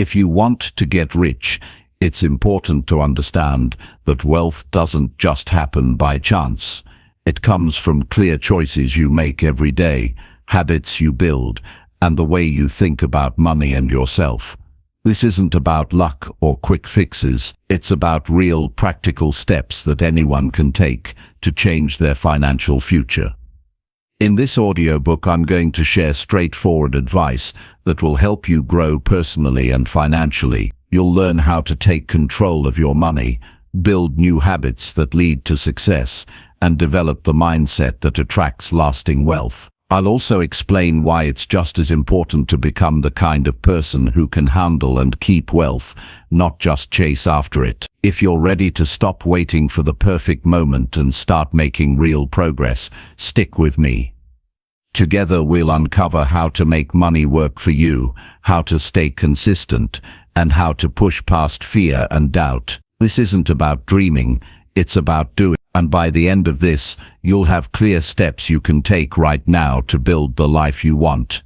If you want to get rich, it's important to understand that wealth doesn't just happen by chance. It comes from clear choices you make every day, habits you build, and the way you think about money and yourself. This isn't about luck or quick fixes. It's about real, practical steps that anyone can take to change their financial future. In this audiobook, I'm going to share straightforward advice that will help you grow personally and financially. You'll learn how to take control of your money, build new habits that lead to success, and develop the mindset that attracts lasting wealth. I'll also explain why it's just as important to become the kind of person who can handle and keep wealth, not just chase after it. If you're ready to stop waiting for the perfect moment and start making real progress, stick with me. Together we'll uncover how to make money work for you, how to stay consistent, and how to push past fear and doubt. This isn't about dreaming, it's about doing. And by the end of this, you'll have clear steps you can take right now to build the life you want.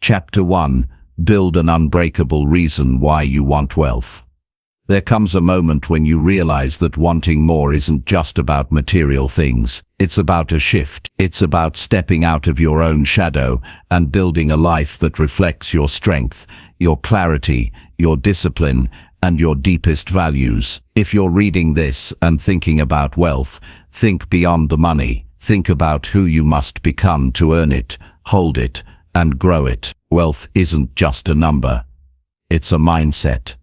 Chapter 1. Build an unbreakable reason why you want wealth. There comes a moment when you realize that wanting more isn't just about material things. It's about a shift. It's about stepping out of your own shadow and building a life that reflects your strength, your clarity, your discipline, and your deepest values. If you're reading this and thinking about wealth, think beyond the money. Think about who you must become to earn it, hold it, and grow it. Wealth isn't just a number. It's a mindset.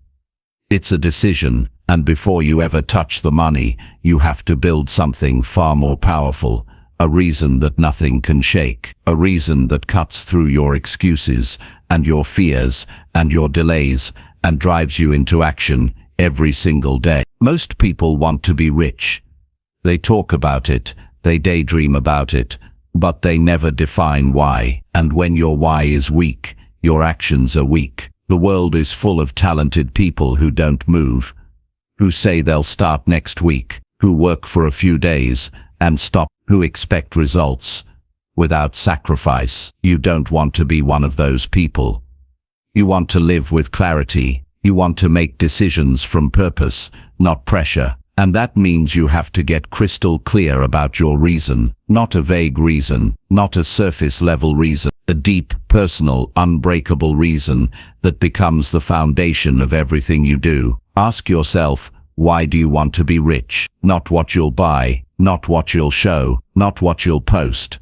It's a decision, and before you ever touch the money, you have to build something far more powerful, a reason that nothing can shake, a reason that cuts through your excuses and your fears and your delays, and drives you into action every single day. Most people want to be rich. They talk about it, they daydream about it, but they never define why. And when your why is weak, your actions are weak. The world is full of talented people who don't move, who say they'll start next week, who work for a few days and stop, who expect results without sacrifice. You don't want to be one of those people. You want to live with clarity. You want to make decisions from purpose, not pressure. And that means you have to get crystal clear about your reason, not a vague reason, not a surface-level reason, a deep, personal, unbreakable reason that becomes the foundation of everything you do. Ask yourself, why do you want to be rich? Not what you'll buy, not what you'll show, not what you'll post,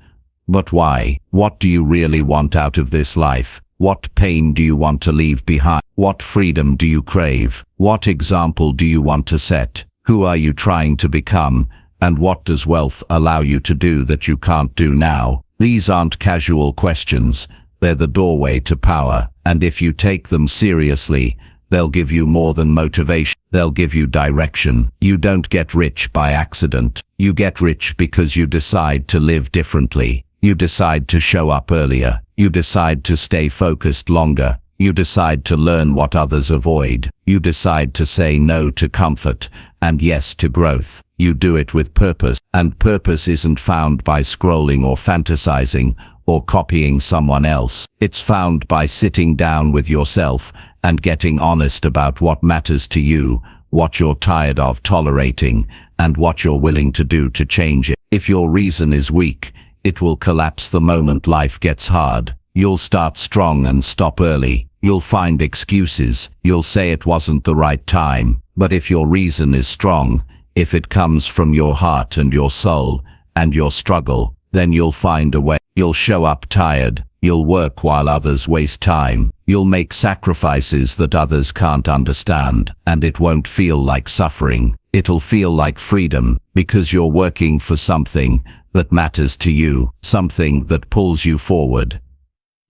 but why? What do you really want out of this life? What pain do you want to leave behind? What freedom do you crave? What example do you want to set? Who are you trying to become? And what does wealth allow you to do that you can't do now? These aren't casual questions. They're the doorway to power. And if you take them seriously, they'll give you more than motivation. They'll give you direction. You don't get rich by accident. You get rich because you decide to live differently. You decide to show up earlier. You decide to stay focused longer. You decide to learn what others avoid. You decide to say no to comfort and yes to growth. You do it with purpose, and purpose isn't found by scrolling or fantasizing or copying someone else. It's found by sitting down with yourself and getting honest about what matters to you, what you're tired of tolerating, and what you're willing to do to change it. If your reason is weak, it will collapse the moment life gets hard. You'll start strong and stop early. You'll find excuses. You'll say it wasn't the right time. But if your reason is strong, if it comes from your heart and your soul and your struggle, then you'll find a way. You'll show up tired. You'll work while others waste time. You'll make sacrifices that others can't understand. And it won't feel like suffering. It'll feel like freedom, because you're working for something that matters to you, something that pulls you forward.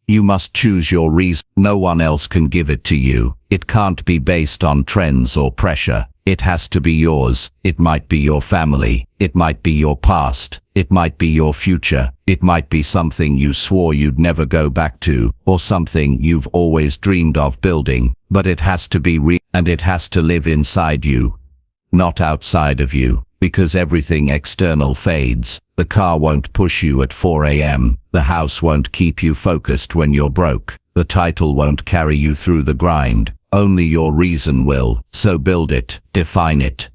You must choose your reason. No one else can give it to you. It can't be based on trends or pressure. It has to be yours. It might be your family. It might be your past. It might be your future. It might be something you swore you'd never go back to, or something you've always dreamed of building. But it has to be real, and it has to live inside you, not outside of you, because everything external fades. The car won't push you at 4 a.m. The house won't keep you focused when you're broke. The title won't carry you through the grind. Only your reason will. So build it, define it,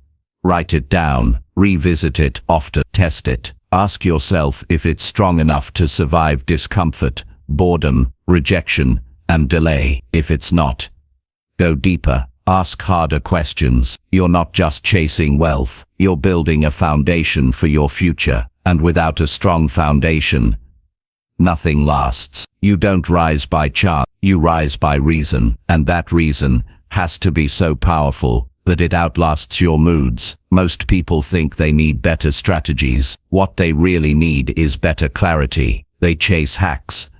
write it down, revisit it often, test it. Ask yourself if it's strong enough to survive discomfort, boredom, rejection, and delay. If it's not, go deeper. Ask harder questions. You're not just chasing wealth, you're building a foundation for your future. And without a strong foundation, nothing lasts. You don't rise by chance, you rise by reason. And that reason has to be so powerful that it outlasts your moods. Most people think they need better strategies. What they really need is better clarity. They chase hacks,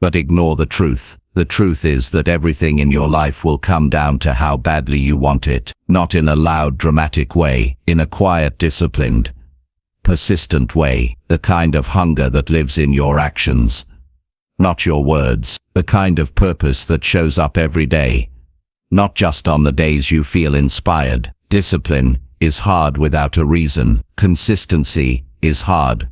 but ignore the truth. The truth is that everything in your life will come down to how badly you want it. Not in a loud, dramatic way, in a quiet, disciplined, persistent way. The kind of hunger that lives in your actions, not your words. The kind of purpose that shows up every day, not just on the days you feel inspired. Discipline is hard without a reason. Consistency is hard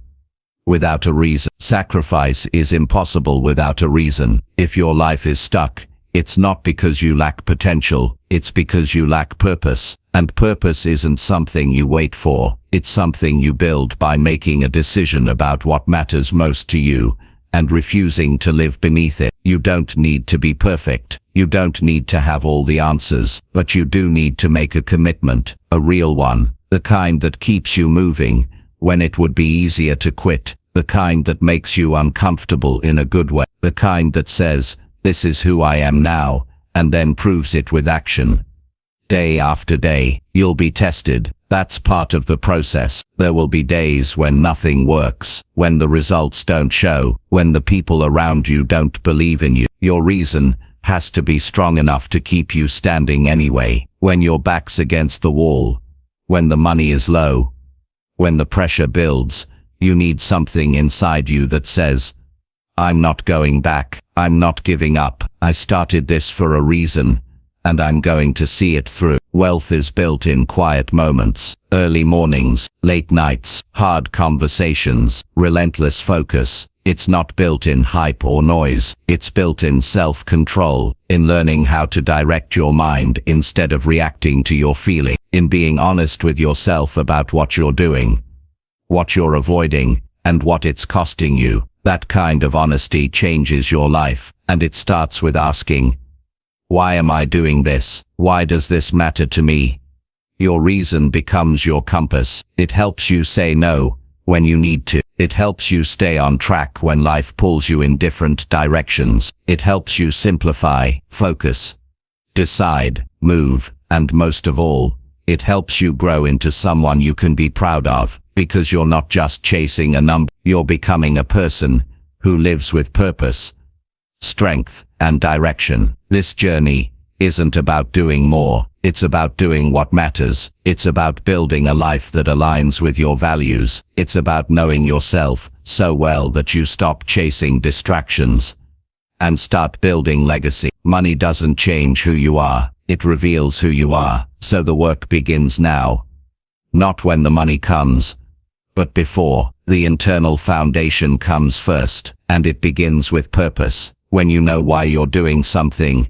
without a reason. Sacrifice is impossible without a reason. If your life is stuck, it's not because you lack potential, it's because you lack purpose. And purpose isn't something you wait for, it's something you build by making a decision about what matters most to you, and refusing to live beneath it. You don't need to be perfect, you don't need to have all the answers, but you do need to make a commitment, a real one, the kind that keeps you moving when it would be easier to quit, the kind that makes you uncomfortable in a good way, the kind that says, "This is who I am now," and then proves it with action. Day after day, you'll be tested. That's part of the process. There will be days when nothing works, when the results don't show, when the people around you don't believe in you. Your reason has to be strong enough to keep you standing anyway. When your back's against the wall, when the money is low, when the pressure builds, you need something inside you that says, "I'm not going back, I'm not giving up, I started this for a reason, and I'm going to see it through." Wealth is built in quiet moments, early mornings, late nights, hard conversations, relentless focus. It's not built in hype or noise, it's built in self-control, in learning how to direct your mind instead of reacting to your feeling, in being honest with yourself about what you're doing, what you're avoiding, and what it's costing you. That kind of honesty changes your life, and it starts with asking, why am I doing this? Why does this matter to me? Your reason becomes your compass. It helps you say no when you need to. It helps you stay on track when life pulls you in different directions. It helps you simplify, focus, decide, move, and most of all, it helps you grow into someone you can be proud of, because you're not just chasing a number, you're becoming a person who lives with purpose, strength, and direction. This journey isn't about doing more, it's about doing what matters. It's about building a life that aligns with your values. It's about knowing yourself so well that you stop chasing distractions and start building legacy. Money doesn't change who you are, it reveals who you are. So the work begins now. Not when the money comes, but before. The internal foundation comes first, and it begins with purpose. When you know why you're doing something,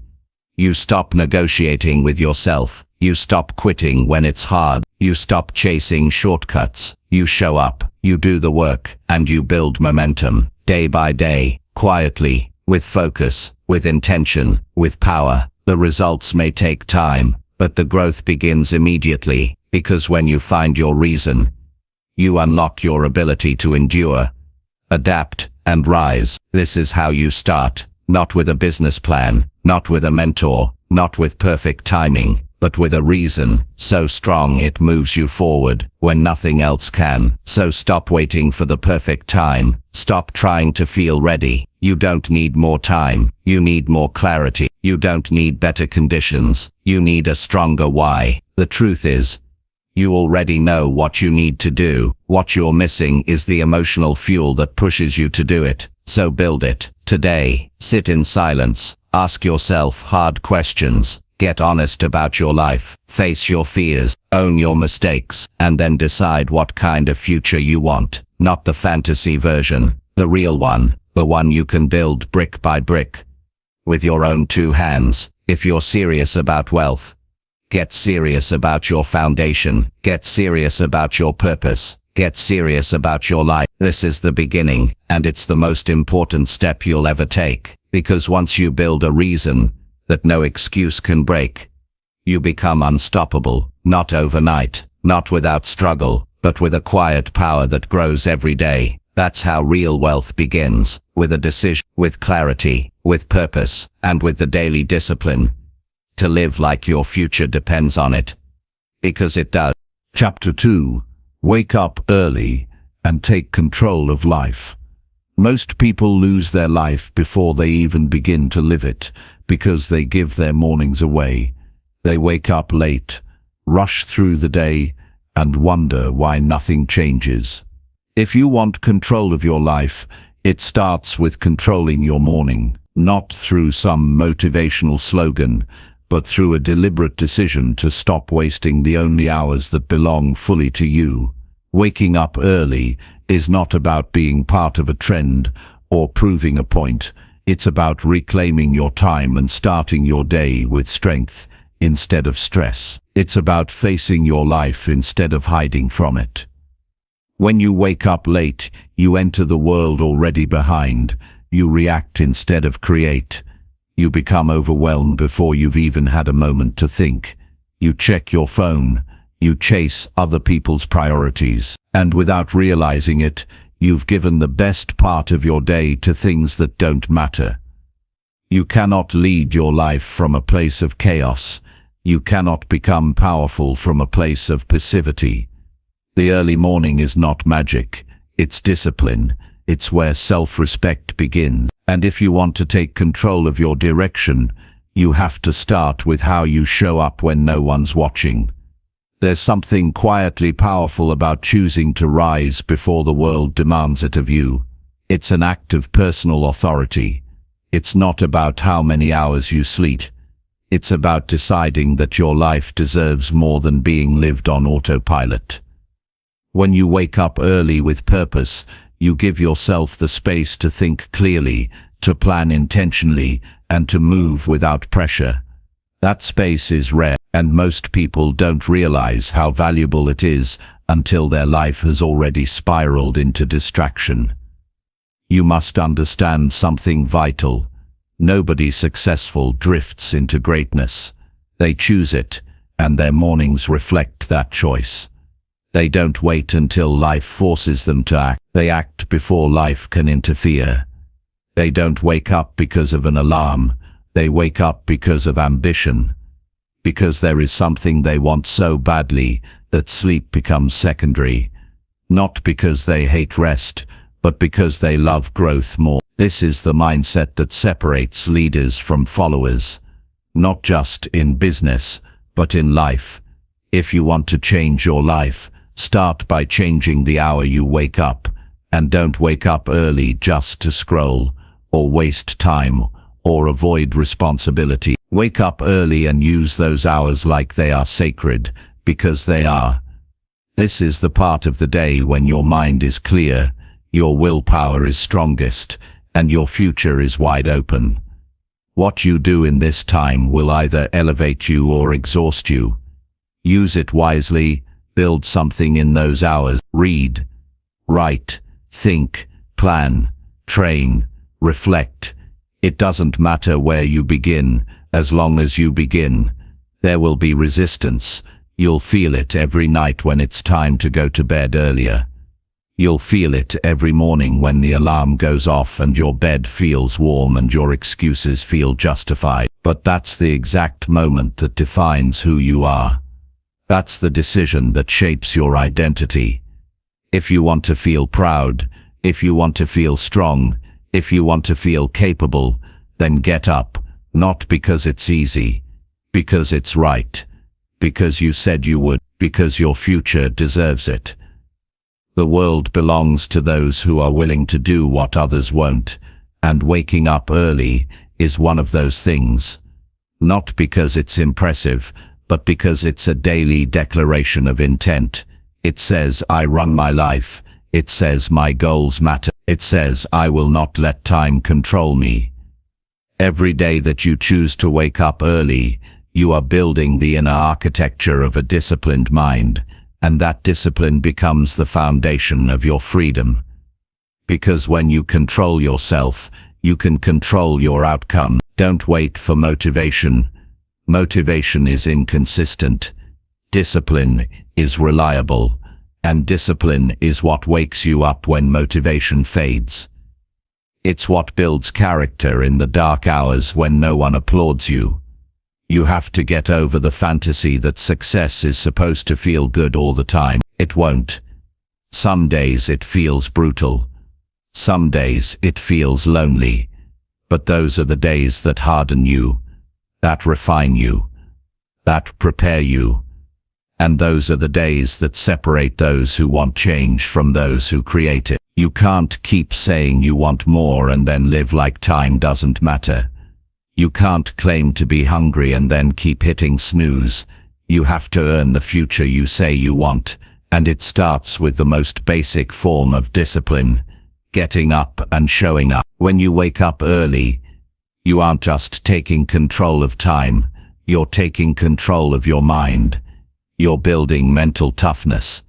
you stop negotiating with yourself. You stop quitting when it's hard. You stop chasing shortcuts. You show up, you do the work, and you build momentum. Day by day, quietly, with focus, with intention, with power. The results may take time, but the growth begins immediately, because when you find your reason, you unlock your ability to endure, adapt, and rise. This is how you start, not with a business plan, not with a mentor, not with perfect timing, but with a reason so strong it moves you forward when nothing else can. So stop waiting for the perfect time. Stop trying to feel ready. You don't need more time. You need more clarity. You don't need better conditions. You need a stronger why. The truth is, you already know what you need to do. What you're missing is the emotional fuel that pushes you to do it. So build it. Today, sit in silence. Ask yourself hard questions. Get honest about your life. Face your fears. Own your mistakes. And then decide what kind of future you want. Not the fantasy version. The real one. The one you can build brick by brick with your own 2 hands. If you're serious about wealth, get serious about your foundation. Get serious about your purpose. Get serious about your life. This is the beginning, and it's the most important step you'll ever take. Because once you build a reason that no excuse can break, you become unstoppable. Not overnight, not without struggle, but with a quiet power that grows every day. That's how real wealth begins, with a decision, with clarity, with purpose, and with the daily discipline to live like your future depends on it. Because it does. Chapter 2. Wake up early and take control of life. Most people lose their life before they even begin to live it, because they give their mornings away. They wake up late, rush through the day, and wonder why nothing changes. If you want control of your life, it starts with controlling your morning, not through some motivational slogan, but through a deliberate decision to stop wasting the only hours that belong fully to you. Waking up early is not about being part of a trend or proving a point. It's about reclaiming your time and starting your day with strength instead of stress. It's about facing your life instead of hiding from it. When you wake up late, you enter the world already behind. You react instead of create. You become overwhelmed before you've even had a moment to think. You check your phone. You chase other people's priorities. And without realizing it, you've given the best part of your day to things that don't matter. You cannot lead your life from a place of chaos. You cannot become powerful from a place of passivity. The early morning is not magic. It's discipline. It's where self-respect begins. And if you want to take control of your direction, you have to start with how you show up when no one's watching. There's something quietly powerful about choosing to rise before the world demands it of you. It's an act of personal authority. It's not about how many hours you sleep. It's about deciding that your life deserves more than being lived on autopilot. When you wake up early with purpose, you give yourself the space to think clearly, to plan intentionally, and to move without pressure. That space is rare, and most people don't realize how valuable it is until their life has already spiraled into distraction. You must understand something vital. Nobody successful drifts into greatness. They choose it, and their mornings reflect that choice. They don't wait until life forces them to act. They act before life can interfere. They don't wake up because of an alarm. They wake up because of ambition. Because there is something they want so badly that sleep becomes secondary. Not because they hate rest, but because they love growth more. This is the mindset that separates leaders from followers. Not just in business, but in life. If you want to change your life, start by changing the hour you wake up, and don't wake up early just to scroll, or waste time, or avoid responsibility. Wake up early and use those hours like they are sacred, because they are. This is the part of the day when your mind is clear, your willpower is strongest, and your future is wide open. What you do in this time will either elevate you or exhaust you. Use it wisely. Build something in those hours. Read, write, think, plan, train, reflect. It doesn't matter where you begin, as long as you begin. There will be resistance. You'll feel it every night when it's time to go to bed earlier. You'll feel it every morning when the alarm goes off and your bed feels warm and your excuses feel justified. But that's the exact moment that defines who you are. That's the decision that shapes your identity. If you want to feel proud, if you want to feel strong, if you want to feel capable, then get up, not because it's easy, because it's right, because you said you would, because your future deserves it. The world belongs to those who are willing to do what others won't, and waking up early is one of those things. Not because it's impressive, but because it's a daily declaration of intent. It says, I run my life. It says, my goals matter. It says, I will not let time control me. Every day that you choose to wake up early, you are building the inner architecture of a disciplined mind, and that discipline becomes the foundation of your freedom. Because when you control yourself, you can control your outcome. Don't wait for motivation. Motivation is inconsistent. Discipline is reliable, and discipline is what wakes you up when motivation fades. It's what builds character in the dark hours when no one applauds you. You have to get over the fantasy that success is supposed to feel good all the time. It won't. Some days it feels brutal. Some days it feels lonely. But those are the days that harden you, that refine you, that prepare you. And those are the days that separate those who want change from those who create it. You can't keep saying you want more and then live like time doesn't matter. You can't claim to be hungry and then keep hitting snooze. You have to earn the future you say you want, and it starts with the most basic form of discipline: getting up and showing up. When you wake up early, you aren't just taking control of time, you're taking control of your mind. You're building mental toughness.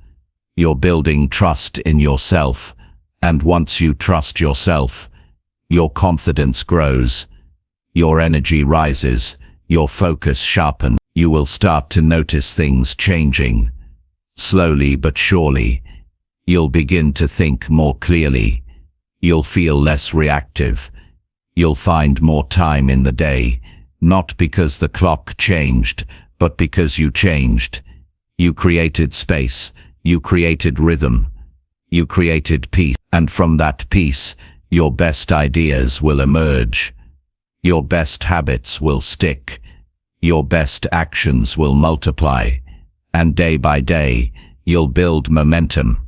You're building trust in yourself. And once you trust yourself, your confidence grows, your energy rises, your focus sharpens. You will start to notice things changing. Slowly but surely, you'll begin to think more clearly. You'll feel less reactive. You'll find more time in the day, not because the clock changed, but because you changed. You created space, you created rhythm, you created peace, and from that peace, your best ideas will emerge. Your best habits will stick. Your best actions will multiply. And day by day, you'll build momentum.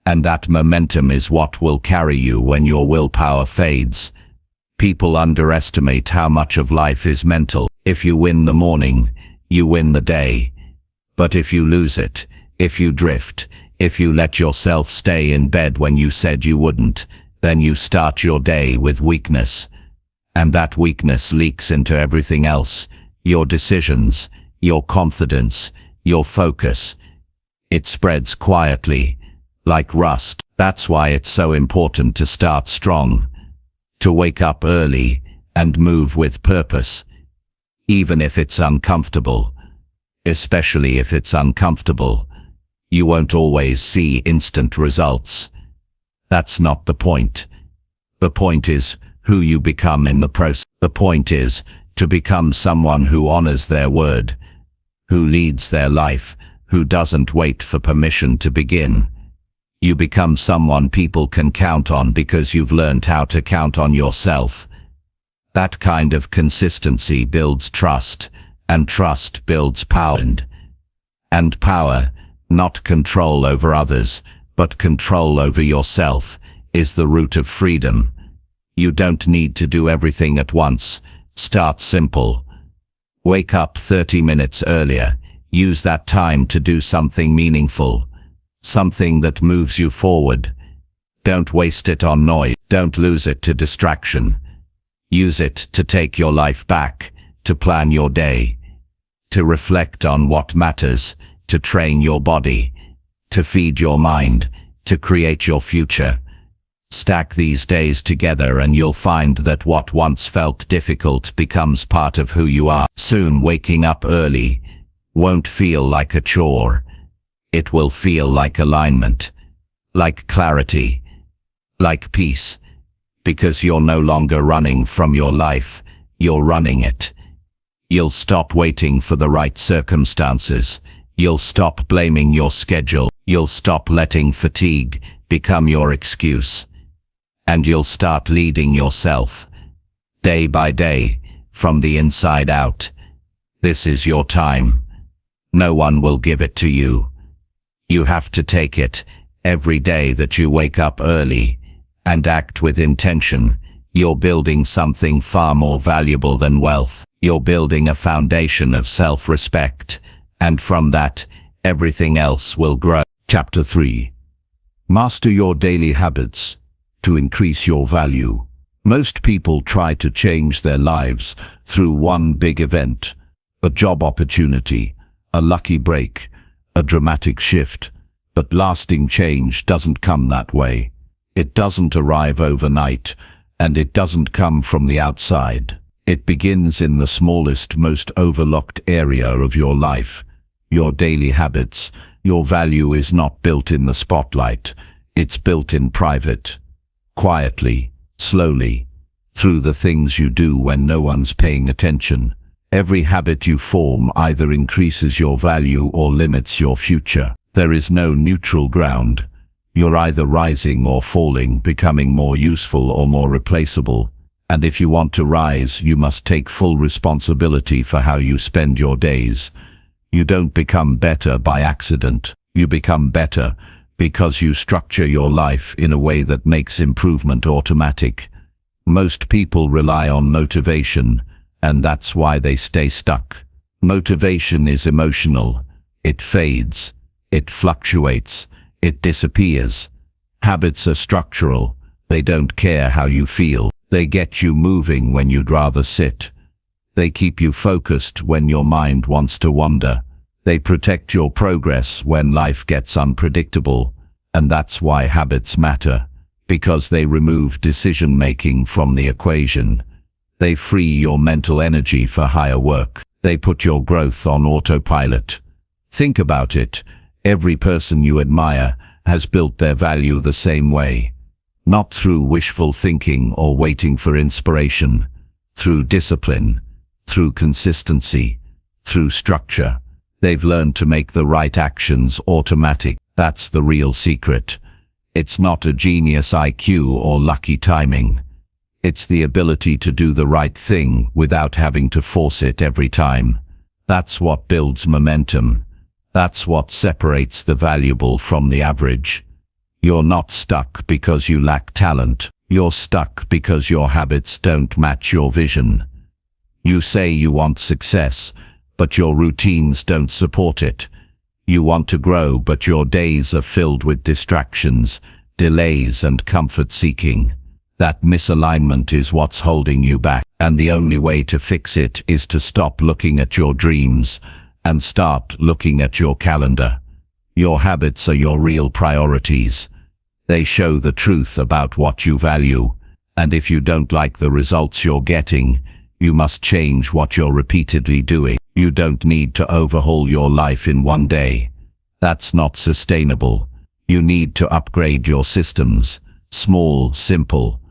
And that momentum is what will carry you when your willpower fades. People underestimate how much of life is mental. If you win the morning, you win the day. But if you lose it, if you drift, if you let yourself stay in bed when you said you wouldn't, then you start your day with weakness. And that weakness leaks into everything else: your decisions, your confidence, your focus. It spreads quietly, like rust. That's why it's so important to start strong, to wake up early and move with purpose, even if it's uncomfortable. Especially if it's uncomfortable. You won't always see instant results. That's not the point. The point is who you become in the process. The point is to become someone who honors their word, who leads their life, who doesn't wait for permission to begin. You become someone people can count on because you've learned how to count on yourself. That kind of consistency builds trust, and trust builds power. And power, not control over others, but control over yourself, is the root of freedom. You don't need to do everything at once. Start simple. Wake up 30 minutes earlier. Use that time to do something meaningful, something that moves you forward. Don't waste it on noise. Don't lose it to distraction. Use it to take your life back, to plan your day, to reflect on what matters, to train your body, to feed your mind, to create your future. Stack these days together and you'll find that what once felt difficult becomes part of who you are. Soon waking up early won't feel like a chore. It will feel like alignment, like clarity, like peace, because you're no longer running from your life, you're running it. You'll stop waiting for the right circumstances. You'll stop blaming your schedule. You'll stop letting fatigue become your excuse. And you'll start leading yourself, day by day, from the inside out. This is your time. No one will give it to you. You have to take it every day that you wake up early and act with intention. You're building something far more valuable than wealth. You're building a foundation of self-respect, and from that, everything else will grow. Chapter 3. Master your daily habits to increase your value. Most people try to change their lives through one big event, a job opportunity, a lucky break, a dramatic shift. But lasting change doesn't come that way. It doesn't arrive overnight, and it doesn't come from the outside. It begins in the smallest, most overlooked area of your life, your daily habits. Your value is not built in the spotlight. It's built in private, quietly, slowly, through the things you do when no one's paying attention. Every habit you form either increases your value or limits your future. There is no neutral ground. You're either rising or falling, becoming more useful or more replaceable. And if you want to rise, you must take full responsibility for how you spend your days. You don't become better by accident. You become better because you structure your life in a way that makes improvement automatic. Most people rely on motivation, and that's why they stay stuck. Motivation is emotional. It fades. It fluctuates. It disappears. Habits are structural. They don't care how you feel. They get you moving when you'd rather sit. They keep you focused when your mind wants to wander. They protect your progress when life gets unpredictable. And that's why habits matter, because they remove decision-making from the equation. They free your mental energy for higher work. They put your growth on autopilot. Think about it. Every person you admire has built their value the same way. Not through wishful thinking or waiting for inspiration. Through discipline. Through consistency. Through structure. They've learned to make the right actions automatic. That's the real secret. It's not a genius IQ or lucky timing. It's the ability to do the right thing without having to force it every time. That's what builds momentum. That's what separates the valuable from the average. You're not stuck because you lack talent. You're stuck because your habits don't match your vision. You say you want success, but your routines don't support it. You want to grow, but your days are filled with distractions, delays, and comfort seeking. That misalignment is what's holding you back, and the only way to fix it is to stop looking at your dreams and start looking at your calendar. Your habits are your real priorities. They show the truth about what you value, and if you don't like the results you're getting, you must change what you're repeatedly doing. You don't need to overhaul your life in one day. That's not sustainable. You need to upgrade your systems. Small, simple,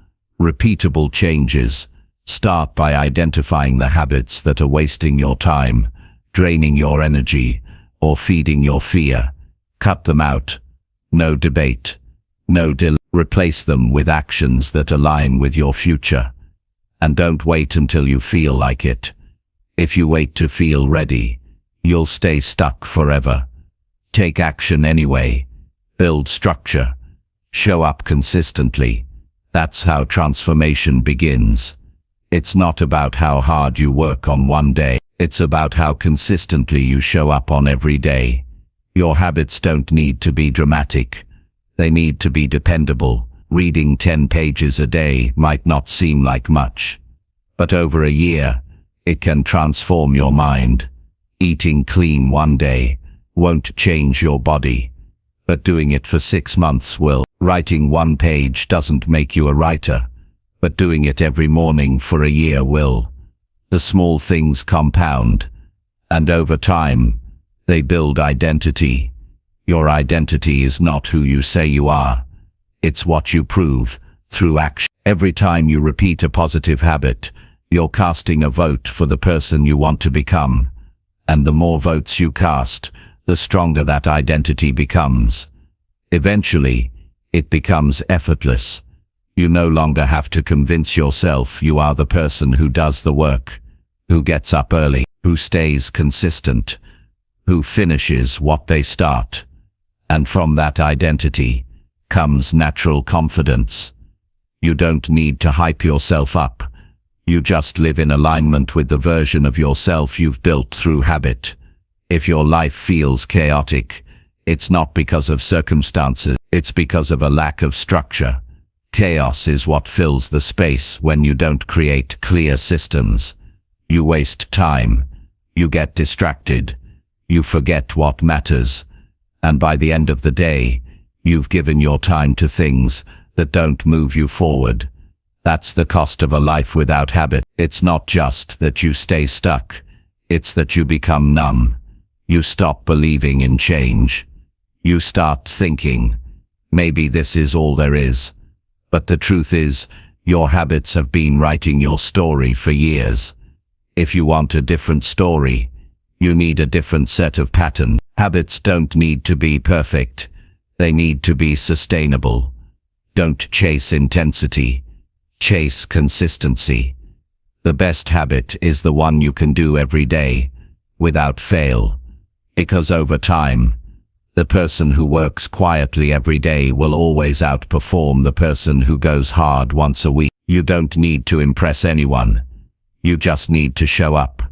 repeatable changes. Start by identifying the habits that are wasting your time, draining your energy, or feeding your fear. Cut them out. No debate. No delay. Replace them with actions that align with your future. And don't wait until you feel like it. If you wait to feel ready, you'll stay stuck forever. Take action anyway. Build structure. Show up consistently. That's how transformation begins. It's not about how hard you work on one day. It's about how consistently you show up on every day. Your habits don't need to be dramatic. They need to be dependable. Reading 10 pages a day might not seem like much, but over a year, it can transform your mind. Eating clean one day won't change your body, but doing it for 6 months will. Writing 1 page doesn't make you a writer, but doing it every morning for a year will. The small things compound, and over time, they build identity. Your identity is not who you say you are. It's what you prove through action. Every time you repeat a positive habit, you're casting a vote for the person you want to become. And the more votes you cast, the stronger that identity becomes. Eventually, it becomes effortless. You no longer have to convince yourself you are the person who does the work, who gets up early, who stays consistent, who finishes what they start. And from that identity comes natural confidence. You don't need to hype yourself up. You just live in alignment with the version of yourself you've built through habit. If your life feels chaotic, it's not because of circumstances, it's because of a lack of structure. Chaos is what fills the space when you don't create clear systems. You waste time. You get distracted. You forget what matters. And by the end of the day, you've given your time to things that don't move you forward. That's the cost of a life without habit. It's not just that you stay stuck. It's that you become numb. You stop believing in change. You start thinking, maybe this is all there is. But the truth is, your habits have been writing your story for years. If you want a different story, you need a different set of patterns. Habits don't need to be perfect. They need to be sustainable. Don't chase intensity. Chase consistency. The best habit is the one you can do every day, without fail. Because over time, the person who works quietly every day will always outperform the person who goes hard once a week. You don't need to impress anyone. You just need to show up,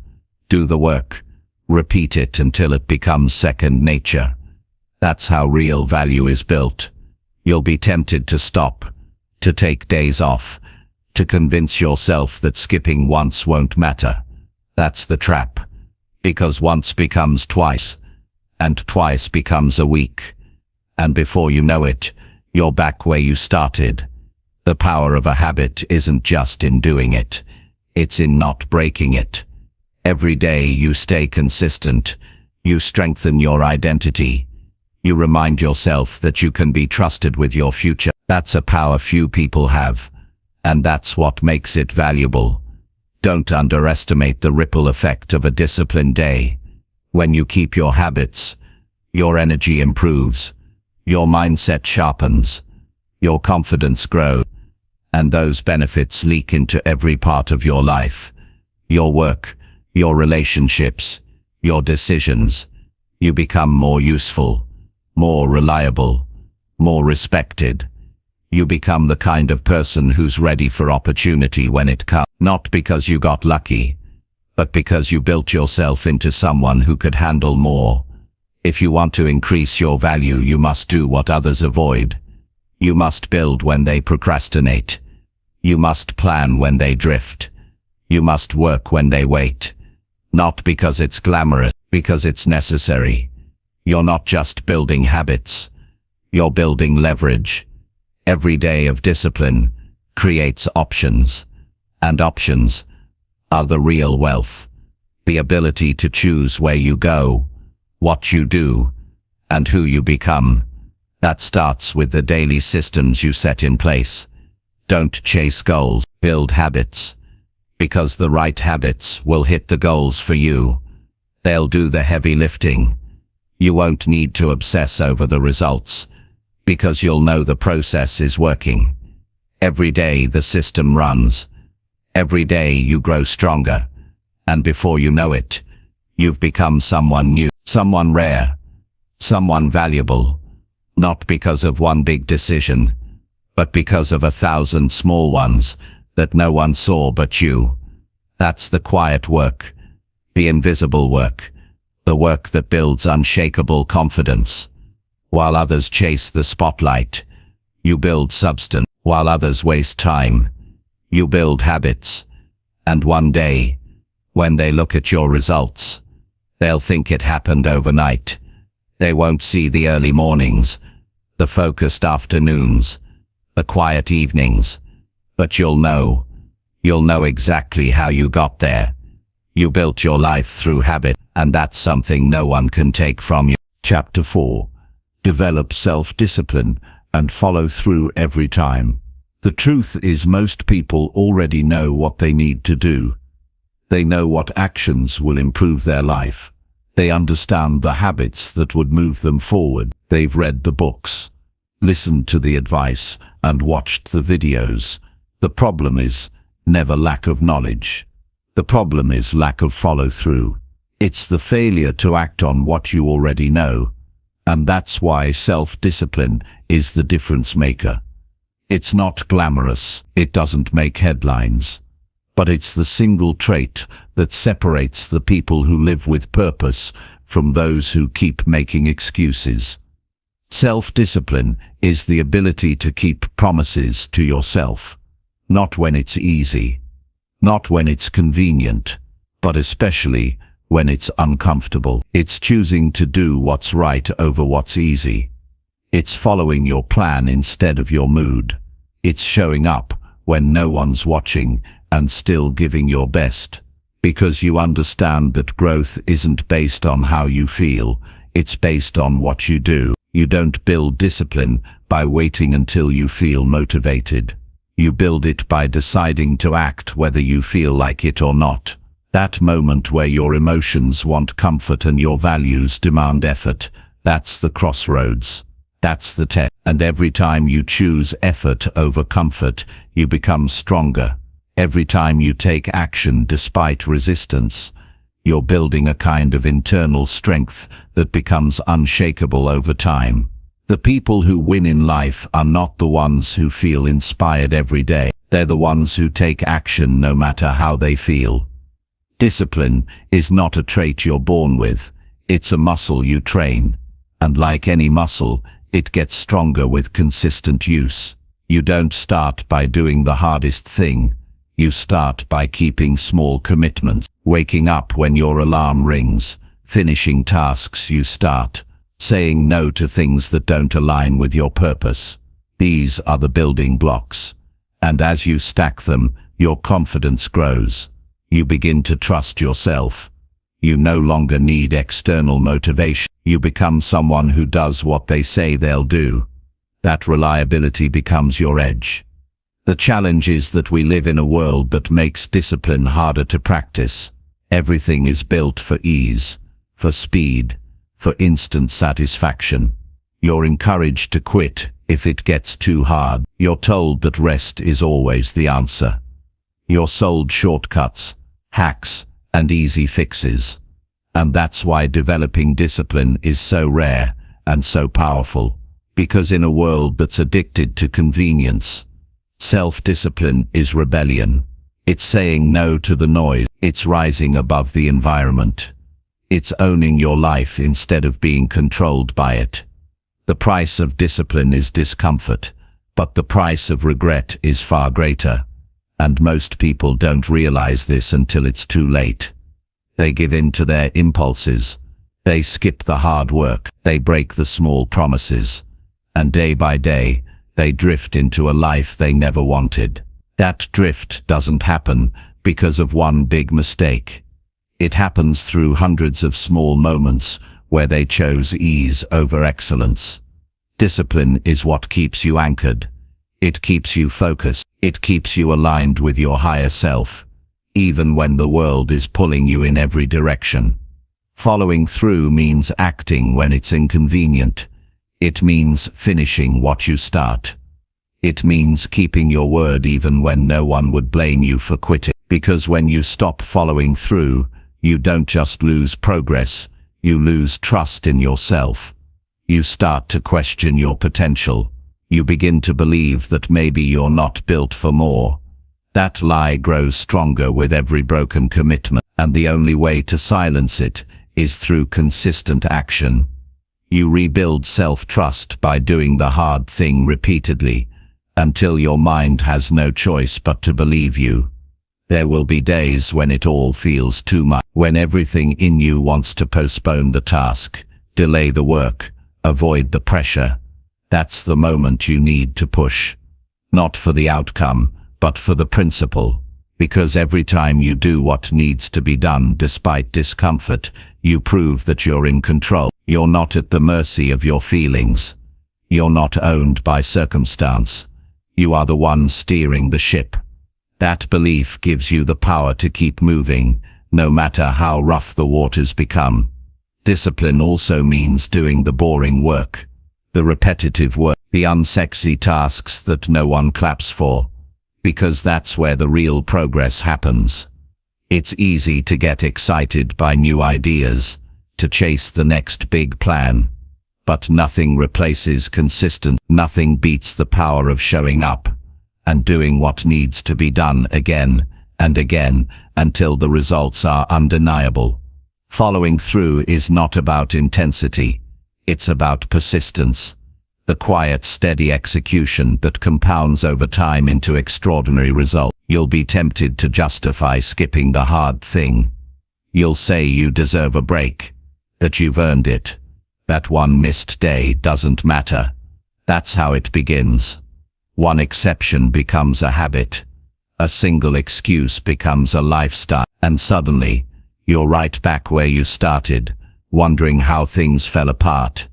do the work, repeat it until it becomes second nature. That's how real value is built. You'll be tempted to stop, to take days off, to convince yourself that skipping once won't matter. That's the trap. Because once becomes twice, and twice becomes a week. And before you know it, you're back where you started. The power of a habit isn't just in doing it. It's in not breaking it. Every day you stay consistent. You strengthen your identity. You remind yourself that you can be trusted with your future. That's a power few people have. And that's what makes it valuable. Don't underestimate the ripple effect of a disciplined day. When you keep your habits, your energy improves, your mindset sharpens, your confidence grows, and those benefits leak into every part of your life. Your work, your relationships, your decisions. You become more useful, more reliable, more respected. You become the kind of person who's ready for opportunity when it comes. Not because you got lucky, but because you built yourself into someone who could handle more. If you want to increase your value, you must do what others avoid. You must build when they procrastinate. You must plan when they drift. You must work when they wait. Not because it's glamorous, because it's necessary. You're not just building habits. You're building leverage. Every day of discipline creates options. And options are the real wealth. The ability to choose where you go, what you do, and who you become. That starts with the daily systems you set in place. Don't chase goals, build habits. Because the right habits will hit the goals for you. They'll do the heavy lifting. You won't need to obsess over the results, because you'll know the process is working. Every day the system runs. Every day you grow stronger. And before you know it, you've become someone new, someone rare, someone valuable. Not because of one big decision, but because of 1,000 small ones that no one saw but you. That's the quiet work, the invisible work, the work that builds unshakable confidence. While others chase the spotlight, you build substance. While others waste time, you build habits. And one day, when they look at your results, they'll think it happened overnight. They won't see the early mornings, the focused afternoons, the quiet evenings. But you'll know exactly how you got there. You built your life through habit, and that's something no one can take from you. Chapter 4. Develop self-discipline and follow through every time. The truth is, most people already know what they need to do. They know what actions will improve their life. They understand the habits that would move them forward. They've read the books, listened to the advice, and watched the videos. The problem is never lack of knowledge. The problem is lack of follow-through. It's the failure to act on what you already know. And that's why self-discipline is the difference maker. It's not glamorous, it doesn't make headlines, but it's the single trait that separates the people who live with purpose from those who keep making excuses. Self-discipline is the ability to keep promises to yourself, not when it's easy, not when it's convenient, but especially when it's uncomfortable. It's choosing to do what's right over what's easy. It's following your plan instead of your mood. It's showing up when no one's watching and still giving your best. Because you understand that growth isn't based on how you feel, it's based on what you do. You don't build discipline by waiting until you feel motivated. You build it by deciding to act whether you feel like it or not. That moment where your emotions want comfort and your values demand effort, that's the crossroads. That's the test. And every time you choose effort over comfort, you become stronger. Every time you take action despite resistance, you're building a kind of internal strength that becomes unshakable over time. The people who win in life are not the ones who feel inspired every day. They're the ones who take action no matter how they feel. Discipline is not a trait you're born with. It's a muscle you train. And like any muscle, it gets stronger with consistent use. You don't start by doing the hardest thing. You start by keeping small commitments, waking up when your alarm rings, finishing tasks you start, saying no to things that don't align with your purpose. These are the building blocks. And as you stack them, your confidence grows. You begin to trust yourself. You no longer need external motivation. You become someone who does what they say they'll do. That reliability becomes your edge. The challenge is that we live in a world that makes discipline harder to practice. Everything is built for ease, for speed, for instant satisfaction. You're encouraged to quit if it gets too hard. You're told that rest is always the answer. You're sold shortcuts, hacks, and easy fixes. And that's why developing discipline is so rare and so powerful. Because in a world that's addicted to convenience, self-discipline is rebellion. It's saying no to the noise. It's rising above the environment. It's owning your life instead of being controlled by it. The price of discipline is discomfort, but the price of regret is far greater. And most people don't realize this until it's too late. They give in to their impulses. They skip the hard work. They break the small promises. And day by day, they drift into a life they never wanted. That drift doesn't happen because of one big mistake. It happens through hundreds of small moments where they chose ease over excellence. Discipline is what keeps you anchored. It keeps you focused. It keeps you aligned with your higher self, even when the world is pulling you in every direction. Following through means acting when it's inconvenient. It means finishing what you start. It means keeping your word even when no one would blame you for quitting. Because when you stop following through, you don't just lose progress, you lose trust in yourself. You start to question your potential. You begin to believe that maybe you're not built for more. That lie grows stronger with every broken commitment, and the only way to silence it is through consistent action. You rebuild self-trust by doing the hard thing repeatedly, until your mind has no choice but to believe you. There will be days when it all feels too much, when everything in you wants to postpone the task, delay the work, avoid the pressure. That's the moment you need to push. Not for the outcome, but for the principle. Because every time you do what needs to be done despite discomfort, you prove that you're in control. You're not at the mercy of your feelings. You're not owned by circumstance. You are the one steering the ship. That belief gives you the power to keep moving, no matter how rough the waters become. Discipline also means doing the boring work, the repetitive work, the unsexy tasks that no one claps for, because that's where the real progress happens. It's easy to get excited by new ideas, to chase the next big plan. But nothing replaces consistent, nothing beats the power of showing up and doing what needs to be done again and again until the results are undeniable. Following through is not about intensity. It's about persistence, the quiet, steady execution that compounds over time into extraordinary results. You'll be tempted to justify skipping the hard thing. You'll say you deserve a break, that you've earned it, that one missed day doesn't matter. That's how it begins. One exception becomes a habit. A single excuse becomes a lifestyle. And suddenly, you're right back where you started, wondering how things fell apart.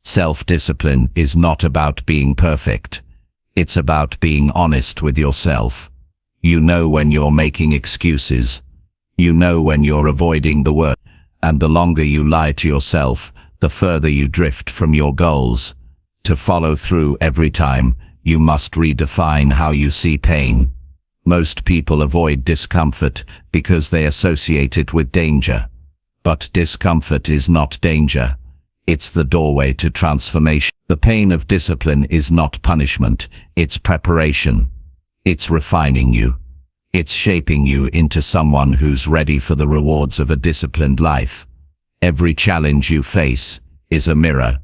Self-discipline is not about being perfect. It's about being honest with yourself. You know when you're making excuses. You know when you're avoiding the work. And the longer you lie to yourself, the further you drift from your goals. To follow through every time, you must redefine how you see pain. Most people avoid discomfort because they associate it with danger. But discomfort is not danger. It's the doorway to transformation. The pain of discipline is not punishment, it's preparation. It's refining you. It's shaping you into someone who's ready for the rewards of a disciplined life. Every challenge you face is a mirror.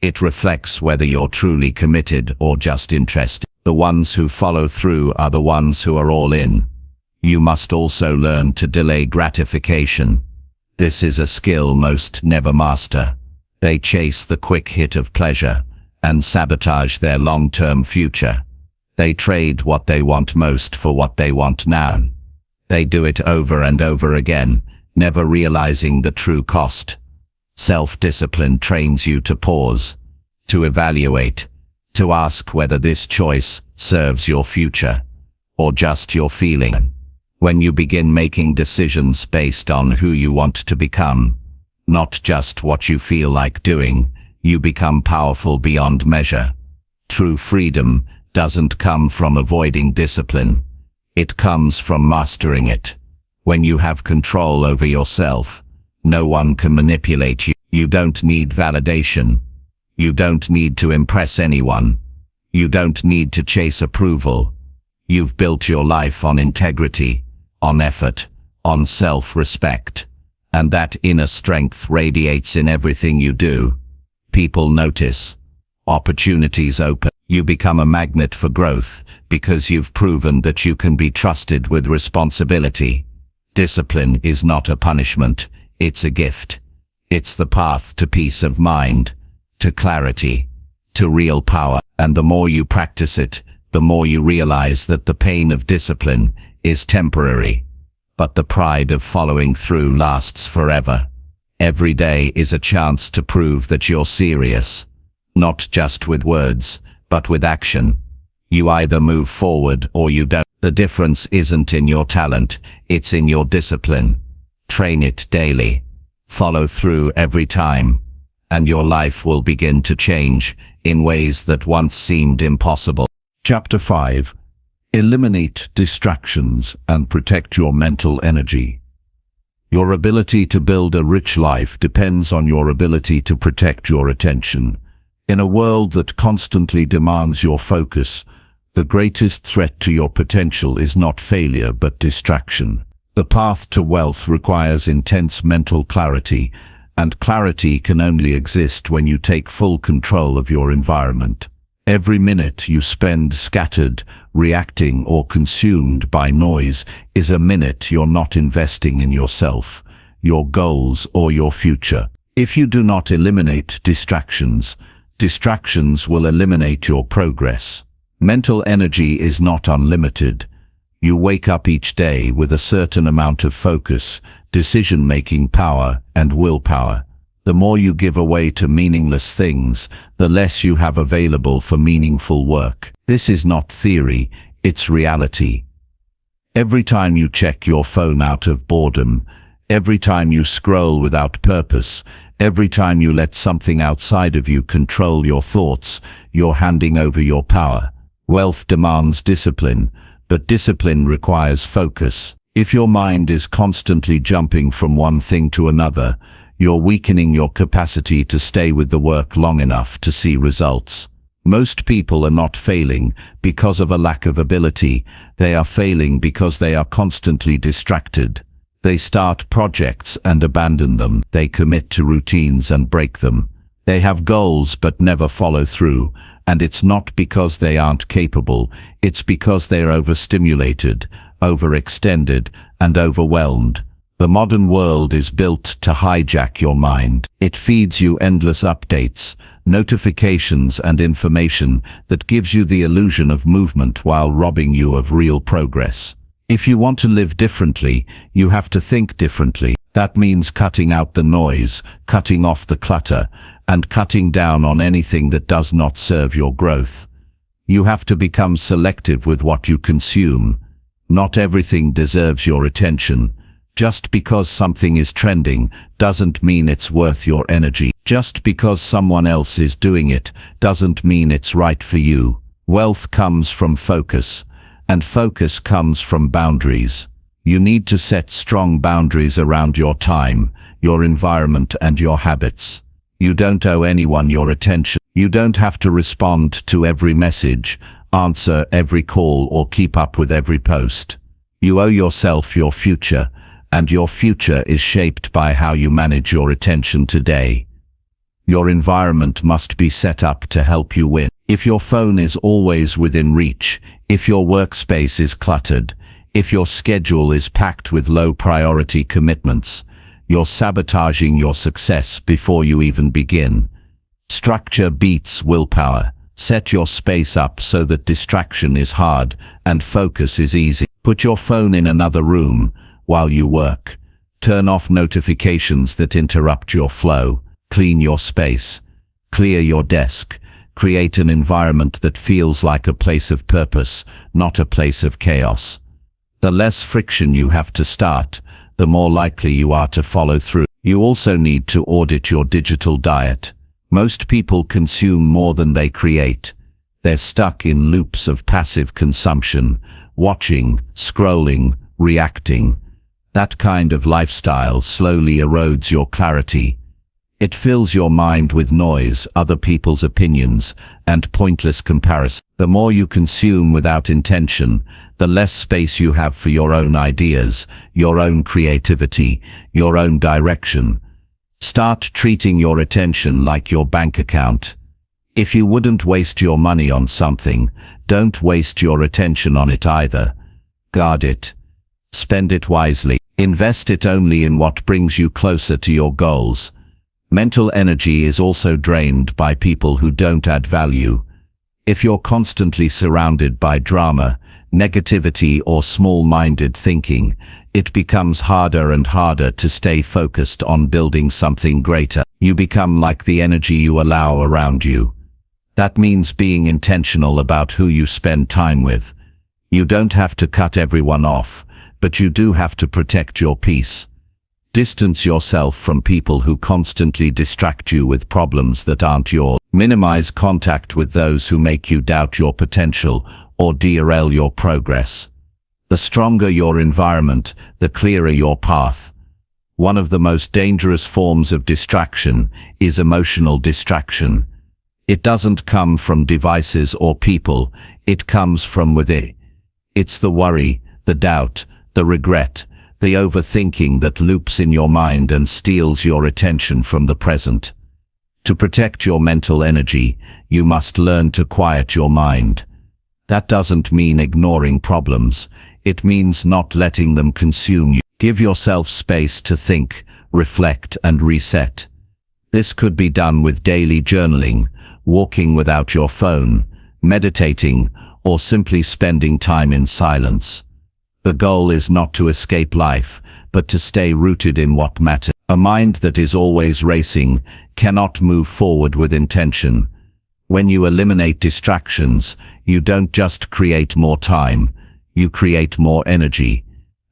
It reflects whether you're truly committed or just interested. The ones who follow through are the ones who are all in. You must also learn to delay gratification. This is a skill most never master. They chase the quick hit of pleasure and sabotage their long-term future. They trade what they want most for what they want now. They do it over and over again, never realizing the true cost. Self-discipline trains you to pause, to evaluate, to ask whether this choice serves your future or just your feeling. When you begin making decisions based on who you want to become, not just what you feel like doing, you become powerful beyond measure. True freedom doesn't come from avoiding discipline. It comes from mastering it. When you have control over yourself, no one can manipulate you. You don't need validation. You don't need to impress anyone. You don't need to chase approval. You've built your life on integrity, on effort, on self-respect. And that inner strength radiates in everything you do. People notice. Opportunities open. You become a magnet for growth because you've proven that you can be trusted with responsibility. Discipline is not a punishment, it's a gift. It's the path to peace of mind, to clarity, to real power. And the more you practice it, the more you realize that the pain of discipline is temporary. But the pride of following through lasts forever. Every day is a chance to prove that you're serious. Not just with words, but with action. You either move forward or you don't. The difference isn't in your talent, it's in your discipline. Train it daily. Follow through every time. And your life will begin to change in ways that once seemed impossible. Chapter 5. Eliminate distractions and protect your mental energy. Your ability to build a rich life depends on your ability to protect your attention. In a world that constantly demands your focus, the greatest threat to your potential is not failure but distraction. The path to wealth requires intense mental clarity, and clarity can only exist when you take full control of your environment. Every minute you spend scattered, reacting or consumed by noise is a minute you're not investing in yourself, your goals or your future. If you do not eliminate distractions, distractions will eliminate your progress. Mental energy is not unlimited. You wake up each day with a certain amount of focus, decision-making power, and willpower. The more you give away to meaningless things, the less you have available for meaningful work. This is not theory, it's reality. Every time you check your phone out of boredom, every time you scroll without purpose, every time you let something outside of you control your thoughts, you're handing over your power. Wealth demands discipline, but discipline requires focus. If your mind is constantly jumping from one thing to another, you're weakening your capacity to stay with the work long enough to see results. Most people are not failing because of a lack of ability. They are failing because they are constantly distracted. They start projects and abandon them. They commit to routines and break them. They have goals but never follow through, and it's not because they aren't capable, it's because they're overstimulated, overextended, and overwhelmed. The modern world is built to hijack your mind. It feeds you endless updates, notifications, and information that gives you the illusion of movement while robbing you of real progress. If you want to live differently, you have to think differently. That means cutting out the noise, cutting off the clutter, and cutting down on anything that does not serve your growth. You have to become selective with what you consume. Not everything deserves your attention. Just because something is trending doesn't mean it's worth your energy. Just because someone else is doing it doesn't mean it's right for you. Wealth comes from focus, and focus comes from boundaries. You need to set strong boundaries around your time, your environment, and your habits. You don't owe anyone your attention. You don't have to respond to every message, answer every call, or keep up with every post. You owe yourself your future, and your future is shaped by how you manage your attention today. Your environment must be set up to help you win. If your phone is always within reach, if your workspace is cluttered, if your schedule is packed with low-priority commitments, you're sabotaging your success before you even begin. Structure beats willpower. Set your space up so that distraction is hard and focus is easy. Put your phone in another room while you work. Turn off notifications that interrupt your flow. Clean your space. Clear your desk. Create an environment that feels like a place of purpose, not a place of chaos. The less friction you have to start, the more likely you are to follow through. You also need to audit your digital diet. Most people consume more than they create. They're stuck in loops of passive consumption, watching, scrolling, reacting. That kind of lifestyle slowly erodes your clarity. It fills your mind with noise, other people's opinions, and pointless comparison. The more you consume without intention, the less space you have for your own ideas, your own creativity, your own direction. Start treating your attention like your bank account. If you wouldn't waste your money on something, don't waste your attention on it either. Guard it. Spend it wisely. Invest it only in what brings you closer to your goals. Mental energy is also drained by people who don't add value. If you're constantly surrounded by drama, negativity, or small-minded thinking, it becomes harder and harder to stay focused on building something greater. You become like the energy you allow around you. That means being intentional about who you spend time with. You don't have to cut everyone off, but you do have to protect your peace. Distance yourself from people who constantly distract you with problems that aren't yours. Minimize contact with those who make you doubt your potential or derail your progress. The stronger your environment, the clearer your path. One of the most dangerous forms of distraction is emotional distraction. It doesn't come from devices or people, it comes from within. It's the worry, the doubt, the regret, the overthinking that loops in your mind and steals your attention from the present. To protect your mental energy, you must learn to quiet your mind. That doesn't mean ignoring problems, it means not letting them consume you. Give yourself space to think, reflect, and reset. This could be done with daily journaling, walking without your phone, meditating, or simply spending time in silence. The goal is not to escape life, but to stay rooted in what matters. A mind that is always racing cannot move forward with intention. When you eliminate distractions, you don't just create more time, you create more energy,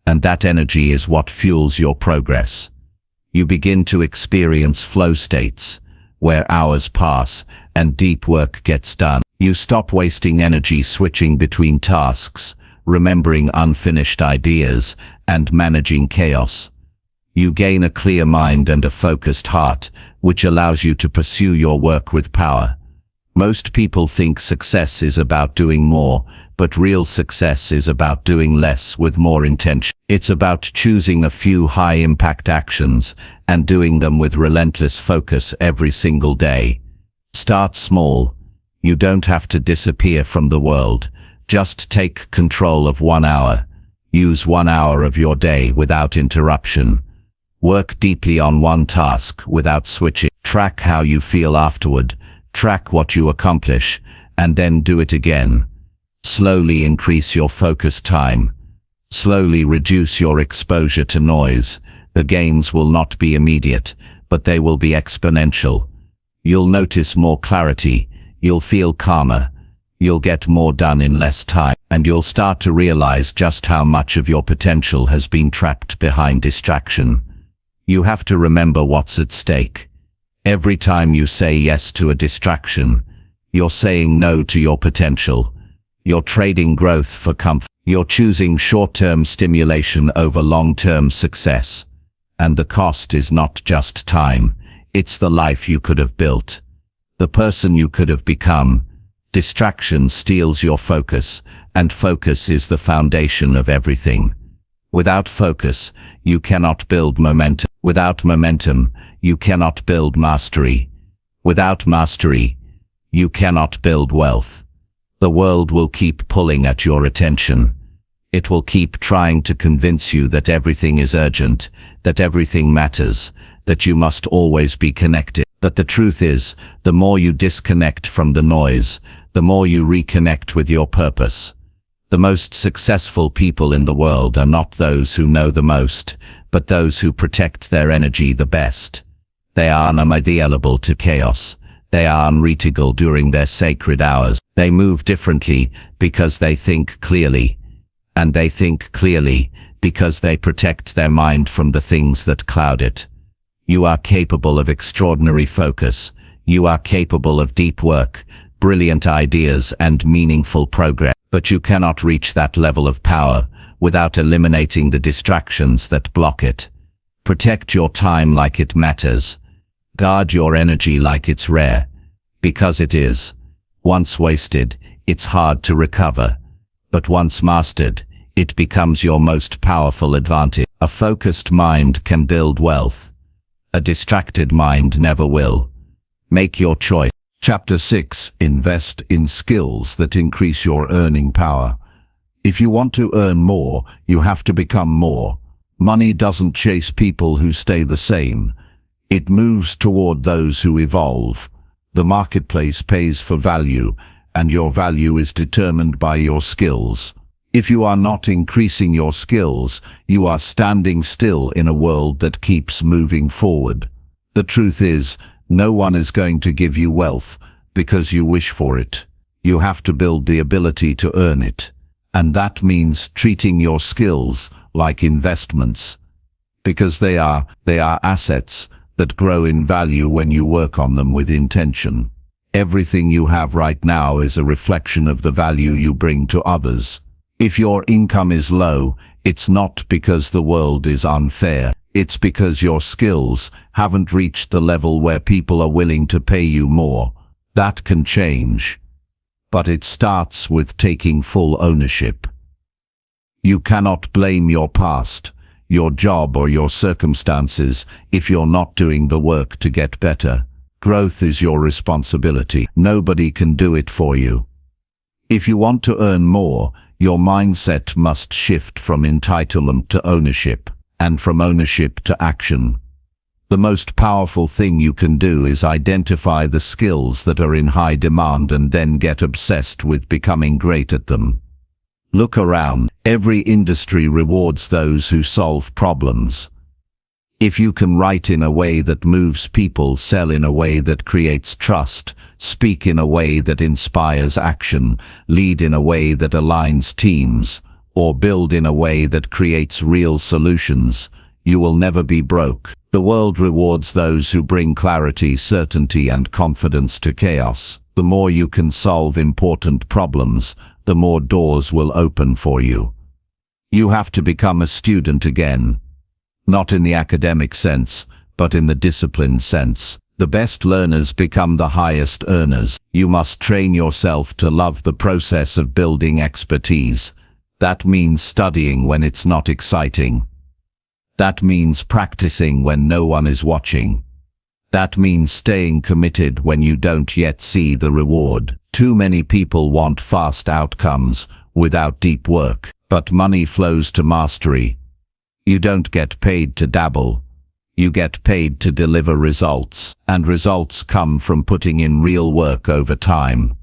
and that energy is what fuels your progress. You begin to experience flow states, where hours pass and deep work gets done. You stop wasting energy switching between tasks, remembering unfinished ideas, and managing chaos. You gain a clear mind and a focused heart, which allows you to pursue your work with power. Most people think success is about doing more, but real success is about doing less with more intention. It's about choosing a few high-impact actions and doing them with relentless focus every single day. Start small. You don't have to disappear from the world. Just take control of 1 hour. Use 1 hour of your day without interruption. Work deeply on one task without switching. Track how you feel afterward. Track what you accomplish, and then do it again. Slowly increase your focus time. Slowly reduce your exposure to noise. The gains will not be immediate, but they will be exponential. You'll notice more clarity. You'll feel calmer. You'll get more done in less time, and you'll start to realize just how much of your potential has been trapped behind distraction. You have to remember what's at stake. Every time you say yes to a distraction, you're saying no to your potential. You're trading growth for comfort. You're choosing short-term stimulation over long-term success. And the cost is not just time. It's the life you could have built. The person you could have become. Distraction steals your focus, and focus is the foundation of everything. Without focus, you cannot build momentum. Without momentum, you cannot build mastery. Without mastery, you cannot build wealth. The world will keep pulling at your attention. It will keep trying to convince you that everything is urgent, that everything matters, that you must always be connected. But the truth is, the more you disconnect from the noise, the more you reconnect with your purpose. The most successful people in the world are not those who know the most, but those who protect their energy the best. They are unavailable to chaos. They are unreachable during their sacred hours. They move differently because they think clearly. And they think clearly because they protect their mind from the things that cloud it. You are capable of extraordinary focus. You are capable of deep work, brilliant ideas, and meaningful progress. But you cannot reach that level of power without eliminating the distractions that block it. Protect your time like it matters. Guard your energy like it's rare. Because it is. Once wasted, it's hard to recover. But once mastered, it becomes your most powerful advantage. A focused mind can build wealth. A distracted mind never will. Make your choice. Chapter 6. Invest in skills that increase your earning power. If you want to earn more, you have to become more. Money doesn't chase people who stay the same. It moves toward those who evolve. The marketplace pays for value, and your value is determined by your skills. If you are not increasing your skills, you are standing still in a world that keeps moving forward. The truth is, no one is going to give you wealth because you wish for it. You have to build the ability to earn it. And that means treating your skills like investments. Because they are assets that grow in value when you work on them with intention. Everything you have right now is a reflection of the value you bring to others. If your income is low, it's not because the world is unfair. It's because your skills haven't reached the level where people are willing to pay you more. That can change. But it starts with taking full ownership. You cannot blame your past, your job, or your circumstances if you're not doing the work to get better. Growth is your responsibility. Nobody can do it for you. If you want to earn more, your mindset must shift from entitlement to ownership, and from ownership to action. The most powerful thing you can do is identify the skills that are in high demand and then get obsessed with becoming great at them. Look around. Every industry rewards those who solve problems. If you can write in a way that moves people, sell in a way that creates trust, speak in a way that inspires action, lead in a way that aligns teams, or build in a way that creates real solutions, you will never be broke. The world rewards those who bring clarity, certainty, and confidence to chaos. The more you can solve important problems, the more doors will open for you. You have to become a student again. Not in the academic sense, but in the discipline sense. The best learners become the highest earners. You must train yourself to love the process of building expertise. That means studying when it's not exciting. That means practicing when no one is watching. That means staying committed when you don't yet see the reward. Too many people want fast outcomes without deep work, but money flows to mastery. You don't get paid to dabble. You get paid to deliver results, and results come from putting in real work over time.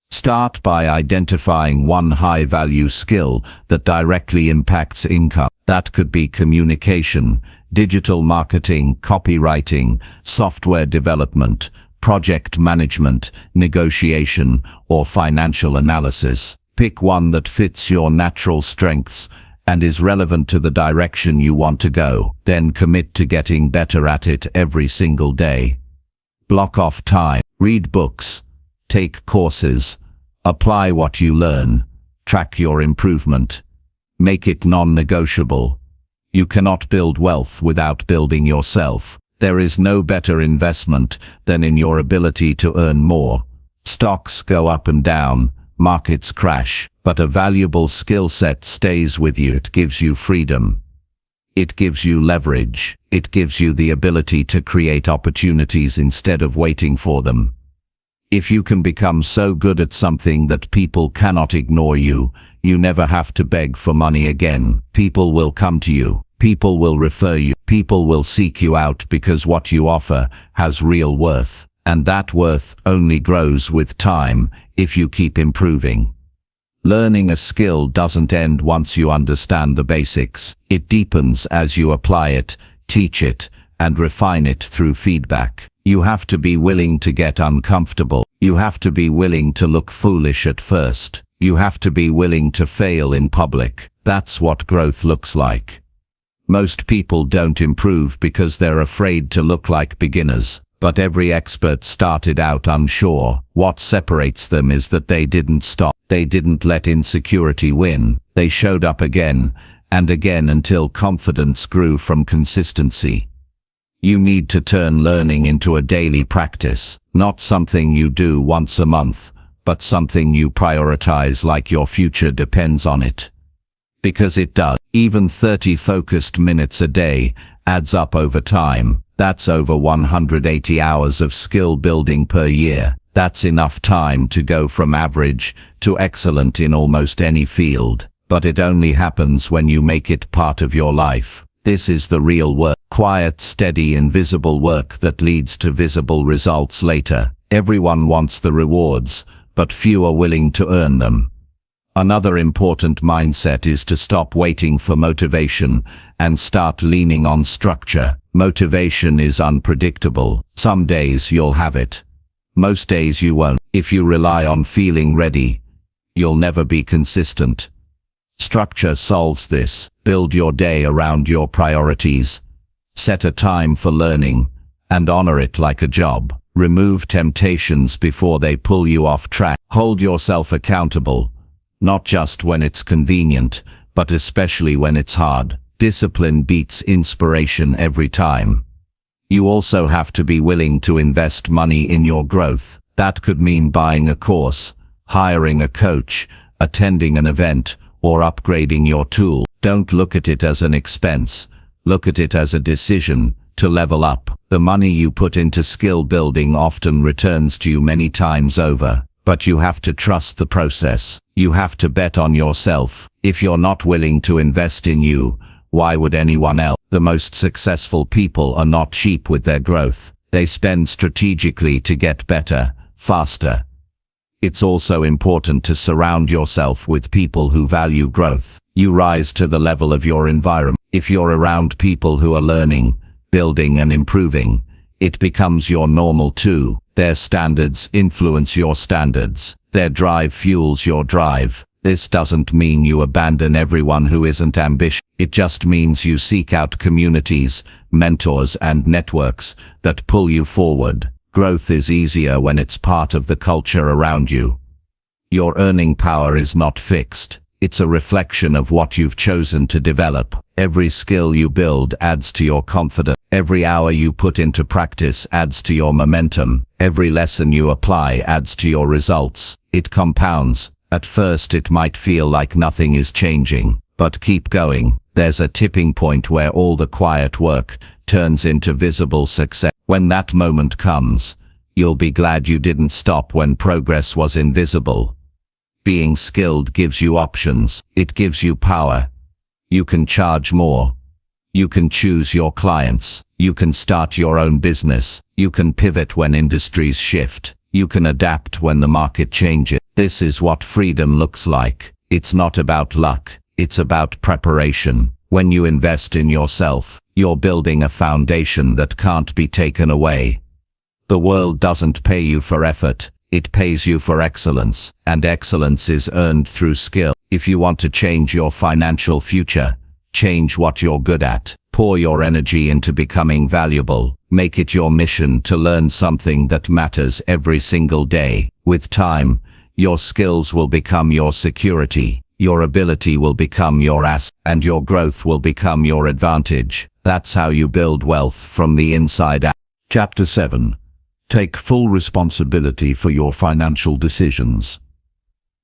Start by identifying one high-value skill that directly impacts income. That could be communication, digital marketing, copywriting, software development, project management, negotiation, or financial analysis. Pick one that fits your natural strengths and is relevant to the direction you want to go. Then commit to getting better at it every single day. Block off time. Read books. Take courses. Apply what you learn. Track your improvement. Make it non-negotiable. You cannot build wealth without building yourself. There is no better investment than in your ability to earn more. Stocks go up and down, markets crash, but a valuable skill set stays with you. It gives you freedom. It gives you leverage. It gives you the ability to create opportunities instead of waiting for them. If you can become so good at something that people cannot ignore you, you never have to beg for money again. People will come to you. People will refer you. People will seek you out because what you offer has real worth. And that worth only grows with time if you keep improving. Learning a skill doesn't end once you understand the basics. It deepens as you apply it, teach it, and refine it through feedback. You have to be willing to get uncomfortable. You have to be willing to look foolish at first. You have to be willing to fail in public. That's what growth looks like. Most people don't improve because they're afraid to look like beginners. But every expert started out unsure. What separates them is that they didn't stop. They didn't let insecurity win. They showed up again and again until confidence grew from consistency. You need to turn learning into a daily practice, not something you do once a month, but something you prioritize like your future depends on it. Because it does. Even 30 focused minutes a day adds up over time. That's over 180 hours of skill building per year. That's enough time to go from average to excellent in almost any field. But it only happens when you make it part of your life. This is the real work. Quiet, steady, invisible work that leads to visible results later. Everyone wants the rewards, but few are willing to earn them. Another important mindset is to stop waiting for motivation and start leaning on structure. Motivation is unpredictable. Some days you'll have it. Most days you won't. If you rely on feeling ready, you'll never be consistent. Structure solves this. Build your day around your priorities. Set a time for learning and honor it like a job. Remove temptations before they pull you off track. Hold yourself accountable, not just when it's convenient, but especially when it's hard. Discipline beats inspiration every time. You also have to be willing to invest money in your growth. That could mean buying a course, hiring a coach, attending an event, or upgrading your tool. Don't look at it as an expense. Look at it as a decision to level up. The money you put into skill building often returns to you many times over. But you have to trust the process. You have to bet on yourself. If you're not willing to invest in you, why would anyone else? The most successful people are not cheap with their growth. They spend strategically to get better, faster. It's also important to surround yourself with people who value growth. You rise to the level of your environment. If you're around people who are learning, building and improving, it becomes your normal too. Their standards influence your standards. Their drive fuels your drive. This doesn't mean you abandon everyone who isn't ambitious. It just means you seek out communities, mentors and networks that pull you forward. Growth is easier when it's part of the culture around you. Your earning power is not fixed. It's a reflection of what you've chosen to develop. Every skill you build adds to your confidence. Every hour you put into practice adds to your momentum. Every lesson you apply adds to your results. It compounds. At first it might feel like nothing is changing, but keep going. There's a tipping point where all the quiet work turns into visible success. When that moment comes, you'll be glad you didn't stop when progress was invisible. Being skilled gives you options. It gives you power. You can charge more. You can choose your clients. You can start your own business. You can pivot when industries shift. You can adapt when the market changes. This is what freedom looks like. It's not about luck. It's about preparation. When you invest in yourself, you're building a foundation that can't be taken away. The world doesn't pay you for effort. It pays you for excellence, and excellence is earned through skill. If you want to change your financial future, change what you're good at. Pour your energy into becoming valuable. Make it your mission to learn something that matters every single day. With time, your skills will become your security. Your ability will become your asset, and your growth will become your advantage. That's how you build wealth from the inside out. Chapter 7. Take full responsibility for your financial decisions.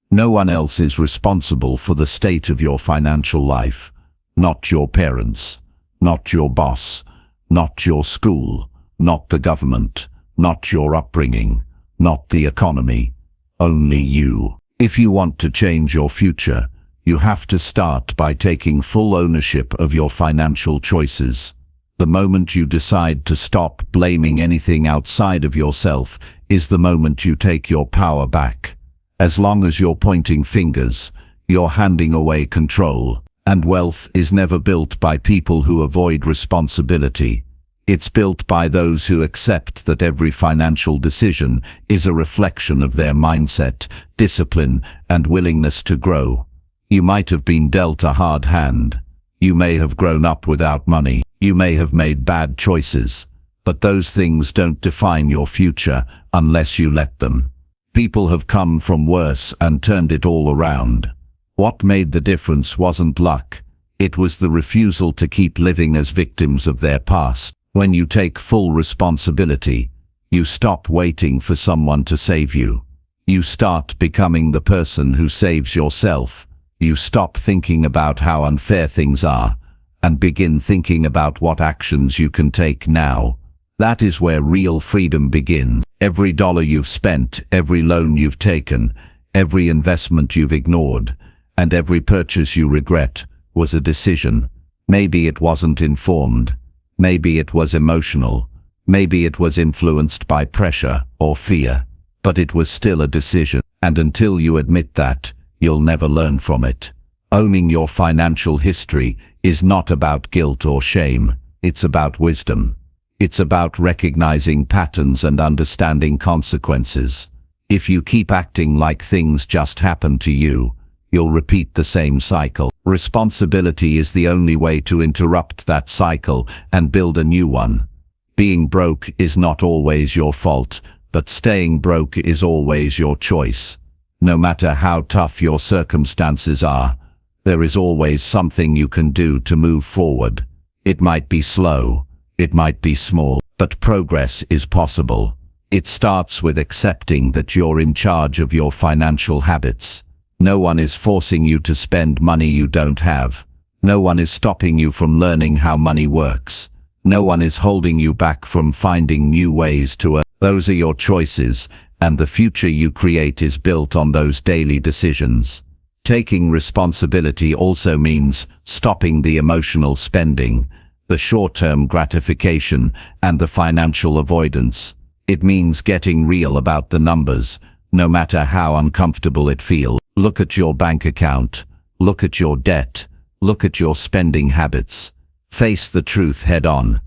No one else is responsible for the state of your financial life. Not your parents, not your boss, not your school, not the government, not your upbringing, not the economy. Only you. If you want to change your future, you have to start by taking full ownership of your financial choices. The moment you decide to stop blaming anything outside of yourself is the moment you take your power back. As long as you're pointing fingers, you're handing away control. And wealth is never built by people who avoid responsibility. It's built by those who accept that every financial decision is a reflection of their mindset, discipline, and willingness to grow. You might have been dealt a hard hand. You may have grown up without money. You may have made bad choices. But those things don't define your future unless you let them. People have come from worse and turned it all around. What made the difference wasn't luck. It was the refusal to keep living as victims of their past. When you take full responsibility, you stop waiting for someone to save you. You start becoming the person who saves yourself. You stop thinking about how unfair things are and begin thinking about what actions you can take now. That is where real freedom begins. Every dollar you've spent, every loan you've taken, every investment you've ignored, and every purchase you regret was a decision. Maybe it wasn't informed. Maybe it was emotional. Maybe it was influenced by pressure or fear. But it was still a decision. And until you admit that, you'll never learn from it. Owning your financial history is not about guilt or shame. It's about wisdom. It's about recognizing patterns and understanding consequences. If you keep acting like things just happen to you, you'll repeat the same cycle. Responsibility is the only way to interrupt that cycle and build a new one. Being broke is not always your fault, but staying broke is always your choice. No matter how tough your circumstances are, there is always something you can do to move forward. It might be slow, it might be small, but progress is possible. It starts with accepting that you're in charge of your financial habits. No one is forcing you to spend money you don't have. No one is stopping you from learning how money works. No one is holding you back from finding new ways to earn. Those are your choices, and the future you create is built on those daily decisions. Taking responsibility also means stopping the emotional spending, the short-term gratification, and the financial avoidance. It means getting real about the numbers, no matter how uncomfortable it feels. Look at your bank account. Look at your debt. Look at your spending habits. Face the truth head on.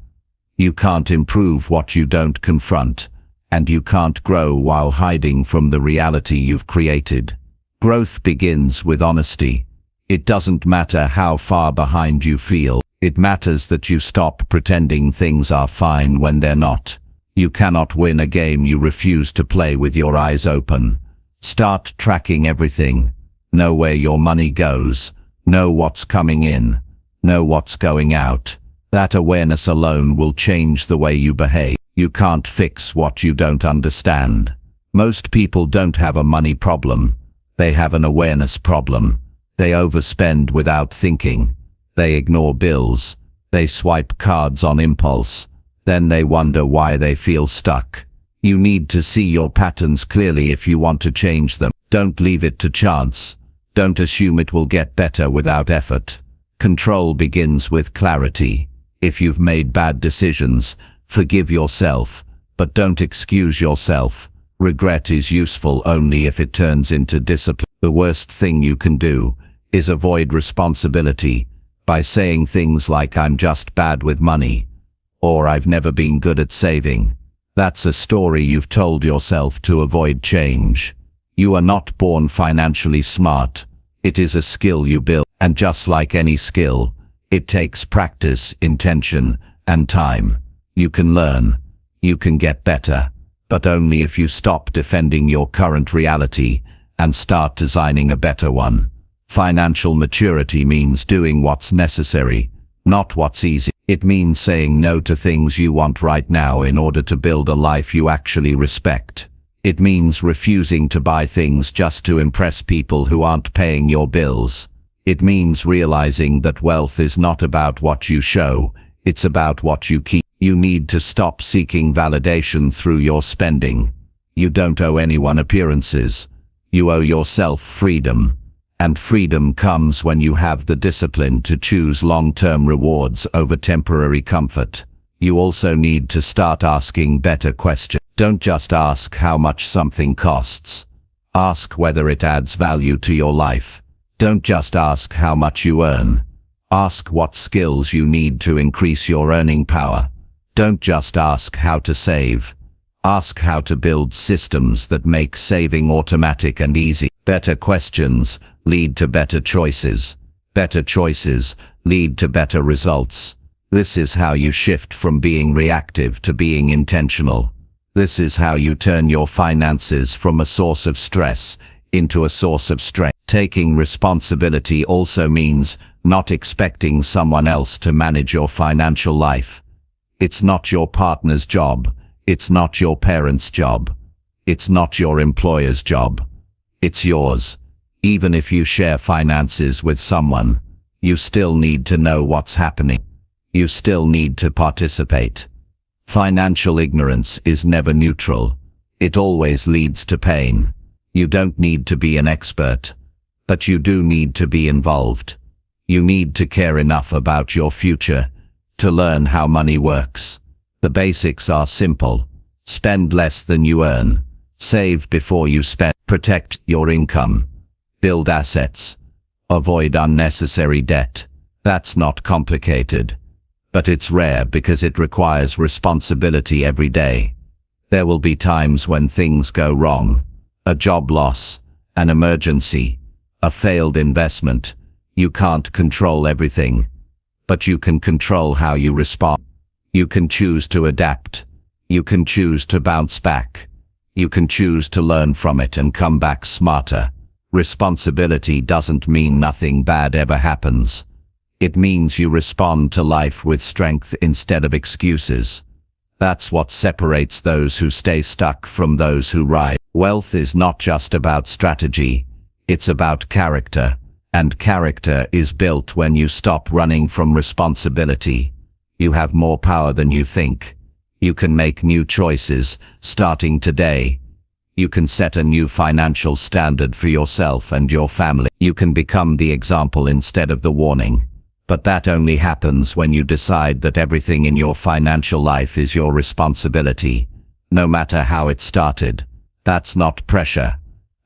You can't improve what you don't confront, and you can't grow while hiding from the reality you've created. Growth begins with honesty. It doesn't matter how far behind you feel. It matters that you stop pretending things are fine when they're not. You cannot win a game you refuse to play with your eyes open. Start tracking everything. Know where your money goes. Know what's coming in. Know what's going out. That awareness alone will change the way you behave. You can't fix what you don't understand. Most people don't have a money problem. They have an awareness problem. They overspend without thinking. They ignore bills. They swipe cards on impulse. Then they wonder why they feel stuck. You need to see your patterns clearly if you want to change them. Don't leave it to chance. Don't assume it will get better without effort. Control begins with clarity. If you've made bad decisions, forgive yourself, but don't excuse yourself. Regret is useful only if it turns into discipline. The worst thing you can do is avoid responsibility by saying things like "I'm just bad with money" or "I've never been good at saving." That's a story you've told yourself to avoid change. You are not born financially smart. It is a skill you build, and just like any skill, it takes practice, intention, and time. You can learn. You can get better, but only if you stop defending your current reality and start designing a better one. Financial maturity means doing what's necessary, not what's easy. It means saying no to things you want right now in order to build a life you actually respect. It means refusing to buy things just to impress people who aren't paying your bills. It means realizing that wealth is not about what you show, it's about what you keep. You need to stop seeking validation through your spending. You don't owe anyone appearances. You owe yourself freedom. And freedom comes when you have the discipline to choose long-term rewards over temporary comfort. You also need to start asking better questions. Don't just ask how much something costs. Ask whether it adds value to your life. Don't just ask how much you earn. Ask what skills you need to increase your earning power. Don't just ask how to save. Ask how to build systems that make saving automatic and easy. Better questions lead to better choices. Better choices lead to better results. This is how you shift from being reactive to being intentional. This is how you turn your finances from a source of stress into a source of strength. Taking responsibility also means not expecting someone else to manage your financial life. It's not your partner's job. It's not your parents' job. It's not your employer's job. It's yours. Even if you share finances with someone, you still need to know what's happening. You still need to participate. Financial ignorance is never neutral. It always leads to pain. You don't need to be an expert, but you do need to be involved. You need to care enough about your future to learn how money works. The basics are simple. Spend less than you earn. Save before you spend. Protect your income. Build assets. Avoid unnecessary debt. That's not complicated, but it's rare because it requires responsibility every day. There will be times when things go wrong. A job loss, an emergency, a failed investment. You can't control everything, but you can control how you respond. You can choose to adapt. You can choose to bounce back. You can choose to learn from it and come back smarter. Responsibility doesn't mean nothing bad ever happens. It means you respond to life with strength instead of excuses. That's what separates those who stay stuck from those who rise. Wealth is not just about strategy. It's about character. And character is built when you stop running from responsibility. You have more power than you think. You can make new choices, starting today. You can set a new financial standard for yourself and your family. You can become the example instead of the warning. But that only happens when you decide that everything in your financial life is your responsibility, no matter how it started. That's not pressure.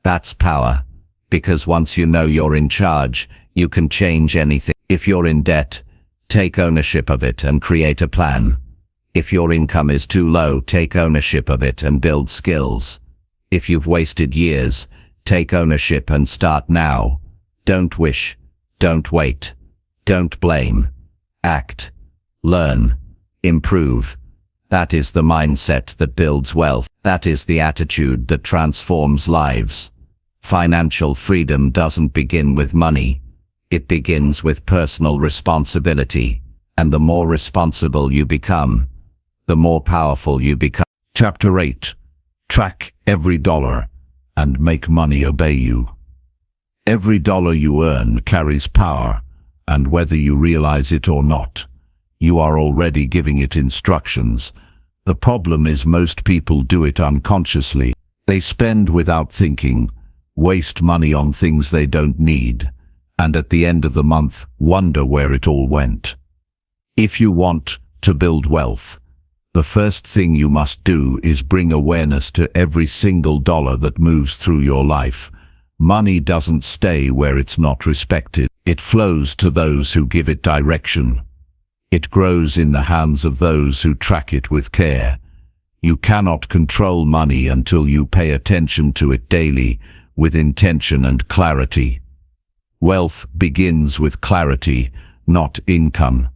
That's power. Because once you know you're in charge, you can change anything. If you're in debt, take ownership of it and create a plan. If your income is too low, take ownership of it and build skills. If you've wasted years, take ownership and start now. Don't wish. Don't wait. Don't blame. Act. Learn. Improve. That is the mindset that builds wealth. That is the attitude that transforms lives. Financial freedom doesn't begin with money. It begins with personal responsibility. And the more responsible you become, the more powerful you become. Chapter 8. Track every dollar and make money obey you. Every dollar you earn carries power, and whether you realize it or not, you are already giving it instructions. The problem is most people do it unconsciously. They spend without thinking, waste money on things they don't need, and at the end of the month wonder where it all went. If you want to build wealth, the first thing you must do is bring awareness to every single dollar that moves through your life. Money doesn't stay where it's not respected. It flows to those who give it direction. It grows in the hands of those who track it with care. You cannot control money until you pay attention to it daily, with intention and clarity. Wealth begins with clarity, not income.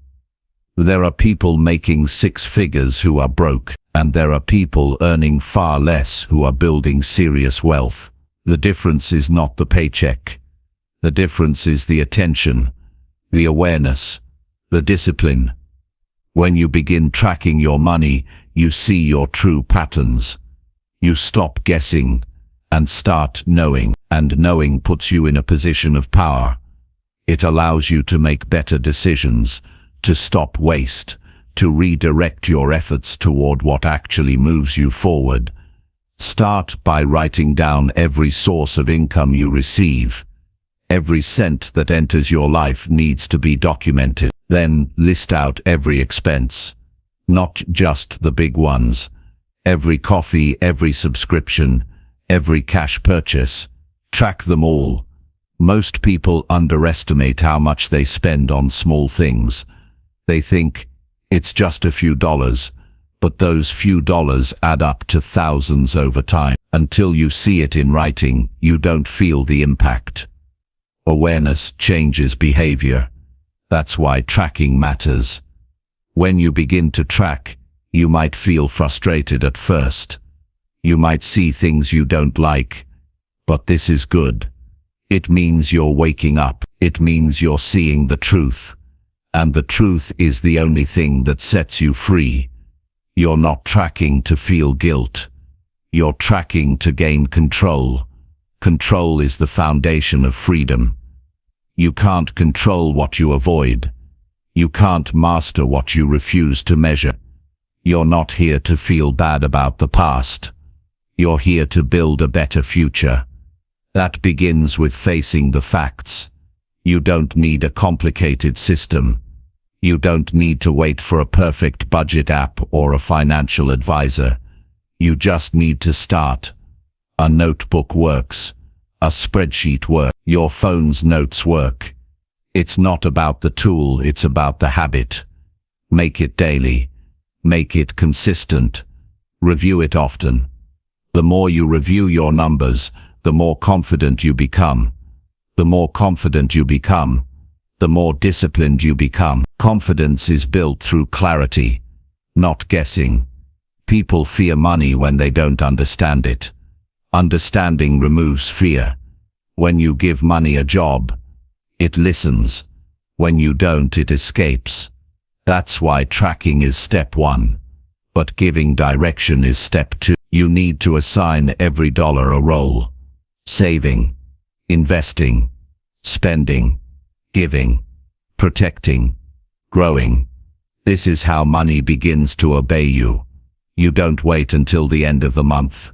There are people making 6 figures who are broke, and there are people earning far less who are building serious wealth. The difference is not the paycheck. The difference is the attention, the awareness, the discipline. When you begin tracking your money, you see your true patterns. You stop guessing and start knowing, and knowing puts you in a position of power. It allows you to make better decisions, to stop waste, to redirect your efforts toward what actually moves you forward. Start by writing down every source of income you receive. Every cent that enters your life needs to be documented. Then list out every expense, not just the big ones. Every coffee, every subscription, every cash purchase. Track them all. Most people underestimate how much they spend on small things. They think it's just a few dollars, but those few dollars add up to thousands over time. Until you see it in writing, you don't feel the impact. Awareness changes behavior. That's why tracking matters. When you begin to track, you might feel frustrated at first. You might see things you don't like, but this is good. It means you're waking up. It means you're seeing the truth. And the truth is the only thing that sets you free. You're not tracking to feel guilt. You're tracking to gain control. Control is the foundation of freedom. You can't control what you avoid. You can't master what you refuse to measure. You're not here to feel bad about the past. You're here to build a better future. That begins with facing the facts. You don't need a complicated system. You don't need to wait for a perfect budget app or a financial advisor. You just need to start. A notebook works. A spreadsheet works. Your phone's notes work. It's not about the tool, it's about the habit. Make it daily. Make it consistent. Review it often. The more you review your numbers, the more confident you become. The more confident you become, the more disciplined you become. Confidence is built through clarity, not guessing. People fear money when they don't understand it. Understanding removes fear. When you give money a job, it listens. When you don't, it escapes. That's why tracking is step 1. But giving direction is step 2. You need to assign every dollar a role. Saving, investing, spending, giving, protecting, growing. This is how money begins to obey you. You don't wait until the end of the month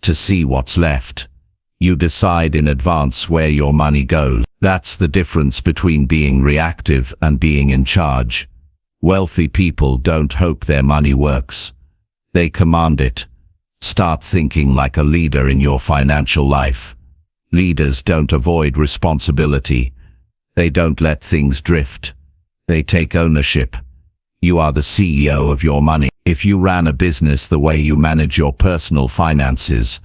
to see what's left. You decide in advance where your money goes. That's the difference between being reactive and being in charge. Wealthy people don't hope their money works. They command it. Start thinking like a leader in your financial life. Leaders don't avoid responsibility. They don't let things drift. They take ownership. You are the CEO of your money. If you ran a business the way you manage your personal finances,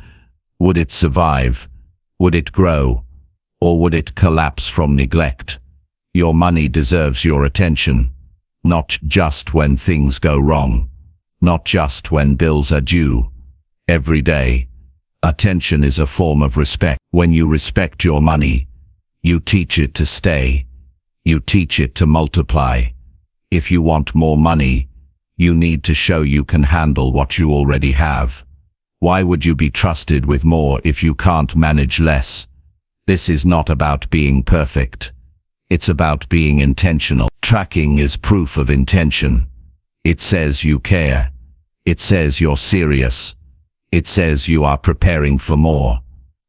would it survive? Would it grow? Or would it collapse from neglect? Your money deserves your attention. Not just when things go wrong. Not just when bills are due. Every day. Attention is a form of respect. When you respect your money, you teach it to stay. You teach it to multiply. If you want more money, you need to show you can handle what you already have. Why would you be trusted with more if you can't manage less? This is not about being perfect. It's about being intentional. Tracking is proof of intention. It says you care. It says you're serious. It says you are preparing for more.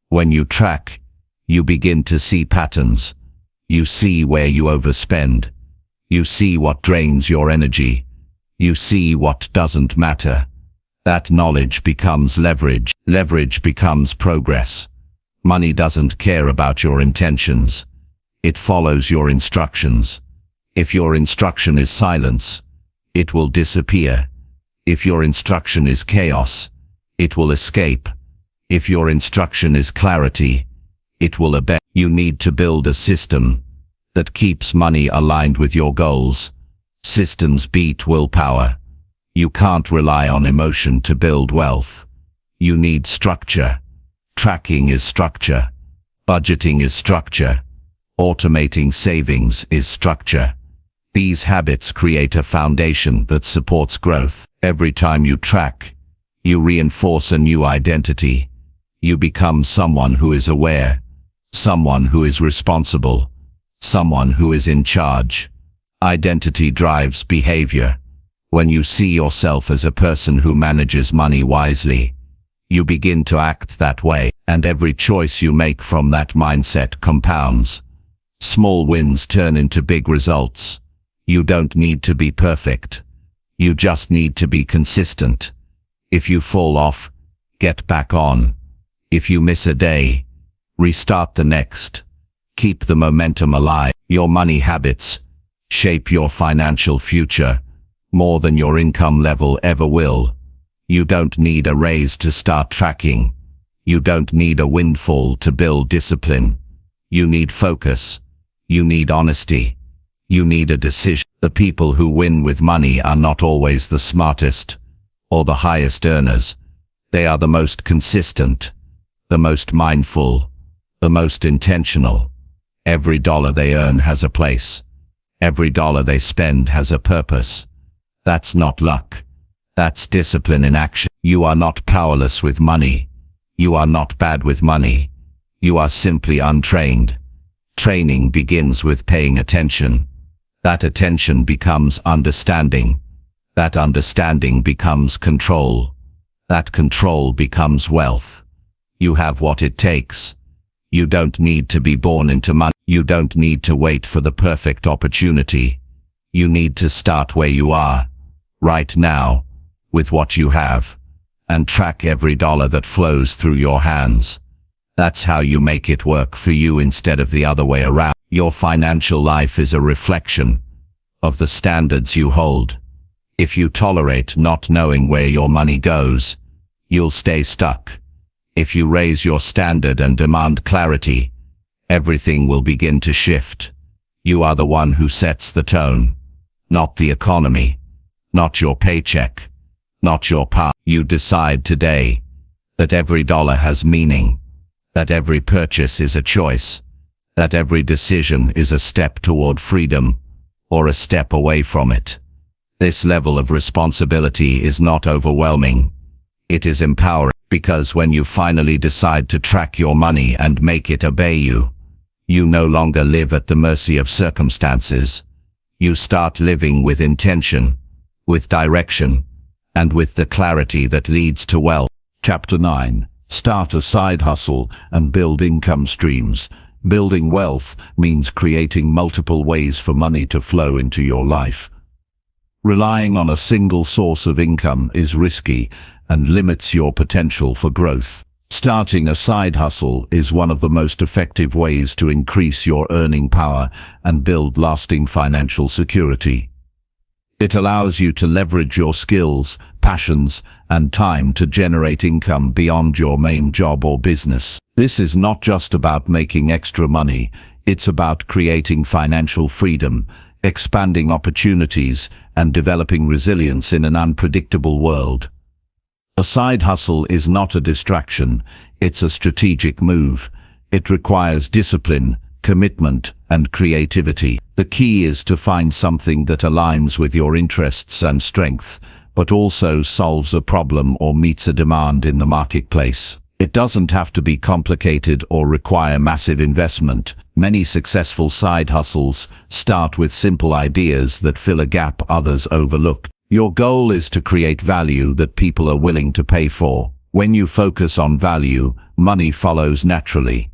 When you track, you begin to see patterns. You see where you overspend. You see what drains your energy. You see what doesn't matter. That knowledge becomes leverage. Leverage becomes progress. Money doesn't care about your intentions. It follows your instructions. If your instruction is silence, it will disappear. If your instruction is chaos, it will escape. If your instruction is clarity, it will obey. You need to build a system that keeps money aligned with your goals. Systems beat willpower. You can't rely on emotion to build wealth. You need structure. Tracking is structure. Budgeting is structure. Automating savings is structure. These habits create a foundation that supports growth. Every time you track, you reinforce a new identity. You become someone who is aware, someone who is responsible, someone who is in charge. Identity drives behavior. When you see yourself as a person who manages money wisely, you begin to act that way, and every choice you make from that mindset compounds. Small wins turn into big results. You don't need to be perfect. You just need to be consistent. If you fall off, get back on. If you miss a day, restart the next. Keep the momentum alive. Your money habits shape your financial future more than your income level ever will. You don't need a raise to start tracking. You don't need a windfall to build discipline. You need focus. You need honesty. You need a decision. The people who win with money are not always the smartest or the highest earners. They are the most consistent, the most mindful, the most intentional. Every dollar they earn has a place. Every dollar they spend has a purpose. That's not luck. That's discipline in action. You are not powerless with money. You are not bad with money. You are simply untrained. Training begins with paying attention. That attention becomes understanding. That understanding becomes control. That control becomes wealth. You have what it takes. You don't need to be born into money. You don't need to wait for the perfect opportunity. You need to start where you are, right now, with what you have, and track every dollar that flows through your hands. That's how you make it work for you instead of the other way around. Your financial life is a reflection of the standards you hold. If you tolerate not knowing where your money goes, you'll stay stuck. If you raise your standard and demand clarity, everything will begin to shift. You are the one who sets the tone, not the economy, not your paycheck, not your power. You decide today that every dollar has meaning, that every purchase is a choice, that every decision is a step toward freedom or a step away from it. This level of responsibility is not overwhelming. It is empowering, because when you finally decide to track your money and make it obey you, you no longer live at the mercy of circumstances. You start living with intention, with direction, and with the clarity that leads to wealth. Chapter 9. Start a side hustle and build income streams. Building wealth means creating multiple ways for money to flow into your life. Relying on a single source of income is risky and limits your potential for growth. Starting a side hustle is one of the most effective ways to increase your earning power and build lasting financial security. It allows you to leverage your skills, passions, and time to generate income beyond your main job or business. This is not just about making extra money, it's about creating financial freedom, expanding opportunities, and developing resilience in an unpredictable world. A side hustle is not a distraction, it's a strategic move. It requires discipline, commitment, and creativity. The key is to find something that aligns with your interests and strengths, but also solves a problem or meets a demand in the marketplace. It doesn't have to be complicated or require massive investment. Many successful side hustles start with simple ideas that fill a gap others overlook. Your goal is to create value that people are willing to pay for. When you focus on value, money follows naturally.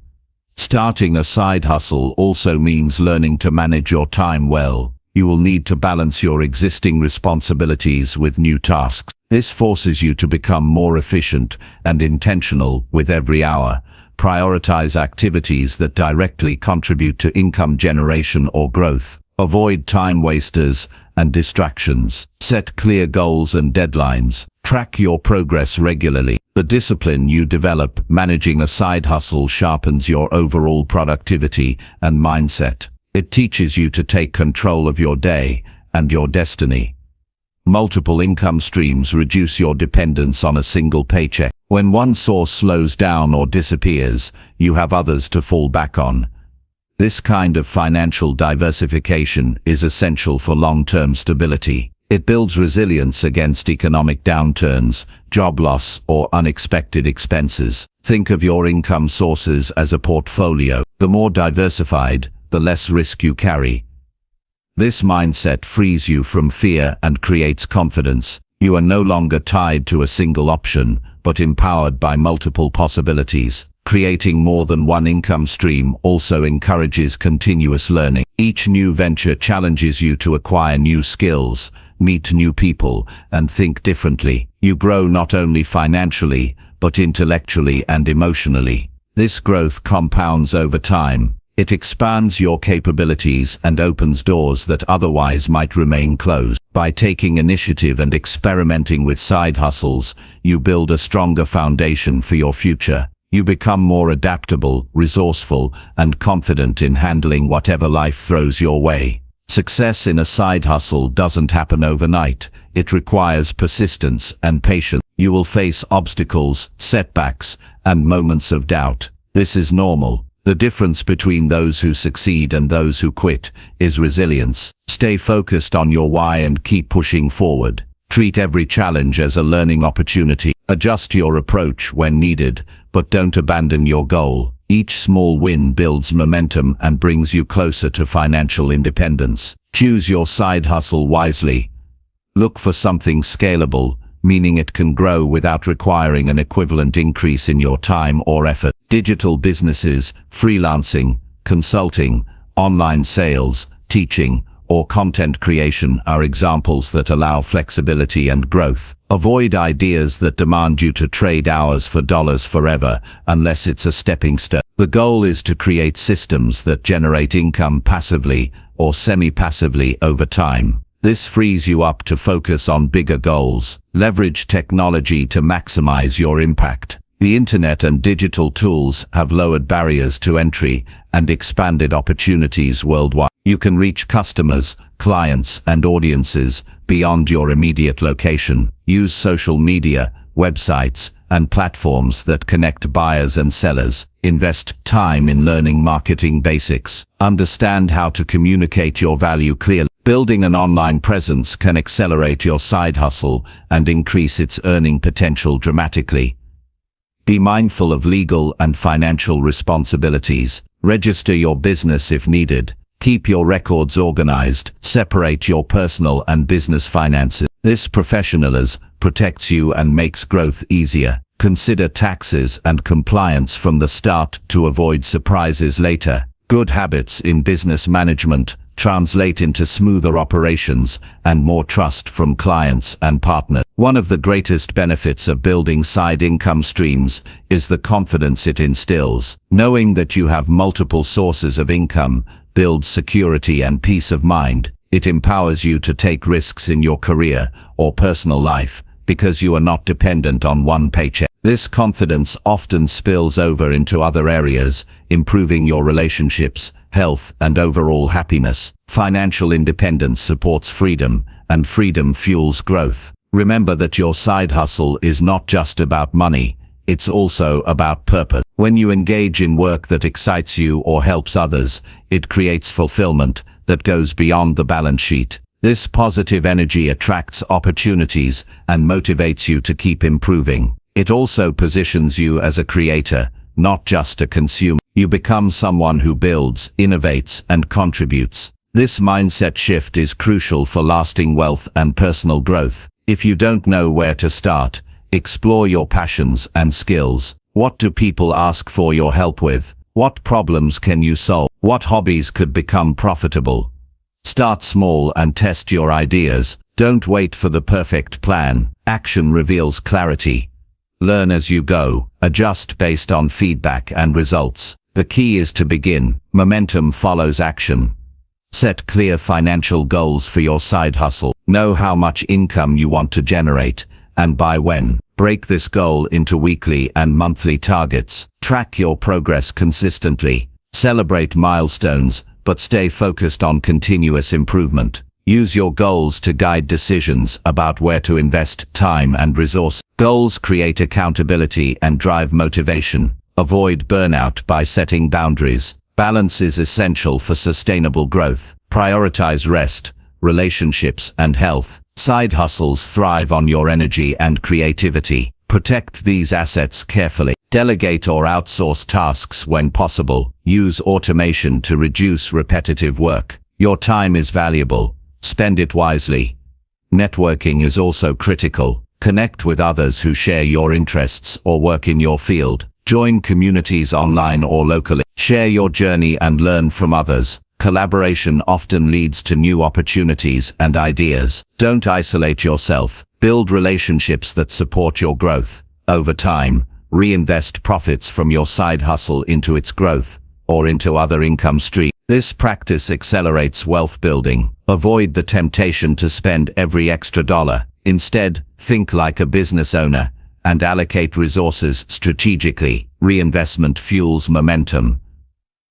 Starting a side hustle also means learning to manage your time well. You will need to balance your existing responsibilities with new tasks. This forces you to become more efficient and intentional with every hour. Prioritize activities that directly contribute to income generation or growth. Avoid time wasters and distractions. Set clear goals and deadlines. Track your progress regularly. The discipline you develop managing a side hustle sharpens your overall productivity and mindset. It teaches you to take control of your day and your destiny. Multiple income streams reduce your dependence on a single paycheck. When one source slows down or disappears, you have others to fall back on. This kind of financial diversification is essential for long-term stability. It builds resilience against economic downturns, job loss, or unexpected expenses. Think of your income sources as a portfolio. The more diversified, the less risk you carry. This mindset frees you from fear and creates confidence. You are no longer tied to a single option, but empowered by multiple possibilities. Creating more than one income stream also encourages continuous learning. Each new venture challenges you to acquire new skills, meet new people, and think differently. You grow not only financially, but intellectually and emotionally. This growth compounds over time. It expands your capabilities and opens doors that otherwise might remain closed. By taking initiative and experimenting with side hustles, you build a stronger foundation for your future. You become more adaptable, resourceful, and confident in handling whatever life throws your way. Success in a side hustle doesn't happen overnight. It requires persistence and patience. You will face obstacles, setbacks, and moments of doubt. This is normal. The difference between those who succeed and those who quit is resilience. Stay focused on your why and keep pushing forward. Treat every challenge as a learning opportunity. Adjust your approach when needed, but don't abandon your goal. Each small win builds momentum and brings you closer to financial independence. Choose your side hustle wisely. Look for something scalable, meaning it can grow without requiring an equivalent increase in your time or effort. Digital businesses, freelancing, consulting, online sales, teaching, or content creation are examples that allow flexibility and growth. Avoid ideas that demand you to trade hours for dollars forever, unless it's a stepping stone. The goal is to create systems that generate income passively or semi-passively over time. This frees you up to focus on bigger goals. Leverage technology to maximize your impact. The internet and digital tools have lowered barriers to entry and expanded opportunities worldwide. You can reach customers, clients, and audiences beyond your immediate location. Use social media, websites, and platforms that connect buyers and sellers. Invest time in learning marketing basics. Understand how to communicate your value clearly. Building an online presence can accelerate your side hustle and increase its earning potential dramatically. Be mindful of legal and financial responsibilities. Register your business if needed. Keep your records organized. Separate your personal and business finances. This professionalism protects you and makes growth easier. Consider taxes and compliance from the start to avoid surprises later. Good habits in business management translate into smoother operations and more trust from clients and partners. One of the greatest benefits of building side income streams is the confidence it instills. Knowing that you have multiple sources of income builds security and peace of mind. It empowers you to take risks in your career or personal life because you are not dependent on one paycheck. This confidence often spills over into other areas, improving your relationships, health, and overall happiness. Financial independence supports freedom, and freedom fuels growth. Remember that your side hustle is not just about money, it's also about purpose. When you engage in work that excites you or helps others, it creates fulfillment that goes beyond the balance sheet. This positive energy attracts opportunities and motivates you to keep improving. It also positions you as a creator, not just a consumer. You become someone who builds, innovates, and contributes. This mindset shift is crucial for lasting wealth and personal growth. If you don't know where to start, explore your passions and skills. What do people ask for your help with? What problems can you solve? What hobbies could become profitable? Start small and test your ideas. Don't wait for the perfect plan. Action reveals clarity. Learn as you go. Adjust based on feedback and results. The key is to begin. Momentum follows action. Set clear financial goals for your side hustle. Know how much income you want to generate, and by when. Break this goal into weekly and monthly targets. Track your progress consistently. Celebrate milestones, but stay focused on continuous improvement. Use your goals to guide decisions about where to invest time and resource. Goals create accountability and drive motivation. Avoid burnout by setting boundaries. Balance is essential for sustainable growth. Prioritize rest, relationships, and health. Side hustles thrive on your energy and creativity. Protect these assets carefully. Delegate or outsource tasks when possible. Use automation to reduce repetitive work. Your time is valuable. Spend it wisely. Networking is also critical. Connect with others who share your interests or work in your field. Join communities online or locally. Share your journey and learn from others. Collaboration often leads to new opportunities and ideas. Don't isolate yourself. Build relationships that support your growth. Over time, reinvest profits from your side hustle into its growth or into other income streams. This practice accelerates wealth building. Avoid the temptation to spend every extra dollar. Instead, think like a business owner and allocate resources strategically. Reinvestment fuels momentum.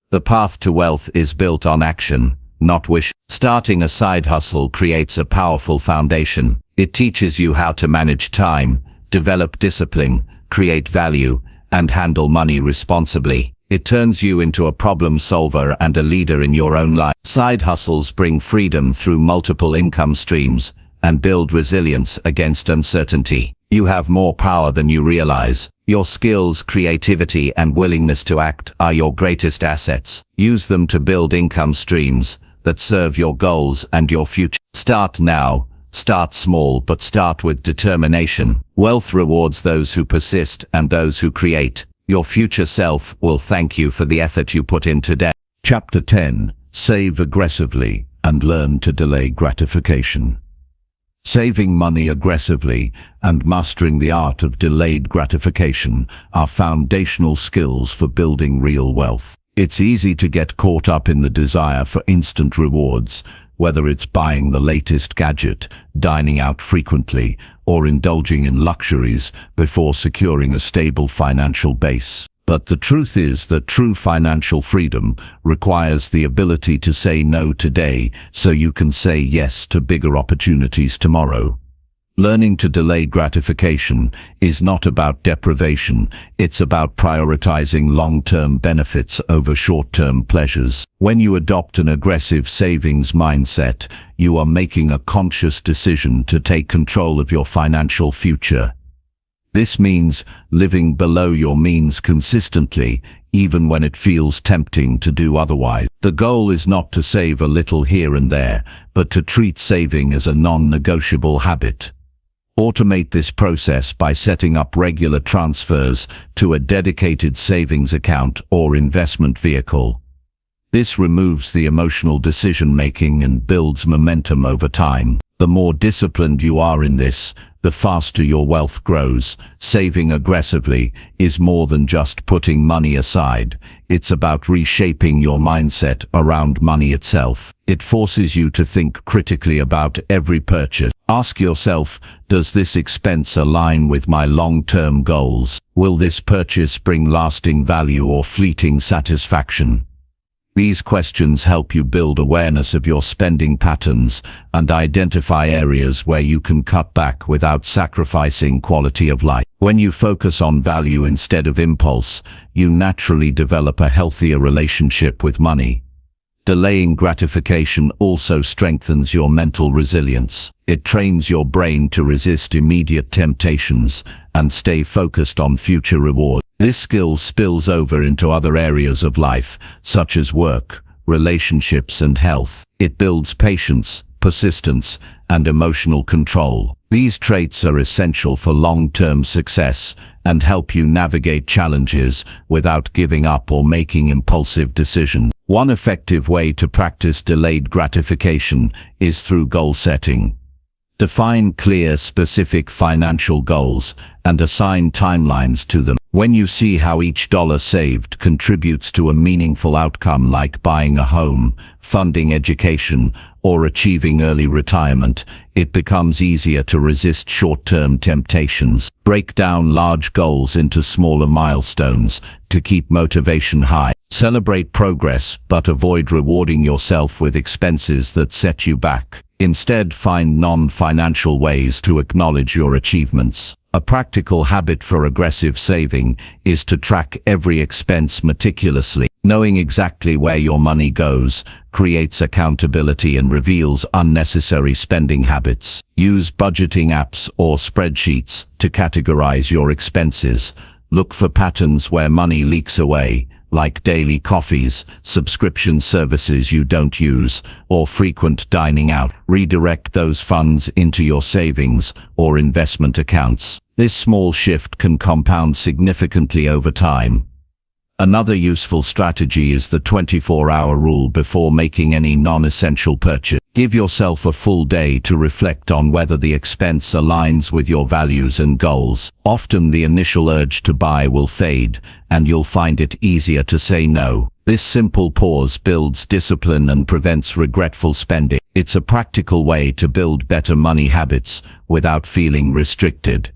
The path to wealth is built on action, not wish. Starting a side hustle creates a powerful foundation. It teaches you how to manage time, develop discipline, create value, and handle money responsibly. It turns you into a problem solver and a leader in your own life. Side hustles bring freedom through multiple income streams and build resilience against uncertainty. You have more power than you realize. Your skills, creativity, and willingness to act are your greatest assets. Use them to build income streams that serve your goals and your future. Start now. Start small, but start with determination. Wealth rewards those who persist and those who create. Your future self will thank you for the effort you put in today. Chapter 10. Save aggressively and learn to delay gratification. Saving money aggressively and mastering the art of delayed gratification are foundational skills for building real wealth. It's easy to get caught up in the desire for instant rewards, whether it's buying the latest gadget, dining out frequently, or indulging in luxuries before securing a stable financial base. But the truth is that true financial freedom requires the ability to say no today so you can say yes to bigger opportunities tomorrow. Learning to delay gratification is not about deprivation, it's about prioritizing long-term benefits over short-term pleasures. When you adopt an aggressive savings mindset, you are making a conscious decision to take control of your financial future. This means living below your means consistently, even when it feels tempting to do otherwise. The goal is not to save a little here and there, but to treat saving as a non-negotiable habit. Automate this process by setting up regular transfers to a dedicated savings account or investment vehicle. This removes the emotional decision-making and builds momentum over time. The more disciplined you are in this, the faster your wealth grows. Saving aggressively is more than just putting money aside. It's about reshaping your mindset around money itself. It forces you to think critically about every purchase. Ask yourself, does this expense align with my long-term goals? Will this purchase bring lasting value or fleeting satisfaction? These questions help you build awareness of your spending patterns and identify areas where you can cut back without sacrificing quality of life. When you focus on value instead of impulse, you naturally develop a healthier relationship with money. Delaying gratification also strengthens your mental resilience. It trains your brain to resist immediate temptations and stay focused on future rewards. This skill spills over into other areas of life, such as work, relationships, and health. It builds patience, persistence, and emotional control. These traits are essential for long-term success and help you navigate challenges without giving up or making impulsive decisions. One effective way to practice delayed gratification is through goal setting. Define clear, specific financial goals and assign timelines to them. When you see how each dollar saved contributes to a meaningful outcome like buying a home, funding education, or achieving early retirement, it becomes easier to resist short-term temptations. Break down large goals into smaller milestones to keep motivation high. Celebrate progress, but avoid rewarding yourself with expenses that set you back. Instead, find non-financial ways to acknowledge your achievements. A practical habit for aggressive saving is to track every expense meticulously. Knowing exactly where your money goes creates accountability and reveals unnecessary spending habits. Use budgeting apps or spreadsheets to categorize your expenses. Look for patterns where money leaks away, like daily coffees, subscription services you don't use, or frequent dining out. Redirect those funds into your savings or investment accounts. This small shift can compound significantly over time. Another useful strategy is the 24-hour rule before making any non-essential purchase. Give yourself a full day to reflect on whether the expense aligns with your values and goals. Often the initial urge to buy will fade, and you'll find it easier to say no. This simple pause builds discipline and prevents regretful spending. It's a practical way to build better money habits without feeling restricted.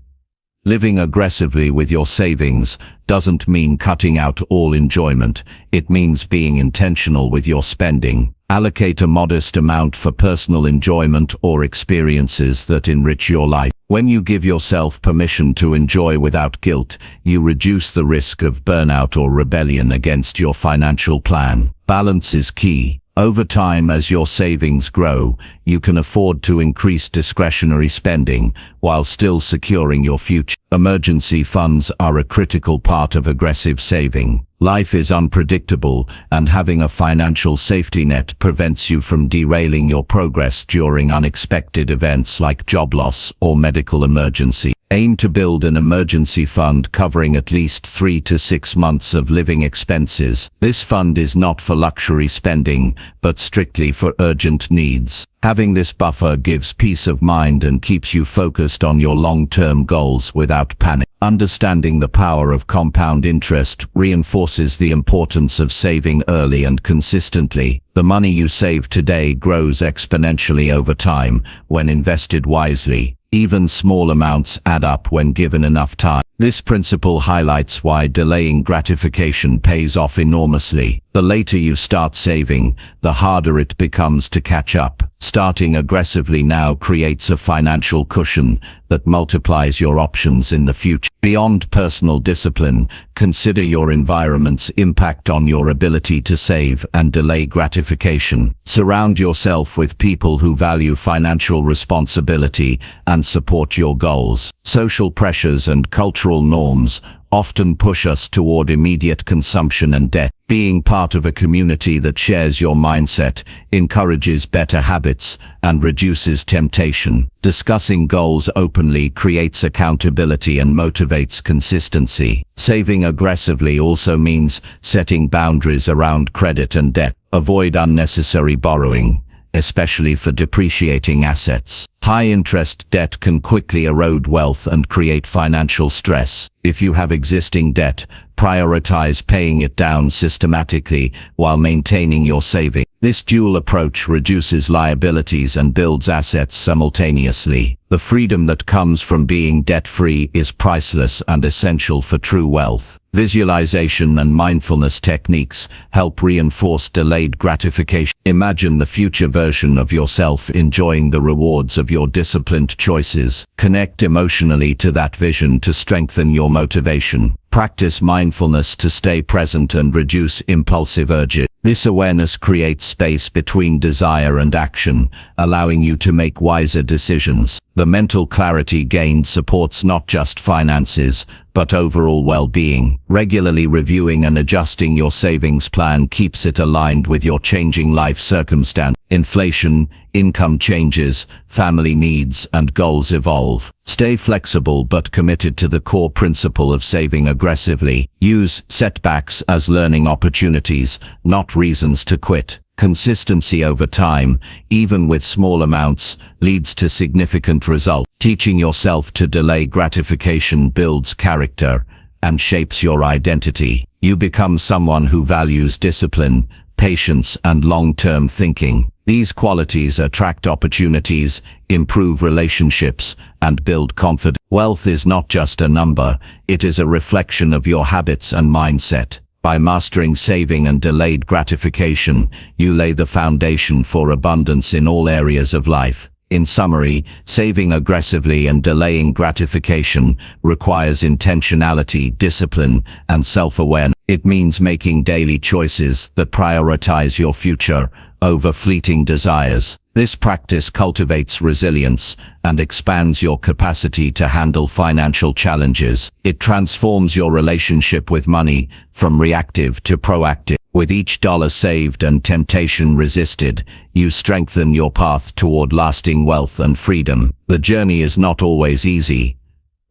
Living aggressively with your savings doesn't mean cutting out all enjoyment. It means being intentional with your spending. Allocate a modest amount for personal enjoyment or experiences that enrich your life. When you give yourself permission to enjoy without guilt, you reduce the risk of burnout or rebellion against your financial plan. Balance is key. Over time, as your savings grow, you can afford to increase discretionary spending while still securing your future. Emergency funds are a critical part of aggressive saving. Life is unpredictable, and having a financial safety net prevents you from derailing your progress during unexpected events like job loss or medical emergency. Aim to build an emergency fund covering at least 3 to 6 months of living expenses. This fund is not for luxury spending, but strictly for urgent needs. Having this buffer gives peace of mind and keeps you focused on your long-term goals without panic. Understanding the power of compound interest reinforces the importance of saving early and consistently. The money you save today grows exponentially over time when invested wisely. Even small amounts add up when given enough time. This principle highlights why delaying gratification pays off enormously. The later you start saving, the harder it becomes to catch up. Starting aggressively now creates a financial cushion that multiplies your options in the future. Beyond personal discipline, consider your environment's impact on your ability to save and delay gratification. Surround yourself with people who value financial responsibility and support your goals. Social pressures and cultural norms often push us toward immediate consumption and debt. Being part of a community that shares your mindset encourages better habits and reduces temptation. Discussing goals openly creates accountability and motivates consistency. Saving aggressively also means setting boundaries around credit and debt. Avoid unnecessary borrowing, especially for depreciating assets. High-interest debt can quickly erode wealth and create financial stress. If you have existing debt, prioritize paying it down systematically while maintaining your savings. This dual approach reduces liabilities and builds assets simultaneously. The freedom that comes from being debt-free is priceless and essential for true wealth. Visualization and mindfulness techniques help reinforce delayed gratification. Imagine the future version of yourself enjoying the rewards of your disciplined choices. Connect emotionally to that vision to strengthen your motivation. Practice mindfulness to stay present and reduce impulsive urges. This awareness creates space between desire and action, allowing you to make wiser decisions. The mental clarity gained supports not just finances, but overall well-being. Regularly reviewing and adjusting your savings plan keeps it aligned with your changing life circumstance. Inflation, income changes, family needs, and goals evolve. Stay flexible but committed to the core principle of saving aggressively. Use setbacks as learning opportunities, not reasons to quit. Consistency over time, even with small amounts, leads to significant results. Teaching yourself to delay gratification builds character and shapes your identity. You become someone who values discipline, patience, and long-term thinking. These qualities attract opportunities, improve relationships, and build confidence. Wealth is not just a number, it is a reflection of your habits and mindset. By mastering saving and delayed gratification, you lay the foundation for abundance in all areas of life. In summary, saving aggressively and delaying gratification requires intentionality, discipline, and self-awareness. It means making daily choices that prioritize your future over fleeting desires. This practice cultivates resilience and expands your capacity to handle financial challenges. It transforms your relationship with money from reactive to proactive. With each dollar saved and temptation resisted, you strengthen your path toward lasting wealth and freedom. The journey is not always easy,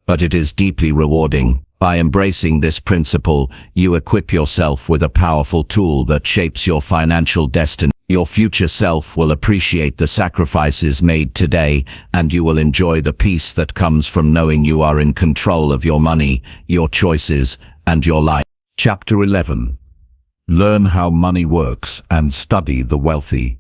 but it is deeply rewarding. By embracing this principle, you equip yourself with a powerful tool that shapes your financial destiny. Your future self will appreciate the sacrifices made today, and you will enjoy the peace that comes from knowing you are in control of your money, your choices, and your life. Chapter 11. Learn how money works and study the wealthy.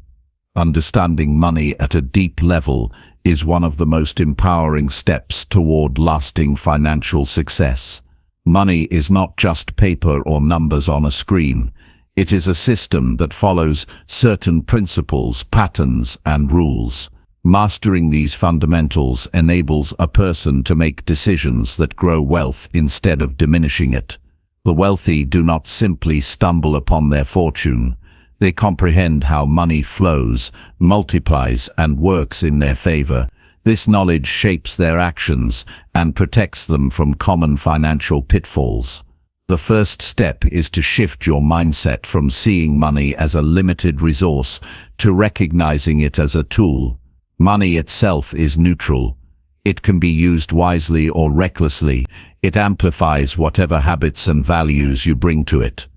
Understanding money at a deep level is one of the most empowering steps toward lasting financial success. Money is not just paper or numbers on a screen. It is a system that follows certain principles, patterns, and rules. Mastering these fundamentals enables a person to make decisions that grow wealth instead of diminishing it. The wealthy do not simply stumble upon their fortune. They comprehend how money flows, multiplies, and works in their favor. This knowledge shapes their actions and protects them from common financial pitfalls. The first step is to shift your mindset from seeing money as a limited resource to recognizing it as a tool. Money itself is neutral. It can be used wisely or recklessly. It amplifies whatever habits and values you bring to it.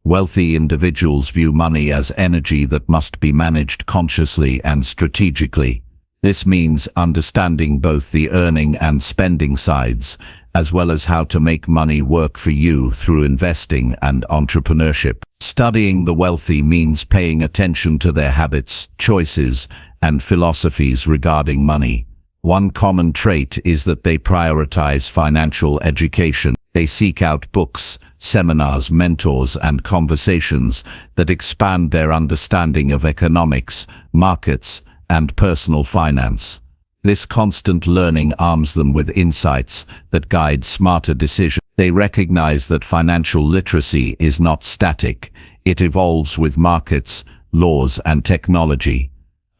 Wealthy individuals view money as energy that must be managed consciously and strategically. This means understanding both the earning and spending sides, as well as how to make money work for you through investing and entrepreneurship. Studying the wealthy means paying attention to their habits, choices, and philosophies regarding money. One common trait is that they prioritize financial education. They seek out books, seminars, mentors, and conversations that expand their understanding of economics, markets, and personal finance. This constant learning arms them with insights that guide smarter decisions. They recognize that financial literacy is not static. It evolves with markets, laws, and technology.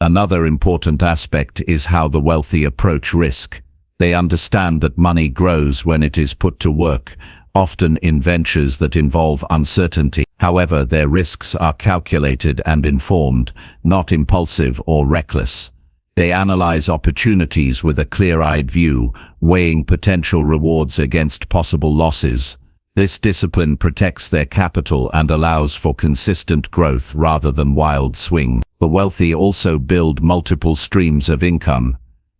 Another important aspect is how the wealthy approach risk. They understand that money grows when it is put to work, often in ventures that involve uncertainty. However, their risks are calculated and informed, not impulsive or reckless. They analyze opportunities with a clear-eyed view, weighing potential rewards against possible losses. This discipline protects their capital and allows for consistent growth rather than wild swings. The wealthy also build multiple streams of income.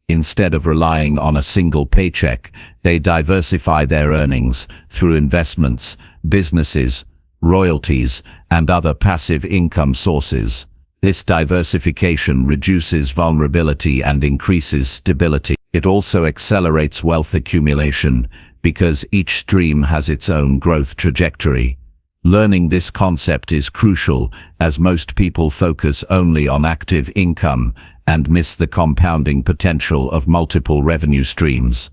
Instead of relying on a single paycheck, they diversify their earnings through investments, businesses, royalties, and other passive income sources. This diversification reduces vulnerability and increases stability. It also accelerates wealth accumulation, because each stream has its own growth trajectory. Learning this concept is crucial, as most people focus only on active income and miss the compounding potential of multiple revenue streams.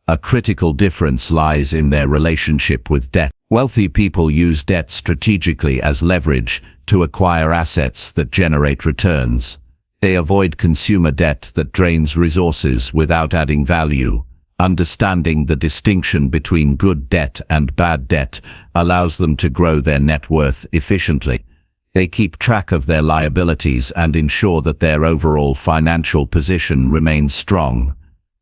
A critical difference lies in their relationship with debt. Wealthy people use debt strategically as leverage to acquire assets that generate returns. They avoid consumer debt that drains resources without adding value. Understanding the distinction between good debt and bad debt allows them to grow their net worth efficiently. They keep track of their liabilities and ensure that their overall financial position remains strong.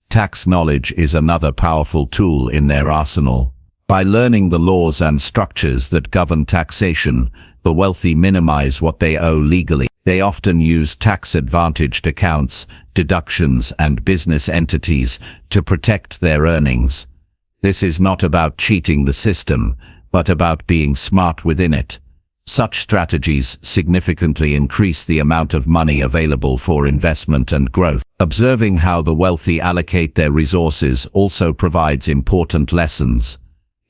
Tax knowledge is another powerful tool in their arsenal. By learning the laws and structures that govern taxation, the wealthy minimize what they owe legally. They often use tax-advantaged accounts, deductions, and business entities to protect their earnings. This is not about cheating the system, but about being smart within it. Such strategies significantly increase the amount of money available for investment and growth. Observing how the wealthy allocate their resources also provides important lessons.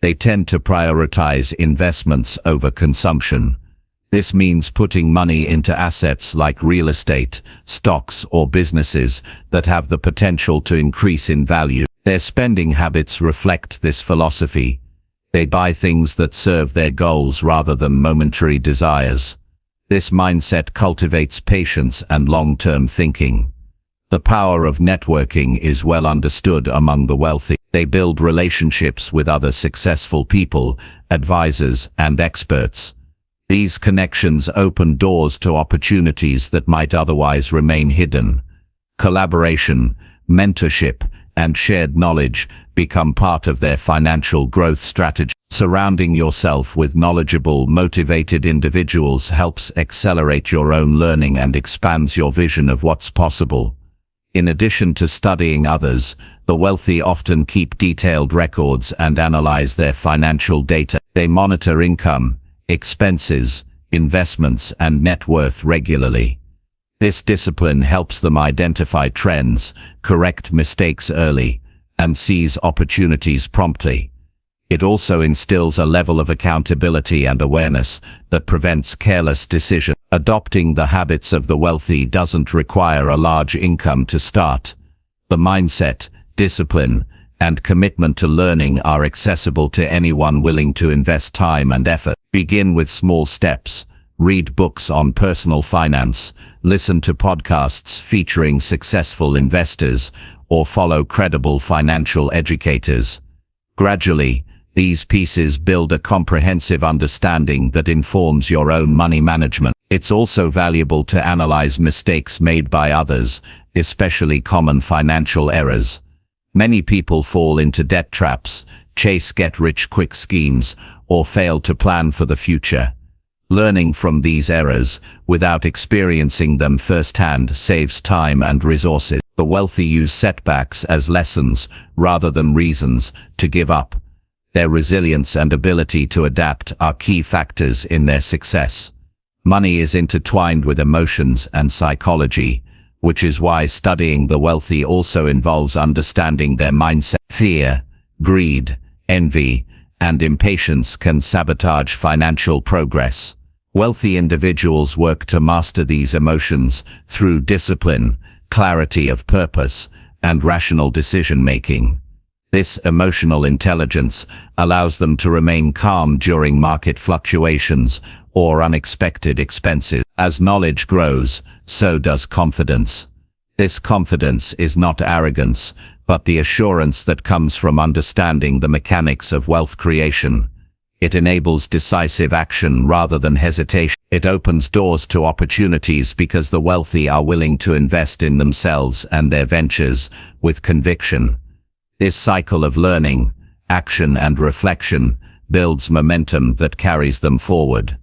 They tend to prioritize investments over consumption. This means putting money into assets like real estate, stocks, or businesses that have the potential to increase in value. Their spending habits reflect this philosophy. They buy things that serve their goals rather than momentary desires. This mindset cultivates patience and long-term thinking. The power of networking is well understood among the wealthy. They build relationships with other successful people, advisors, and experts. These connections open doors to opportunities that might otherwise remain hidden. Collaboration, mentorship, and shared knowledge become part of their financial growth strategy. Surrounding yourself with knowledgeable, motivated individuals helps accelerate your own learning and expands your vision of what's possible. In addition to studying others, the wealthy often keep detailed records and analyze their financial data. They monitor income, expenses, investments, and net worth regularly. This discipline helps them identify trends, correct mistakes early, and seize opportunities promptly. It also instills a level of accountability and awareness that prevents careless decisions. Adopting the habits of the wealthy doesn't require a large income to start. The mindset, discipline, and commitment to learning are accessible to anyone willing to invest time and effort. Begin with small steps. Read books on personal finance, listen to podcasts featuring successful investors, or follow credible financial educators. Gradually, these pieces build a comprehensive understanding that informs your own money management. It's also valuable to analyze mistakes made by others, especially common financial errors. Many people fall into debt traps, chase get-rich-quick schemes, or fail to plan for the future. Learning from these errors, without experiencing them firsthand, saves time and resources. The wealthy use setbacks as lessons, rather than reasons, to give up. Their resilience and ability to adapt are key factors in their success. Money is intertwined with emotions and psychology, which is why studying the wealthy also involves understanding their mindset. Fear, greed, envy, and impatience can sabotage financial progress. Wealthy individuals work to master these emotions through discipline, clarity of purpose, and rational decision-making. This emotional intelligence allows them to remain calm during market fluctuations or unexpected expenses. As knowledge grows, so does confidence. This confidence is not arrogance, but the assurance that comes from understanding the mechanics of wealth creation. It enables decisive action rather than hesitation. It opens doors to opportunities because the wealthy are willing to invest in themselves and their ventures with conviction. This cycle of learning, action, and reflection builds momentum that carries them forward.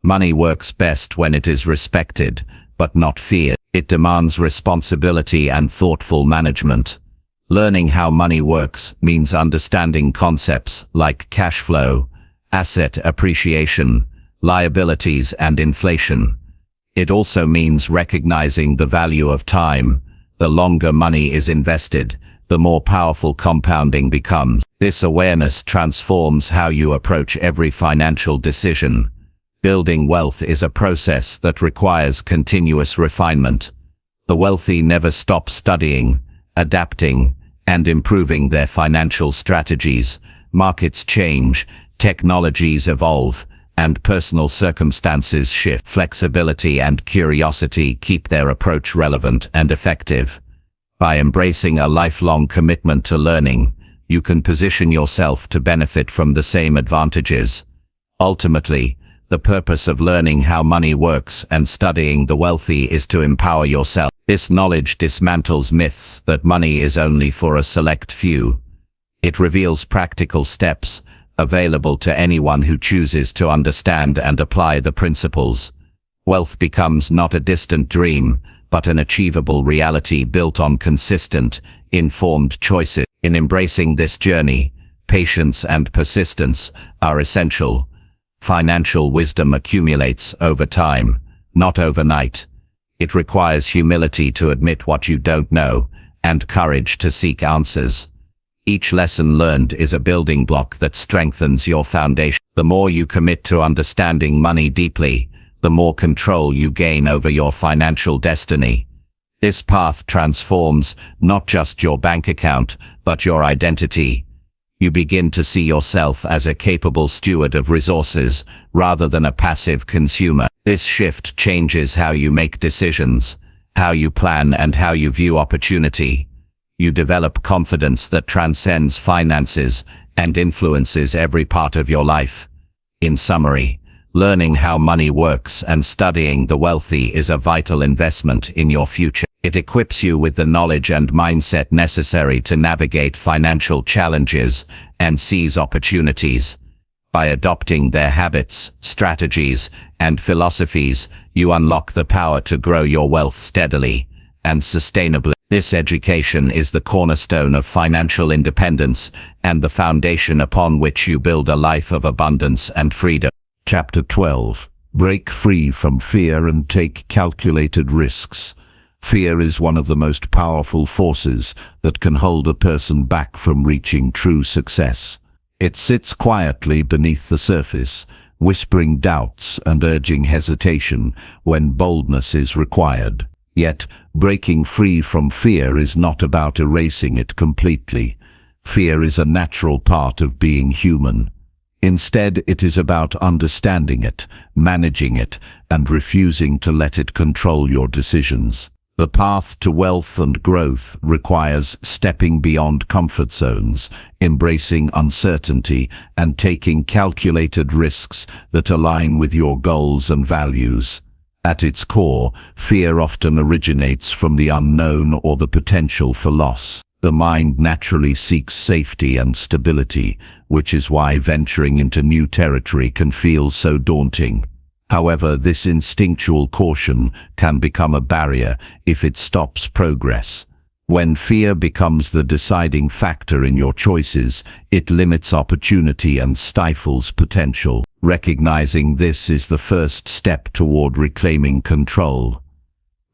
Money works best when it is respected, but not feared. It demands responsibility and thoughtful management. Learning how money works means understanding concepts like cash flow, asset appreciation, liabilities, and inflation. It also means recognizing the value of time. The longer money is invested, the more powerful compounding becomes. This awareness transforms how you approach every financial decision. Building wealth is a process that requires continuous refinement. The wealthy never stop studying, adapting, and improving their financial strategies. Markets change, technologies evolve, and personal circumstances shift. Flexibility and curiosity keep their approach relevant and effective. By embracing a lifelong commitment to learning, you can position yourself to benefit from the same advantages. Ultimately, the purpose of learning how money works and studying the wealthy is to empower yourself. This knowledge dismantles myths that money is only for a select few. It reveals practical steps available to anyone who chooses to understand and apply the principles. Wealth becomes not a distant dream, but an achievable reality built on consistent, informed choices. In embracing this journey, patience and persistence are essential. Financial wisdom accumulates over time, not overnight. It requires humility to admit what you don't know, and courage to seek answers. Each lesson learned is a building block that strengthens your foundation. The more you commit to understanding money deeply, the more control you gain over your financial destiny. This path transforms not just your bank account, but your identity. You begin to see yourself as a capable steward of resources, rather than a passive consumer. This shift changes how you make decisions, how you plan, and how you view opportunity. You develop confidence that transcends finances and influences every part of your life. In summary, learning how money works and studying the wealthy is a vital investment in your future. It equips you with the knowledge and mindset necessary to navigate financial challenges and seize opportunities. By adopting their habits, strategies, and philosophies, you unlock the power to grow your wealth steadily and sustainably. This education is the cornerstone of financial independence and the foundation upon which you build a life of abundance and freedom. Chapter 12. Break free from fear and take calculated risks. Fear is one of the most powerful forces that can hold a person back from reaching true success. It sits quietly beneath the surface, whispering doubts and urging hesitation when boldness is required. Yet, breaking free from fear is not about erasing it completely. Fear is a natural part of being human. Instead, it is about understanding it, managing it, and refusing to let it control your decisions. The path to wealth and growth requires stepping beyond comfort zones, embracing uncertainty, and taking calculated risks that align with your goals and values. At its core, fear often originates from the unknown or the potential for loss. The mind naturally seeks safety and stability, which is why venturing into new territory can feel so daunting. However, this instinctual caution can become a barrier if it stops progress. When fear becomes the deciding factor in your choices, it limits opportunity and stifles potential. Recognizing this is the first step toward reclaiming control.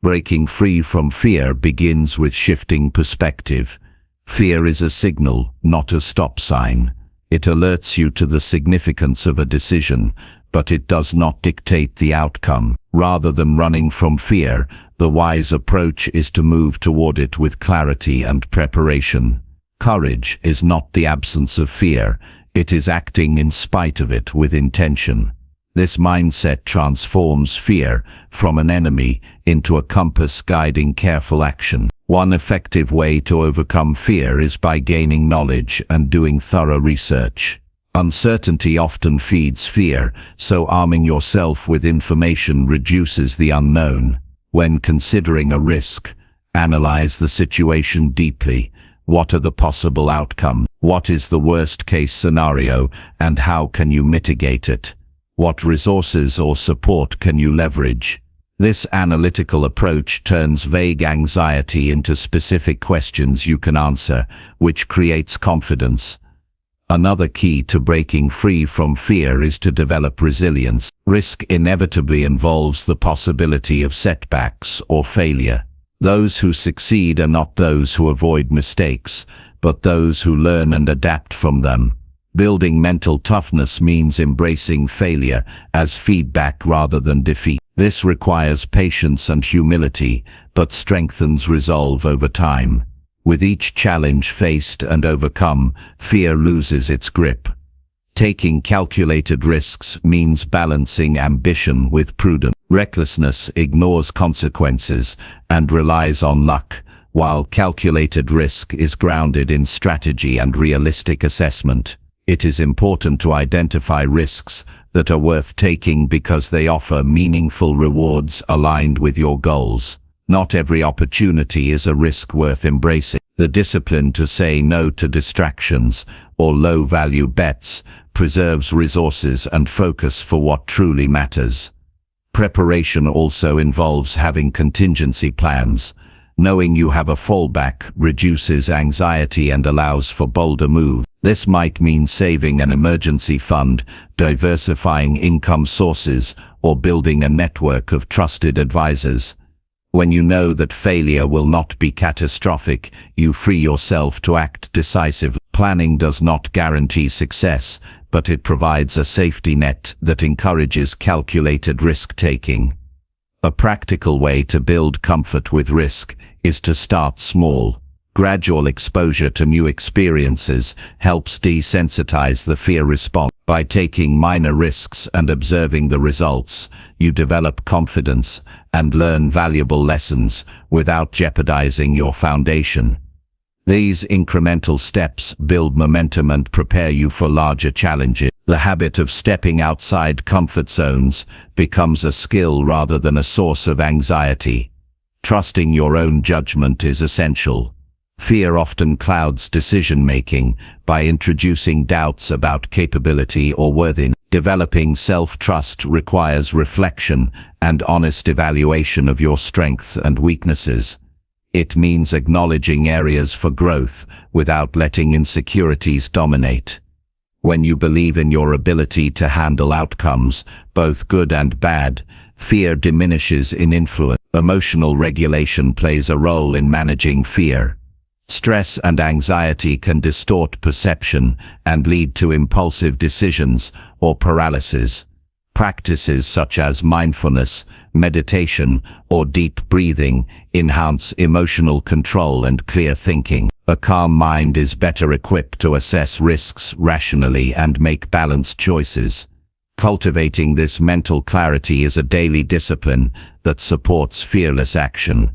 Breaking free from fear begins with shifting perspective. Fear is a signal, not a stop sign. It alerts you to the significance of a decision, but it does not dictate the outcome. Rather than running from fear, the wise approach is to move toward it with clarity and preparation. Courage is not the absence of fear, it is acting in spite of it with intention. This mindset transforms fear from an enemy into a compass guiding careful action. One effective way to overcome fear is by gaining knowledge and doing thorough research. Uncertainty often feeds fear, so arming yourself with information reduces the unknown. When considering a risk, analyze the situation deeply. What are the possible outcomes? What is the worst-case scenario, and how can you mitigate it? What resources or support can you leverage? This analytical approach turns vague anxiety into specific questions you can answer, which creates confidence. Another key to breaking free from fear is to develop resilience. Risk inevitably involves the possibility of setbacks or failure. Those who succeed are not those who avoid mistakes, but those who learn and adapt from them. Building mental toughness means embracing failure as feedback rather than defeat. This requires patience and humility, but strengthens resolve over time. With each challenge faced and overcome, fear loses its grip. Taking calculated risks means balancing ambition with prudence. Recklessness ignores consequences and relies on luck, while calculated risk is grounded in strategy and realistic assessment. It is important to identify risks that are worth taking because they offer meaningful rewards aligned with your goals. Not every opportunity is a risk worth embracing. The discipline to say no to distractions or low-value bets preserves resources and focus for what truly matters. Preparation also involves having contingency plans. Knowing you have a fallback reduces anxiety and allows for bolder moves. This might mean saving an emergency fund, diversifying income sources, or building a network of trusted advisors. When you know that failure will not be catastrophic, you free yourself to act decisively. Planning does not guarantee success, but it provides a safety net that encourages calculated risk-taking. A practical way to build comfort with risk is to start small. Gradual exposure to new experiences helps desensitize the fear response. By taking minor risks and observing the results, you develop confidence and learn valuable lessons without jeopardizing your foundation. These incremental steps build momentum and prepare you for larger challenges. The habit of stepping outside comfort zones becomes a skill rather than a source of anxiety. Trusting your own judgment is essential. Fear often clouds decision-making by introducing doubts about capability or worthiness. Developing self-trust requires reflection and honest evaluation of your strengths and weaknesses. It means acknowledging areas for growth without letting insecurities dominate. When you believe in your ability to handle outcomes, both good and bad, fear diminishes in influence. Emotional regulation plays a role in managing fear. Stress and anxiety can distort perception and lead to impulsive decisions or paralysis. Practices such as mindfulness, meditation, or deep breathing enhance emotional control and clear thinking. A calm mind is better equipped to assess risks rationally and make balanced choices. Cultivating this mental clarity is a daily discipline that supports fearless action.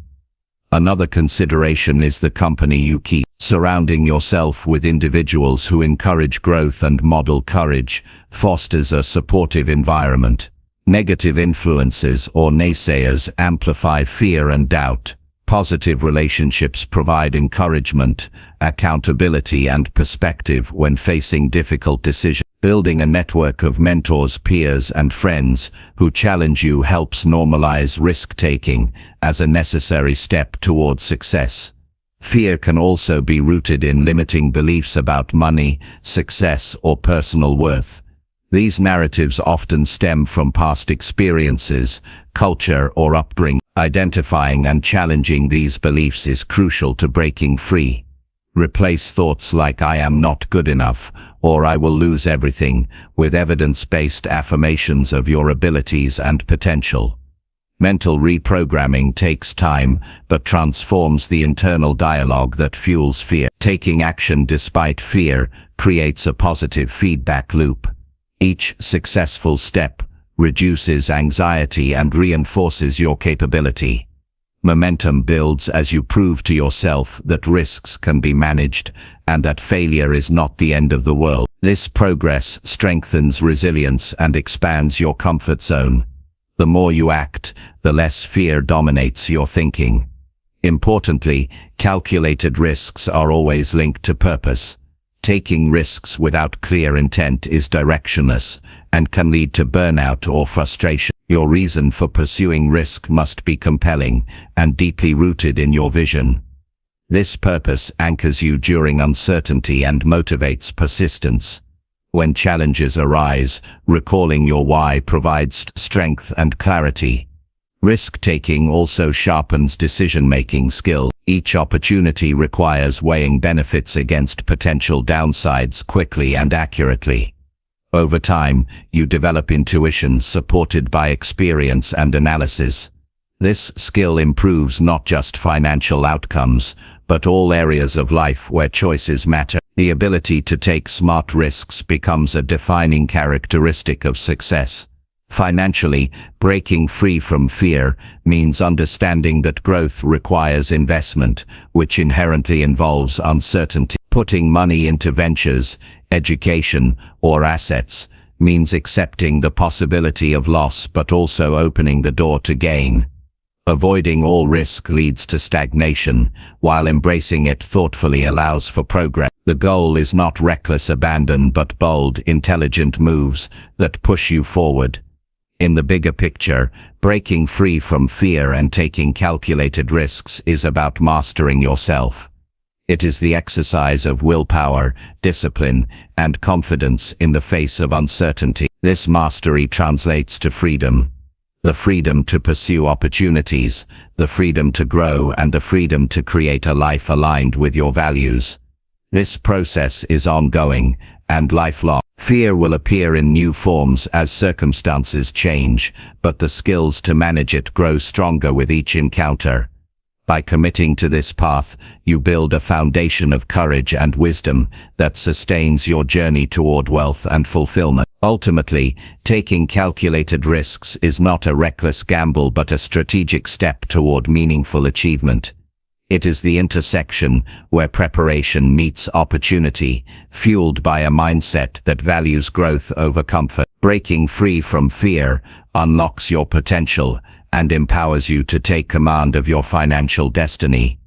Another consideration is the company you keep. Surrounding yourself with individuals who encourage growth and model courage fosters a supportive environment. Negative influences or naysayers amplify fear and doubt. Positive relationships provide encouragement, accountability, and perspective when facing difficult decisions. Building a network of mentors, peers, and friends who challenge you helps normalize risk-taking as a necessary step towards success. Fear can also be rooted in limiting beliefs about money, success, or personal worth. These narratives often stem from past experiences, culture, or upbringing. Identifying and challenging these beliefs is crucial to breaking free. Replace thoughts like "I am not good enough" or "I will lose everything" with evidence-based affirmations of your abilities and potential. Mental reprogramming takes time, but transforms the internal dialogue that fuels fear. Taking action despite fear creates a positive feedback loop. Each successful step reduces anxiety and reinforces your capability. Momentum builds as you prove to yourself that risks can be managed and that failure is not the end of the world. This progress strengthens resilience and expands your comfort zone. The more you act, the less fear dominates your thinking. Importantly, calculated risks are always linked to purpose. Taking risks without clear intent is directionless and can lead to burnout or frustration. Your reason for pursuing risk must be compelling and deeply rooted in your vision. This purpose anchors you during uncertainty and motivates persistence. When challenges arise, recalling your why provides strength and clarity. Risk-taking also sharpens decision-making skill. Each opportunity requires weighing benefits against potential downsides quickly and accurately. Over time, you develop intuition supported by experience and analysis. This skill improves not just financial outcomes, but all areas of life where choices matter. The ability to take smart risks becomes a defining characteristic of success. Financially, breaking free from fear means understanding that growth requires investment, which inherently involves uncertainty. Putting money into ventures, education, or assets means accepting the possibility of loss but also opening the door to gain. Avoiding all risk leads to stagnation, while embracing it thoughtfully allows for progress. The goal is not reckless abandon but bold, intelligent moves that push you forward. In the bigger picture, breaking free from fear and taking calculated risks is about mastering yourself. It is the exercise of willpower, discipline, and confidence in the face of uncertainty. This mastery translates to freedom. The freedom to pursue opportunities, the freedom to grow, and the freedom to create a life aligned with your values. This process is ongoing and lifelong. Fear will appear in new forms as circumstances change, but the skills to manage it grow stronger with each encounter. By committing to this path, you build a foundation of courage and wisdom that sustains your journey toward wealth and fulfillment. Ultimately, taking calculated risks is not a reckless gamble but a strategic step toward meaningful achievement. It is the intersection where preparation meets opportunity, fueled by a mindset that values growth over comfort. Breaking free from fear unlocks your potential and empowers you to take command of your financial destiny.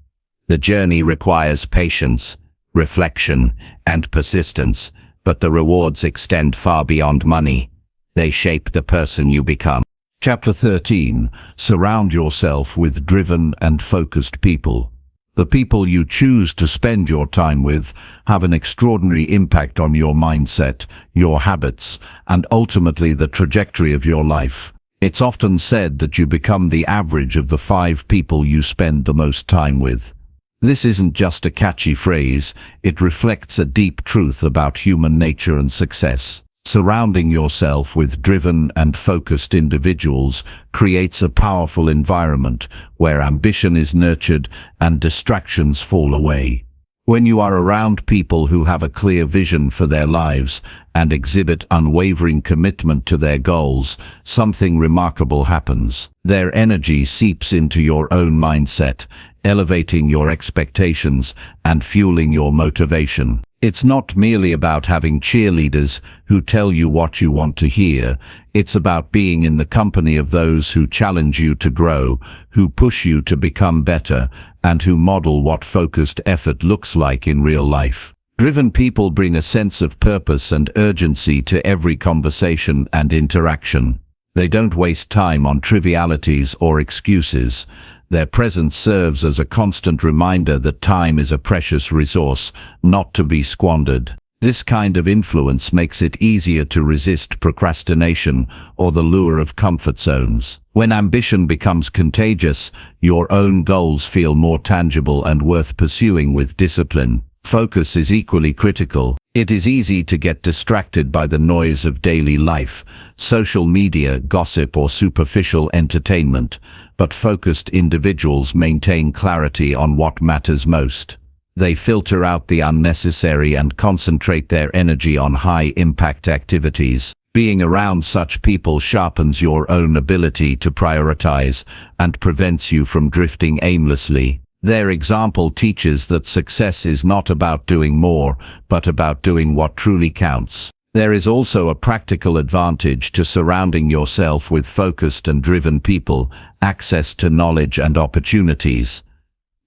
The journey requires patience, reflection, and persistence, but the rewards extend far beyond money. They shape the person you become. Chapter 13. Surround yourself with driven and focused people. The people you choose to spend your time with have an extraordinary impact on your mindset, your habits, and ultimately the trajectory of your life. It's often said that you become the average of the 5 people you spend the most time with. This isn't just a catchy phrase, it reflects a deep truth about human nature and success. Surrounding yourself with driven and focused individuals creates a powerful environment where ambition is nurtured and distractions fall away. When you are around people who have a clear vision for their lives and exhibit unwavering commitment to their goals, something remarkable happens. Their energy seeps into your own mindset, elevating your expectations and fueling your motivation. It's not merely about having cheerleaders who tell you what you want to hear. It's about being in the company of those who challenge you to grow, who push you to become better, and who model what focused effort looks like in real life. Driven people bring a sense of purpose and urgency to every conversation and interaction. They don't waste time on trivialities or excuses. Their presence serves as a constant reminder that time is a precious resource, not to be squandered. This kind of influence makes it easier to resist procrastination or the lure of comfort zones. When ambition becomes contagious, your own goals feel more tangible and worth pursuing with discipline. Focus is equally critical. It is easy to get distracted by the noise of daily life, social media, gossip, or superficial entertainment, but focused individuals maintain clarity on what matters most. They filter out the unnecessary and concentrate their energy on high-impact activities. Being around such people sharpens your own ability to prioritize and prevents you from drifting aimlessly. Their example teaches that success is not about doing more, but about doing what truly counts. There is also a practical advantage to surrounding yourself with focused and driven people, access to knowledge and opportunities.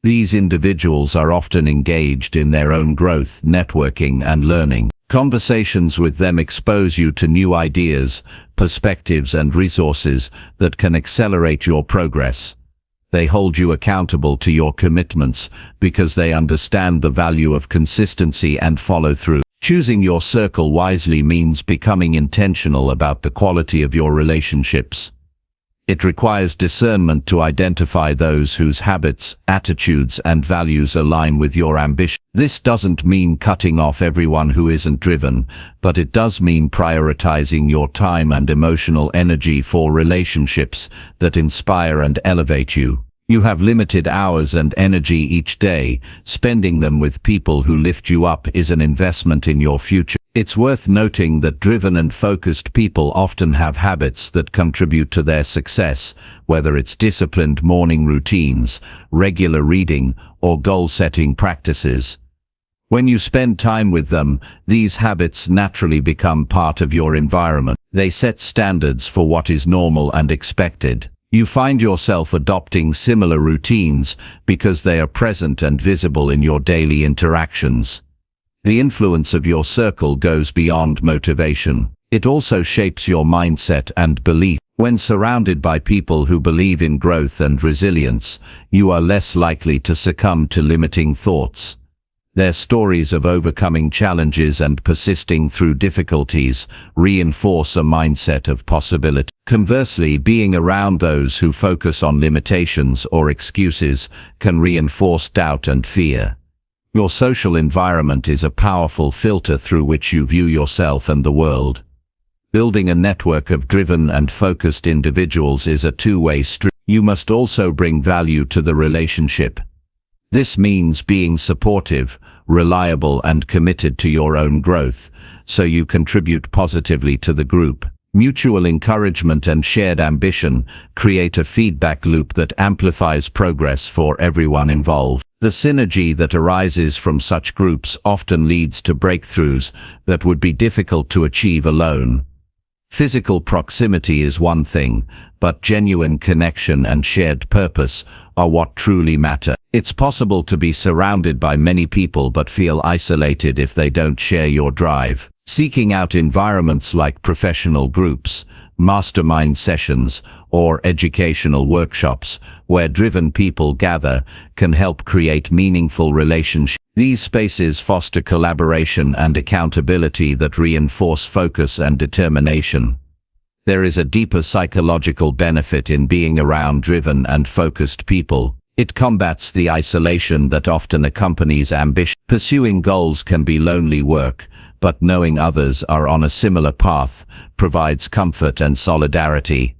These individuals are often engaged in their own growth, networking, and learning. Conversations with them expose you to new ideas, perspectives, and resources that can accelerate your progress. They hold you accountable to your commitments because they understand the value of consistency and follow-through. Choosing your circle wisely means becoming intentional about the quality of your relationships. It requires discernment to identify those whose habits, attitudes, and values align with your ambition. This doesn't mean cutting off everyone who isn't driven, but it does mean prioritizing your time and emotional energy for relationships that inspire and elevate you. You have limited hours and energy each day. Spending them with people who lift you up is an investment in your future. It's worth noting that driven and focused people often have habits that contribute to their success, whether it's disciplined morning routines, regular reading, or goal-setting practices. When you spend time with them, these habits naturally become part of your environment. They set standards for what is normal and expected. You find yourself adopting similar routines because they are present and visible in your daily interactions. The influence of your circle goes beyond motivation. It also shapes your mindset and belief. When surrounded by people who believe in growth and resilience, you are less likely to succumb to limiting thoughts. Their stories of overcoming challenges and persisting through difficulties reinforce a mindset of possibility. Conversely, being around those who focus on limitations or excuses can reinforce doubt and fear. Your social environment is a powerful filter through which you view yourself and the world. Building a network of driven and focused individuals is a two-way street. You must also bring value to the relationship. This means being supportive, reliable, and committed to your own growth, so you contribute positively to the group. Mutual encouragement and shared ambition create a feedback loop that amplifies progress for everyone involved. The synergy that arises from such groups often leads to breakthroughs that would be difficult to achieve alone. Physical proximity is one thing, but genuine connection and shared purpose are what truly matter. It's possible to be surrounded by many people but feel isolated if they don't share your drive. Seeking out environments like professional groups, mastermind sessions, or educational workshops where driven people gather can help create meaningful relationships. These spaces foster collaboration and accountability that reinforce focus and determination. There is a deeper psychological benefit in being around driven and focused people. It combats the isolation that often accompanies ambition. Pursuing goals can be lonely work, but knowing others are on a similar path provides comfort and solidarity.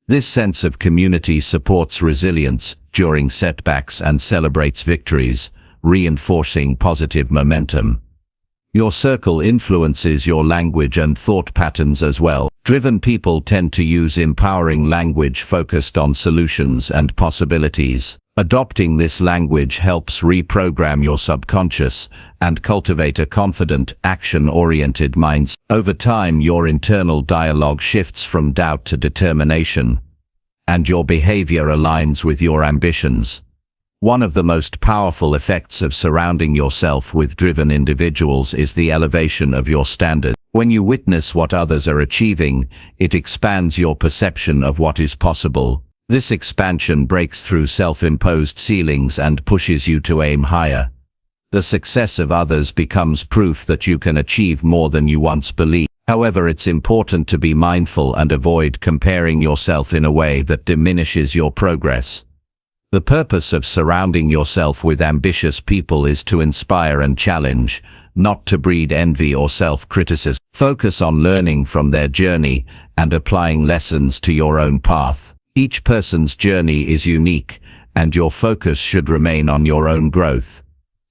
This sense of community supports resilience during setbacks and celebrates victories, reinforcing positive momentum. Your circle influences your language and thought patterns as well. Driven people tend to use empowering language focused on solutions and possibilities. Adopting this language helps reprogram your subconscious and cultivate a confident, action-oriented mindset. Over time, your internal dialogue shifts from doubt to determination, and your behavior aligns with your ambitions. One of the most powerful effects of surrounding yourself with driven individuals is the elevation of your standards. When you witness what others are achieving, it expands your perception of what is possible. This expansion breaks through self-imposed ceilings and pushes you to aim higher. The success of others becomes proof that you can achieve more than you once believed. However, it's important to be mindful and avoid comparing yourself in a way that diminishes your progress. The purpose of surrounding yourself with ambitious people is to inspire and challenge, not to breed envy or self-criticism. Focus on learning from their journey and applying lessons to your own path. Each person's journey is unique, and your focus should remain on your own growth.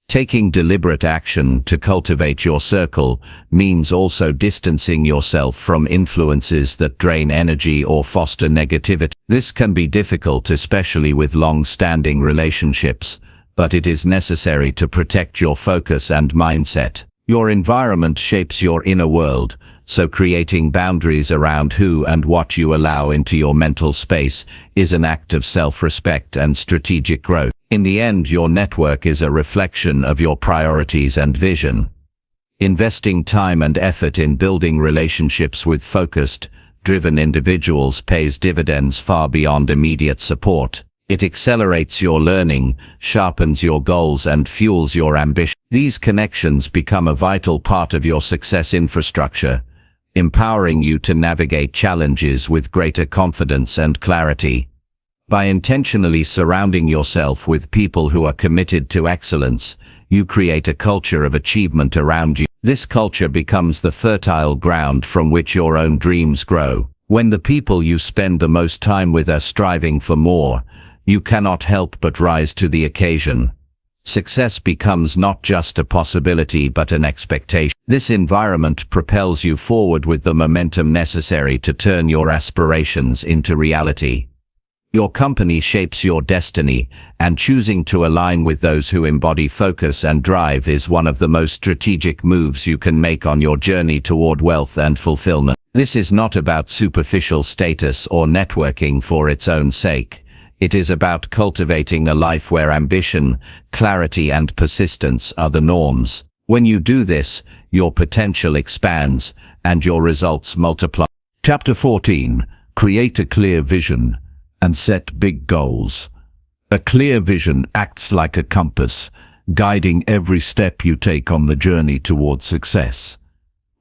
Taking deliberate action to cultivate your circle means also distancing yourself from influences that drain energy or foster negativity. This can be difficult, especially with long-standing relationships, but it is necessary to protect your focus and mindset. Your environment shapes your inner world, so creating boundaries around who and what you allow into your mental space is an act of self-respect and strategic growth. In the end, your network is a reflection of your priorities and vision. Investing time and effort in building relationships with focused, driven individuals pays dividends far beyond immediate support. It accelerates your learning, sharpens your goals, and fuels your ambition. These connections become a vital part of your success infrastructure, empowering you to navigate challenges with greater confidence and clarity. By intentionally surrounding yourself with people who are committed to excellence, you create a culture of achievement around you. This culture becomes the fertile ground from which your own dreams grow. When the people you spend the most time with are striving for more, you cannot help but rise to the occasion. Success becomes not just a possibility but an expectation. This environment propels you forward with the momentum necessary to turn your aspirations into reality. Your company shapes your destiny, and choosing to align with those who embody focus and drive is one of the most strategic moves you can make on your journey toward wealth and fulfillment. This is not about superficial status or networking for its own sake. It is about cultivating a life where ambition, clarity, and persistence are the norms. When you do this, your potential expands, and your results multiply. Chapter 14. Create a clear vision and set big goals. A clear vision acts like a compass, guiding every step you take on the journey toward success.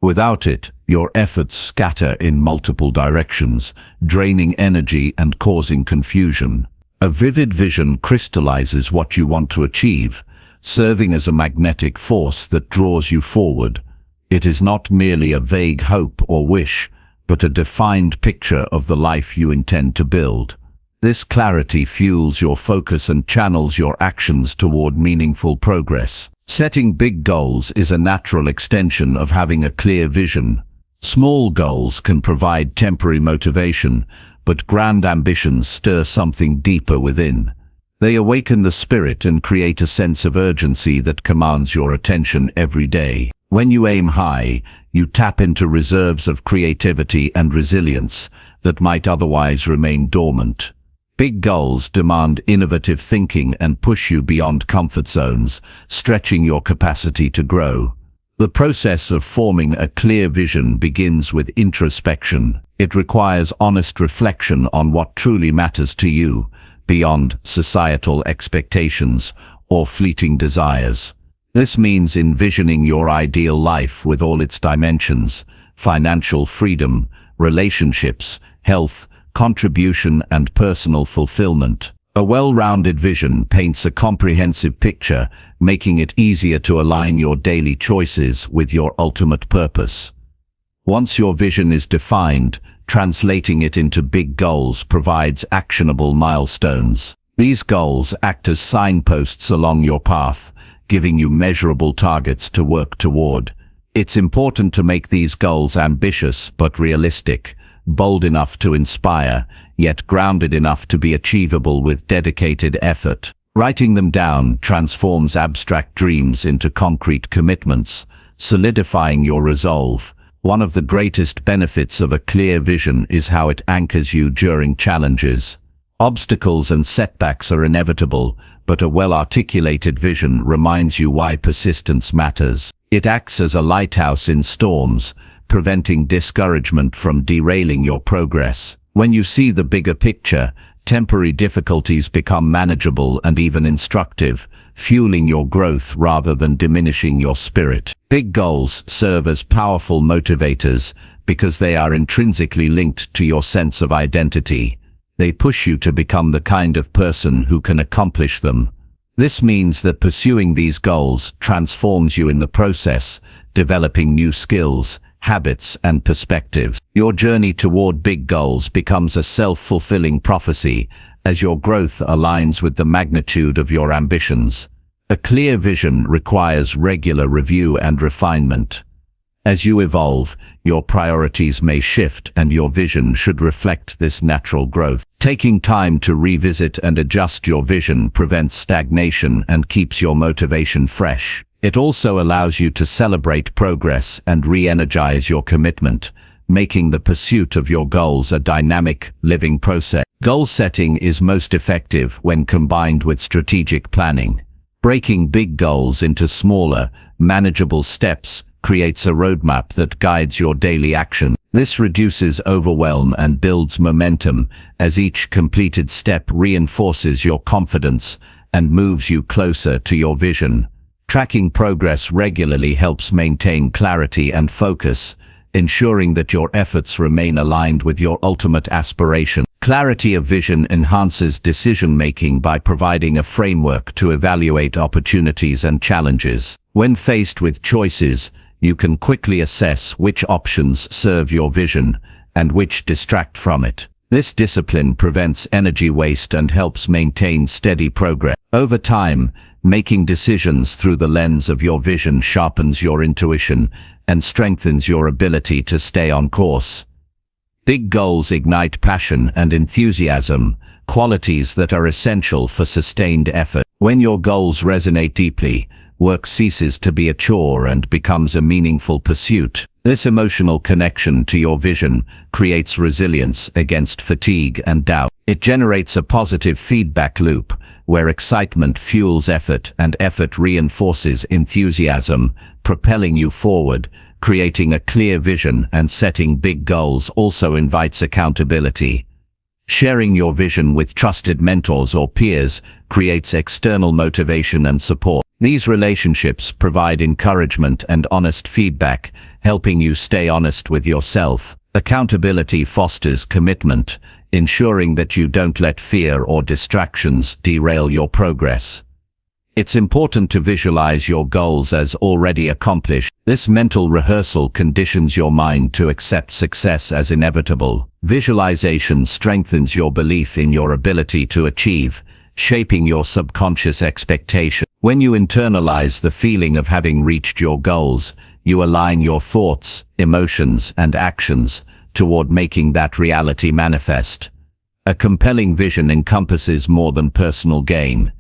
Without it, your efforts scatter in multiple directions, draining energy and causing confusion. A vivid vision crystallizes what you want to achieve, serving as a magnetic force that draws you forward. It is not merely a vague hope or wish, but a defined picture of the life you intend to build. This clarity fuels your focus and channels your actions toward meaningful progress. Setting big goals is a natural extension of having a clear vision. Small goals can provide temporary motivation, but grand ambitions stir something deeper within. They awaken the spirit and create a sense of urgency that commands your attention every day. When you aim high, you tap into reserves of creativity and resilience that might otherwise remain dormant. Big goals demand innovative thinking and push you beyond comfort zones, stretching your capacity to grow. The process of forming a clear vision begins with introspection. It requires honest reflection on what truly matters to you, beyond societal expectations or fleeting desires. This means envisioning your ideal life with all its dimensions: financial freedom, relationships, health, contribution, and personal fulfillment. A well-rounded vision paints a comprehensive picture, making it easier to align your daily choices with your ultimate purpose. Once your vision is defined, translating it into big goals provides actionable milestones. These goals act as signposts along your path, giving you measurable targets to work toward. It's important to make these goals ambitious but realistic, bold enough to inspire, yet grounded enough to be achievable with dedicated effort. Writing them down transforms abstract dreams into concrete commitments, solidifying your resolve. One of the greatest benefits of a clear vision is how it anchors you during challenges. Obstacles and setbacks are inevitable, but a well-articulated vision reminds you why persistence matters. It acts as a lighthouse in storms, preventing discouragement from derailing your progress. When you see the bigger picture, temporary difficulties become manageable and even instructive, fueling your growth rather than diminishing your spirit. Big goals serve as powerful motivators because they are intrinsically linked to your sense of identity. They push you to become the kind of person who can accomplish them. This means that pursuing these goals transforms you in the process, developing new skills, habits, and perspectives. Your journey toward big goals becomes a self-fulfilling prophecy as your growth aligns with the magnitude of your ambitions. A clear vision requires regular review and refinement. As you evolve, your priorities may shift, and your vision should reflect this natural growth. Taking time to revisit and adjust your vision prevents stagnation and keeps your motivation fresh. It also allows you to celebrate progress and re-energize your commitment, making the pursuit of your goals a dynamic, living process. Goal setting is most effective when combined with strategic planning. Breaking big goals into smaller, manageable steps creates a roadmap that guides your daily action. This reduces overwhelm and builds momentum, as each completed step reinforces your confidence and moves you closer to your vision. Tracking progress regularly helps maintain clarity and focus, ensuring that your efforts remain aligned with your ultimate aspiration. Clarity of vision enhances decision-making by providing a framework to evaluate opportunities and challenges. When faced with choices, you can quickly assess which options serve your vision and which distract from it. This discipline prevents energy waste and helps maintain steady progress. Over time, making decisions through the lens of your vision sharpens your intuition and strengthens your ability to stay on course. Big goals ignite passion and enthusiasm, qualities that are essential for sustained effort. When your goals resonate deeply, work ceases to be a chore and becomes a meaningful pursuit. This emotional connection to your vision creates resilience against fatigue and doubt. It generates a positive feedback loop, where excitement fuels effort and effort reinforces enthusiasm, propelling you forward. Creating a clear vision and setting big goals also invites accountability. Sharing your vision with trusted mentors or peers creates external motivation and support. These relationships provide encouragement and honest feedback, helping you stay honest with yourself. Accountability fosters commitment, ensuring that you don't let fear or distractions derail your progress. It's important to visualize your goals as already accomplished. This mental rehearsal conditions your mind to accept success as inevitable. Visualization strengthens your belief in your ability to achieve, shaping your subconscious expectation. When you internalize the feeling of having reached your goals, you align your thoughts, emotions, and actions toward making that reality manifest. A compelling vision encompasses more than personal gain.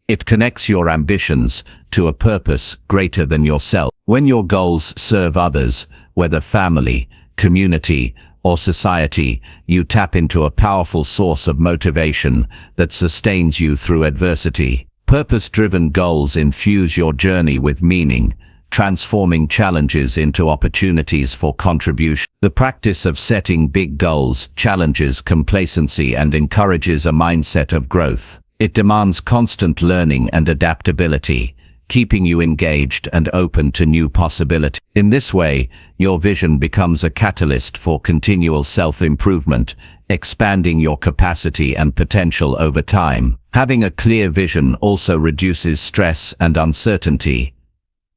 It connects your ambitions to a purpose greater than yourself. When your goals serve others, whether family, community, or society, you tap into a powerful source of motivation that sustains you through adversity. Purpose-driven goals infuse your journey with meaning, transforming challenges into opportunities for contribution. The practice of setting big goals challenges complacency and encourages a mindset of growth. It demands constant learning and adaptability, keeping you engaged and open to new possibilities. In this way, your vision becomes a catalyst for continual self-improvement, expanding your capacity and potential over time. Having a clear vision also reduces stress and uncertainty.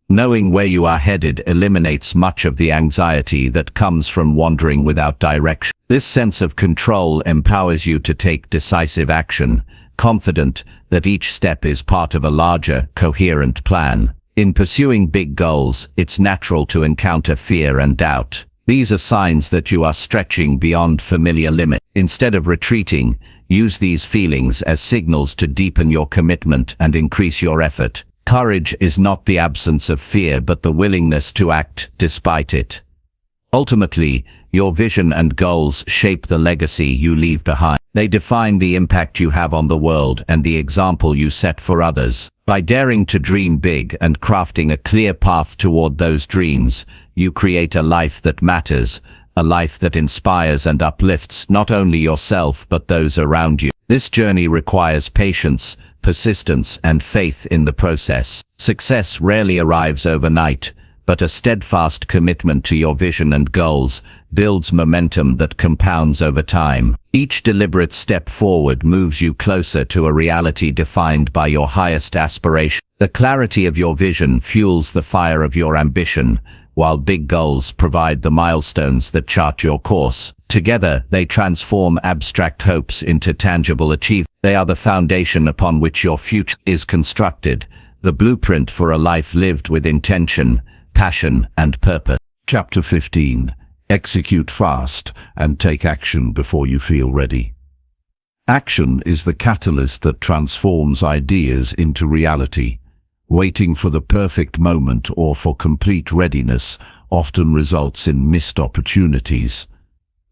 Knowing where you are headed eliminates much of the anxiety that comes from wandering without direction. This sense of control empowers you to take decisive action, confident that each step is part of a larger, coherent plan. In pursuing big goals, it's natural to encounter fear and doubt. These are signs that you are stretching beyond familiar limits. Instead of retreating, use these feelings as signals to deepen your commitment and increase your effort. Courage is not the absence of fear but the willingness to act despite it. Ultimately, your vision and goals shape the legacy you leave behind. They define the impact you have on the world and the example you set for others. By daring to dream big and crafting a clear path toward those dreams, you create a life that matters, a life that inspires and uplifts not only yourself but those around you. This journey requires patience, persistence, and faith in the process. Success rarely arrives overnight, but a steadfast commitment to your vision and goals builds momentum that compounds over time. Each deliberate step forward moves you closer to a reality defined by your highest aspiration. The clarity of your vision fuels the fire of your ambition, while big goals provide the milestones that chart your course. Together, they transform abstract hopes into tangible achievements. They are the foundation upon which your future is constructed, the blueprint for a life lived with intention, passion, and purpose. Chapter 15. Execute fast and take action before you feel ready. Action is the catalyst that transforms ideas into reality. Waiting for the perfect moment or for complete readiness often results in missed opportunities.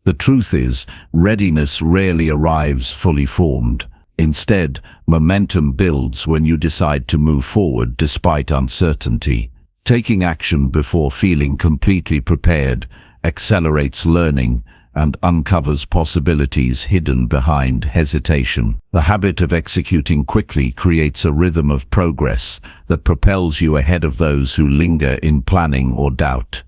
The truth is, readiness rarely arrives fully formed. Instead, momentum builds when you decide to move forward despite uncertainty. Taking action before feeling completely prepared accelerates learning and uncovers possibilities hidden behind hesitation. The habit of executing quickly creates a rhythm of progress that propels you ahead of those who linger in planning or doubt.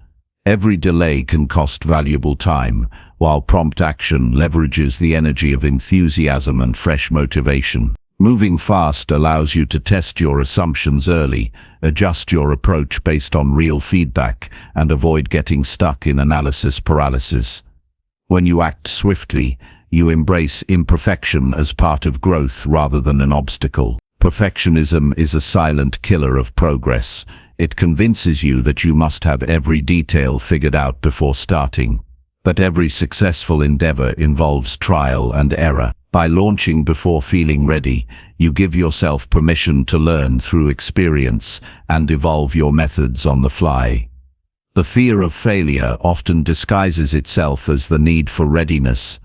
Every delay can cost valuable time, while prompt action leverages the energy of enthusiasm and fresh motivation. Moving fast allows you to test your assumptions early, adjust your approach based on real feedback, and avoid getting stuck in analysis paralysis. When you act swiftly, you embrace imperfection as part of growth rather than an obstacle. Perfectionism is a silent killer of progress. It convinces you that you must have every detail figured out before starting. But every successful endeavor involves trial and error. By launching before feeling ready, you give yourself permission to learn through experience and evolve your methods on the fly. The fear of failure often disguises itself as the need for readiness.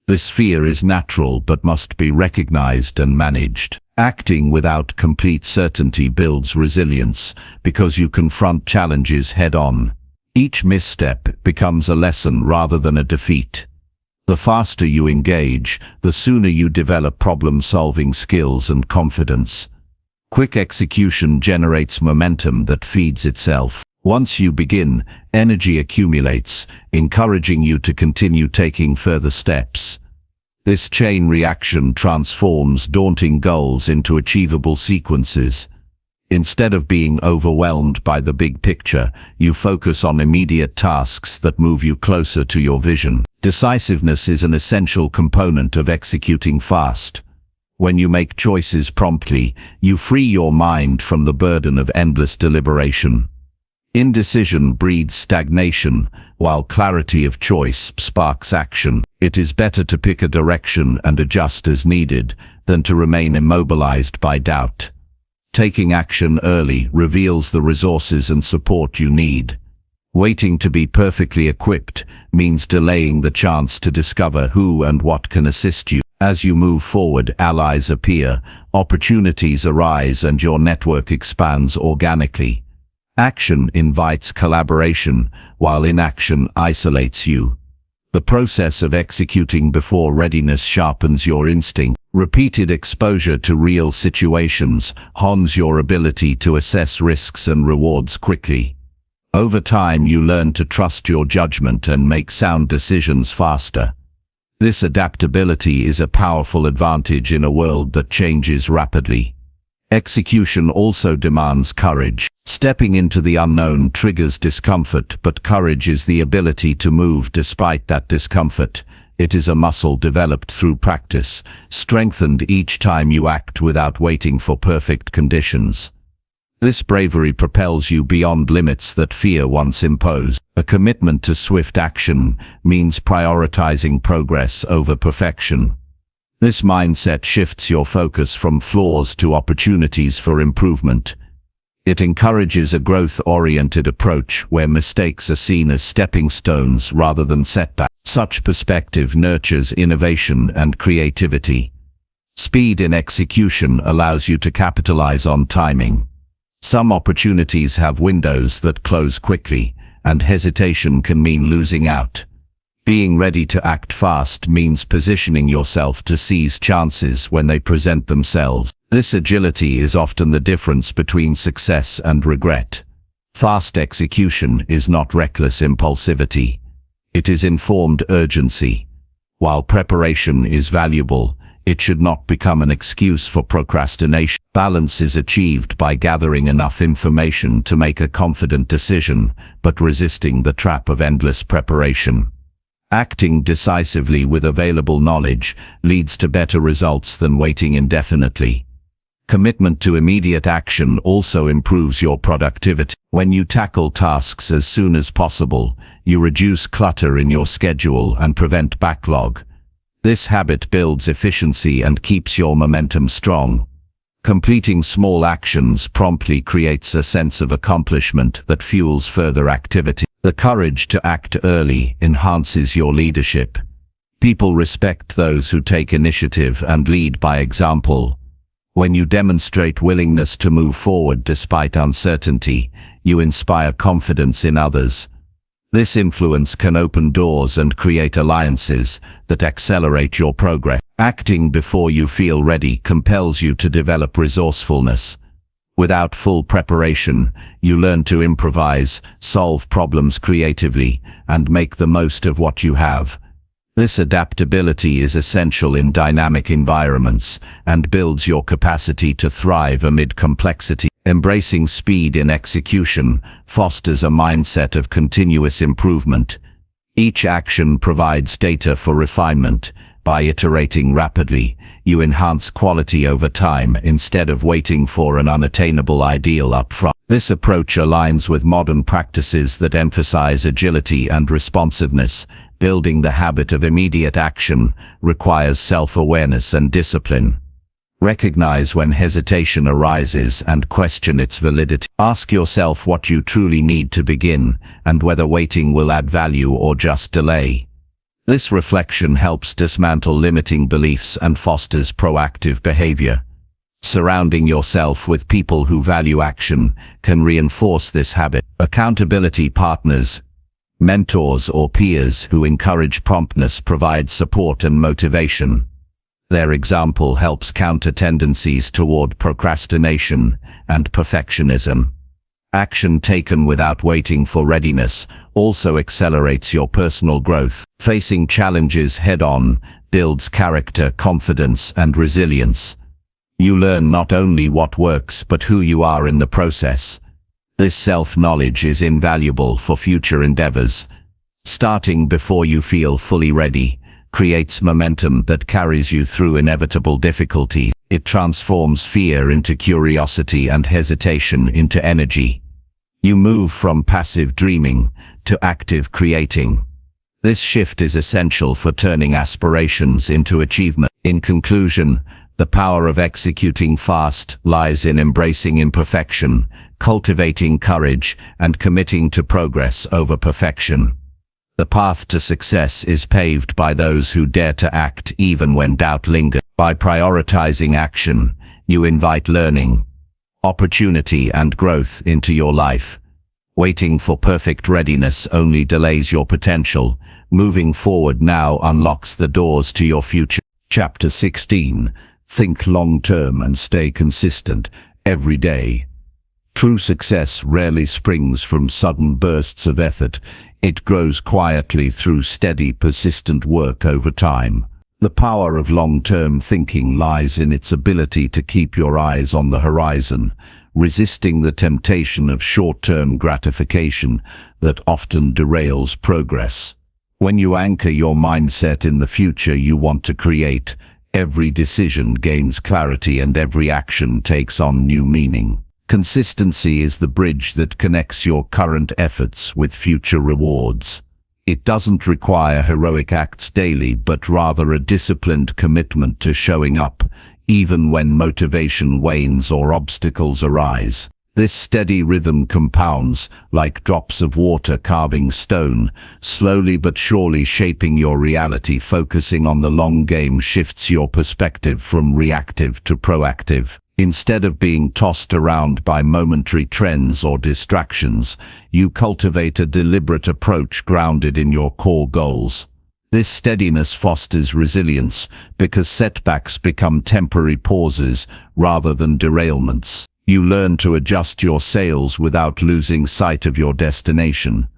This fear is natural but must be recognized and managed. Acting without complete certainty builds resilience because you confront challenges head-on. Each misstep becomes a lesson rather than a defeat. The faster you engage, the sooner you develop problem-solving skills and confidence. Quick execution generates momentum that feeds itself. Once you begin, energy accumulates, encouraging you to continue taking further steps. This chain reaction transforms daunting goals into achievable sequences. Instead of being overwhelmed by the big picture, you focus on immediate tasks that move you closer to your vision. Decisiveness is an essential component of executing fast. When you make choices promptly, you free your mind from the burden of endless deliberation. Indecision breeds stagnation, while clarity of choice sparks action. It is better to pick a direction and adjust as needed than to remain immobilized by doubt. Taking action early reveals the resources and support you need. Waiting to be perfectly equipped means delaying the chance to discover who and what can assist you. As you move forward, allies appear, opportunities arise, and your network expands organically. Action invites collaboration, while inaction isolates you. The process of executing before readiness sharpens your instinct. Repeated exposure to real situations hones your ability to assess risks and rewards quickly. Over time, you learn to trust your judgment and make sound decisions faster. This adaptability is a powerful advantage in a world that changes rapidly. Execution also demands courage. Stepping into the unknown triggers discomfort, but courage is the ability to move despite that discomfort. It is a muscle developed through practice, strengthened each time you act without waiting for perfect conditions. This bravery propels you beyond limits that fear once imposed. A commitment to swift action means prioritizing progress over perfection. This mindset shifts your focus from flaws to opportunities for improvement. It encourages a growth-oriented approach where mistakes are seen as stepping stones rather than setbacks. Such perspective nurtures innovation and creativity. Speed in execution allows you to capitalize on timing. Some opportunities have windows that close quickly, and hesitation can mean losing out. Being ready to act fast means positioning yourself to seize chances when they present themselves. This agility is often the difference between success and regret. Fast execution is not reckless impulsivity. It is informed urgency. While preparation is valuable, it should not become an excuse for procrastination. Balance is achieved by gathering enough information to make a confident decision, but resisting the trap of endless preparation. Acting decisively with available knowledge leads to better results than waiting indefinitely. Commitment to immediate action also improves your productivity. When you tackle tasks as soon as possible, you reduce clutter in your schedule and prevent backlog. This habit builds efficiency and keeps your momentum strong. Completing small actions promptly creates a sense of accomplishment that fuels further activity. The courage to act early enhances your leadership. People respect those who take initiative and lead by example. When you demonstrate willingness to move forward despite uncertainty, you inspire confidence in others. This influence can open doors and create alliances that accelerate your progress. Acting before you feel ready compels you to develop resourcefulness. Without full preparation, you learn to improvise, solve problems creatively, and make the most of what you have. This adaptability is essential in dynamic environments and builds your capacity to thrive amid complexity. Embracing speed in execution fosters a mindset of continuous improvement. Each action provides data for refinement. By iterating rapidly, you enhance quality over time instead of waiting for an unattainable ideal up front. This approach aligns with modern practices that emphasize agility and responsiveness. Building the habit of immediate action requires self-awareness and discipline. Recognize when hesitation arises and question its validity. Ask yourself what you truly need to begin and whether waiting will add value or just delay. This reflection helps dismantle limiting beliefs and fosters proactive behavior. Surrounding yourself with people who value action can reinforce this habit. Accountability partners, mentors or peers who encourage promptness provide support and motivation. Their example helps counter tendencies toward procrastination and perfectionism. Action taken without waiting for readiness also accelerates your personal growth. Facing challenges head-on builds character, confidence, and resilience. You learn not only what works but who you are in the process. This self-knowledge is invaluable for future endeavors. Starting before you feel fully ready creates momentum that carries you through inevitable difficulties. It transforms fear into curiosity and hesitation into energy. You move from passive dreaming to active creating. This shift is essential for turning aspirations into achievement. In conclusion, the power of executing fast lies in embracing imperfection, cultivating courage, and committing to progress over perfection. The path to success is paved by those who dare to act even when doubt lingers. By prioritizing action, you invite learning, opportunity, and growth into your life. Waiting for perfect readiness only delays your potential. Moving forward now unlocks the doors to your future. Chapter 16. Think long-term and stay consistent every day. True success rarely springs from sudden bursts of effort. It grows quietly through steady, persistent work over time. The power of long-term thinking lies in its ability to keep your eyes on the horizon, resisting the temptation of short-term gratification that often derails progress. When you anchor your mindset in the future you want to create, every decision gains clarity and every action takes on new meaning. Consistency is the bridge that connects your current efforts with future rewards. It doesn't require heroic acts daily, but rather a disciplined commitment to showing up, even when motivation wanes or obstacles arise. This steady rhythm compounds, like drops of water carving stone, slowly but surely shaping your reality. Focusing on the long game shifts your perspective from reactive to proactive. Instead of being tossed around by momentary trends or distractions, you cultivate a deliberate approach grounded in your core goals. This steadiness fosters resilience because setbacks become temporary pauses rather than derailments. You learn to adjust your sails without losing sight of your destination.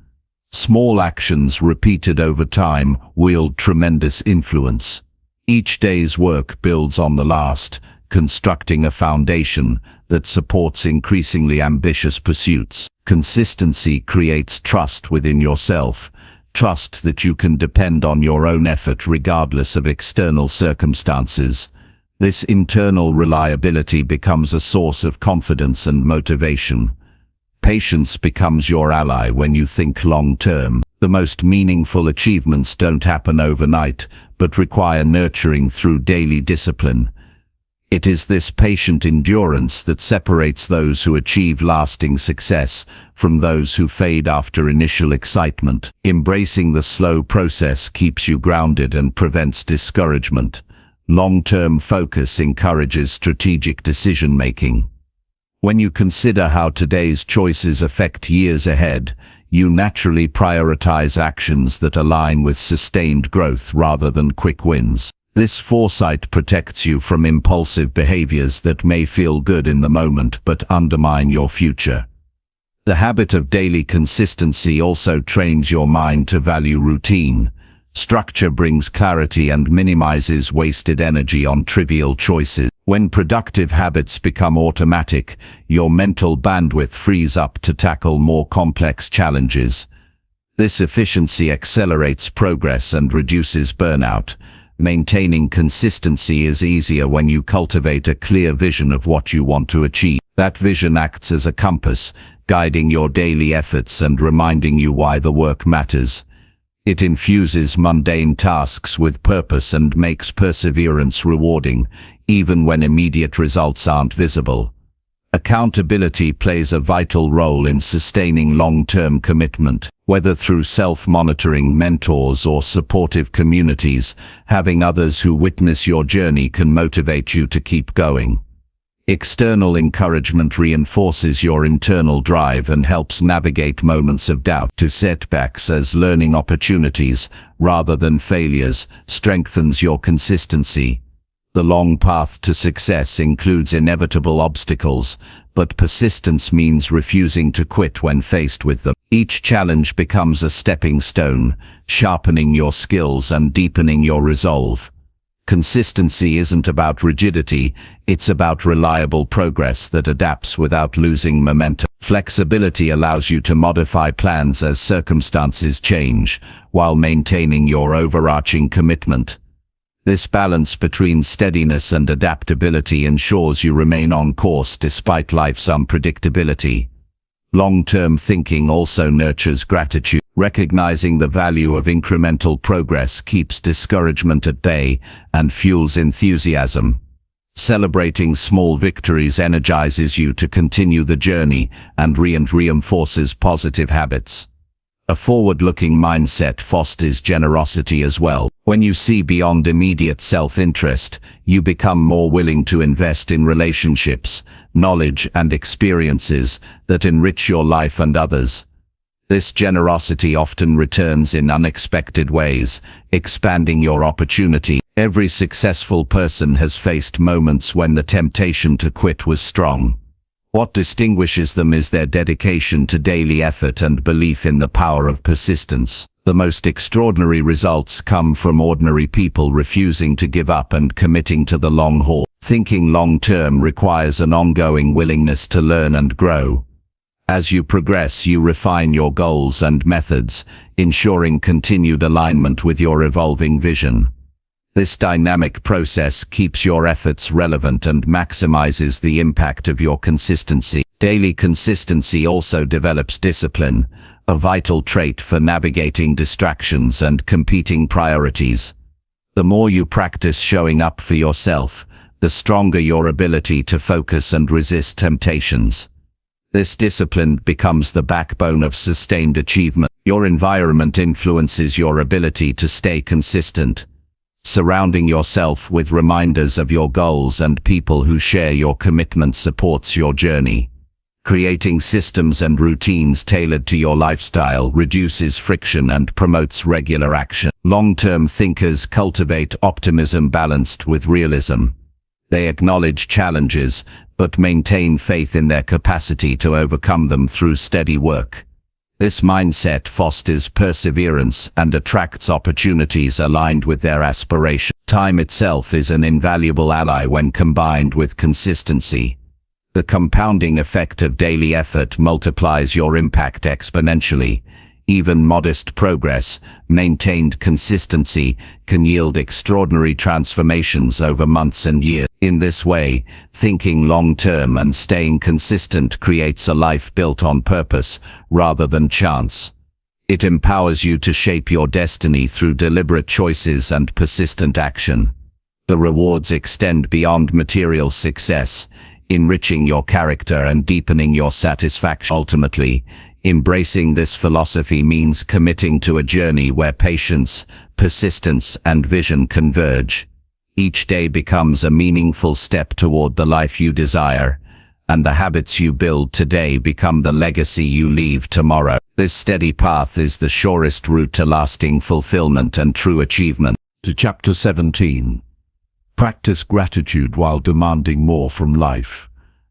Small actions repeated over time wield tremendous influence. Each day's work builds on the last, constructing a foundation that supports increasingly ambitious pursuits. Consistency creates trust within yourself, trust that you can depend on your own effort regardless of external circumstances. This internal reliability becomes a source of confidence and motivation. Patience becomes your ally when you think long-term. The most meaningful achievements don't happen overnight, but require nurturing through daily discipline. It is this patient endurance that separates those who achieve lasting success from those who fade after initial excitement. Embracing the slow process keeps you grounded and prevents discouragement. Long-term focus encourages strategic decision-making. When you consider how today's choices affect years ahead, you naturally prioritize actions that align with sustained growth rather than quick wins. This foresight protects you from impulsive behaviors that may feel good in the moment but undermine your future. The habit of daily consistency also trains your mind to value routine. Structure brings clarity and minimizes wasted energy on trivial choices. When productive habits become automatic, your mental bandwidth frees up to tackle more complex challenges. This efficiency accelerates progress and reduces burnout. Maintaining consistency is easier when you cultivate a clear vision of what you want to achieve. That vision acts as a compass, guiding your daily efforts and reminding you why the work matters. It infuses mundane tasks with purpose and makes perseverance rewarding, even when immediate results aren't visible. Accountability plays a vital role in sustaining long-term commitment. Whether through self-monitoring, mentors, or supportive communities, having others who witness your journey can motivate you to keep going. External encouragement reinforces your internal drive and helps navigate moments of doubt. To setbacks as learning opportunities, rather than failures, strengthens your consistency. The long path to success includes inevitable obstacles, but persistence means refusing to quit when faced with them. Each challenge becomes a stepping stone, sharpening your skills and deepening your resolve. Consistency isn't about rigidity, it's about reliable progress that adapts without losing momentum. Flexibility allows you to modify plans as circumstances change, while maintaining your overarching commitment. This balance between steadiness and adaptability ensures you remain on course despite life's unpredictability. Long-term thinking also nurtures gratitude. Recognizing the value of incremental progress keeps discouragement at bay and fuels enthusiasm. Celebrating small victories energizes you to continue the journey and reinforces positive habits. A forward-looking mindset fosters generosity as well. When you see beyond immediate self-interest, you become more willing to invest in relationships, knowledge, and experiences that enrich your life and others. This generosity often returns in unexpected ways, expanding your opportunity. Every successful person has faced moments when the temptation to quit was strong. What distinguishes them is their dedication to daily effort and belief in the power of persistence. The most extraordinary results come from ordinary people refusing to give up and committing to the long haul. Thinking long-term requires an ongoing willingness to learn and grow. As you progress, you refine your goals and methods, ensuring continued alignment with your evolving vision. This dynamic process keeps your efforts relevant and maximizes the impact of your consistency. Daily consistency also develops discipline, a vital trait for navigating distractions and competing priorities. The more you practice showing up for yourself, the stronger your ability to focus and resist temptations. This discipline becomes the backbone of sustained achievement. Your environment influences your ability to stay consistent. Surrounding yourself with reminders of your goals and people who share your commitment supports your journey. Creating systems and routines tailored to your lifestyle reduces friction and promotes regular action. Long-term thinkers cultivate optimism balanced with realism. They acknowledge challenges, but maintain faith in their capacity to overcome them through steady work. This mindset fosters perseverance and attracts opportunities aligned with their aspiration. Time itself is an invaluable ally when combined with consistency. The compounding effect of daily effort multiplies your impact exponentially. Even modest progress, maintained consistency, can yield extraordinary transformations over months and years. In this way, thinking long-term and staying consistent creates a life built on purpose, rather than chance. It empowers you to shape your destiny through deliberate choices and persistent action. The rewards extend beyond material success, enriching your character and deepening your satisfaction. Ultimately, embracing this philosophy means committing to a journey where patience, persistence, and vision converge. Each day becomes a meaningful step toward the life you desire, and the habits you build today become the legacy you leave tomorrow. This steady path is the surest route to lasting fulfillment and true achievement. To Chapter 17. Practice gratitude while demanding more from life.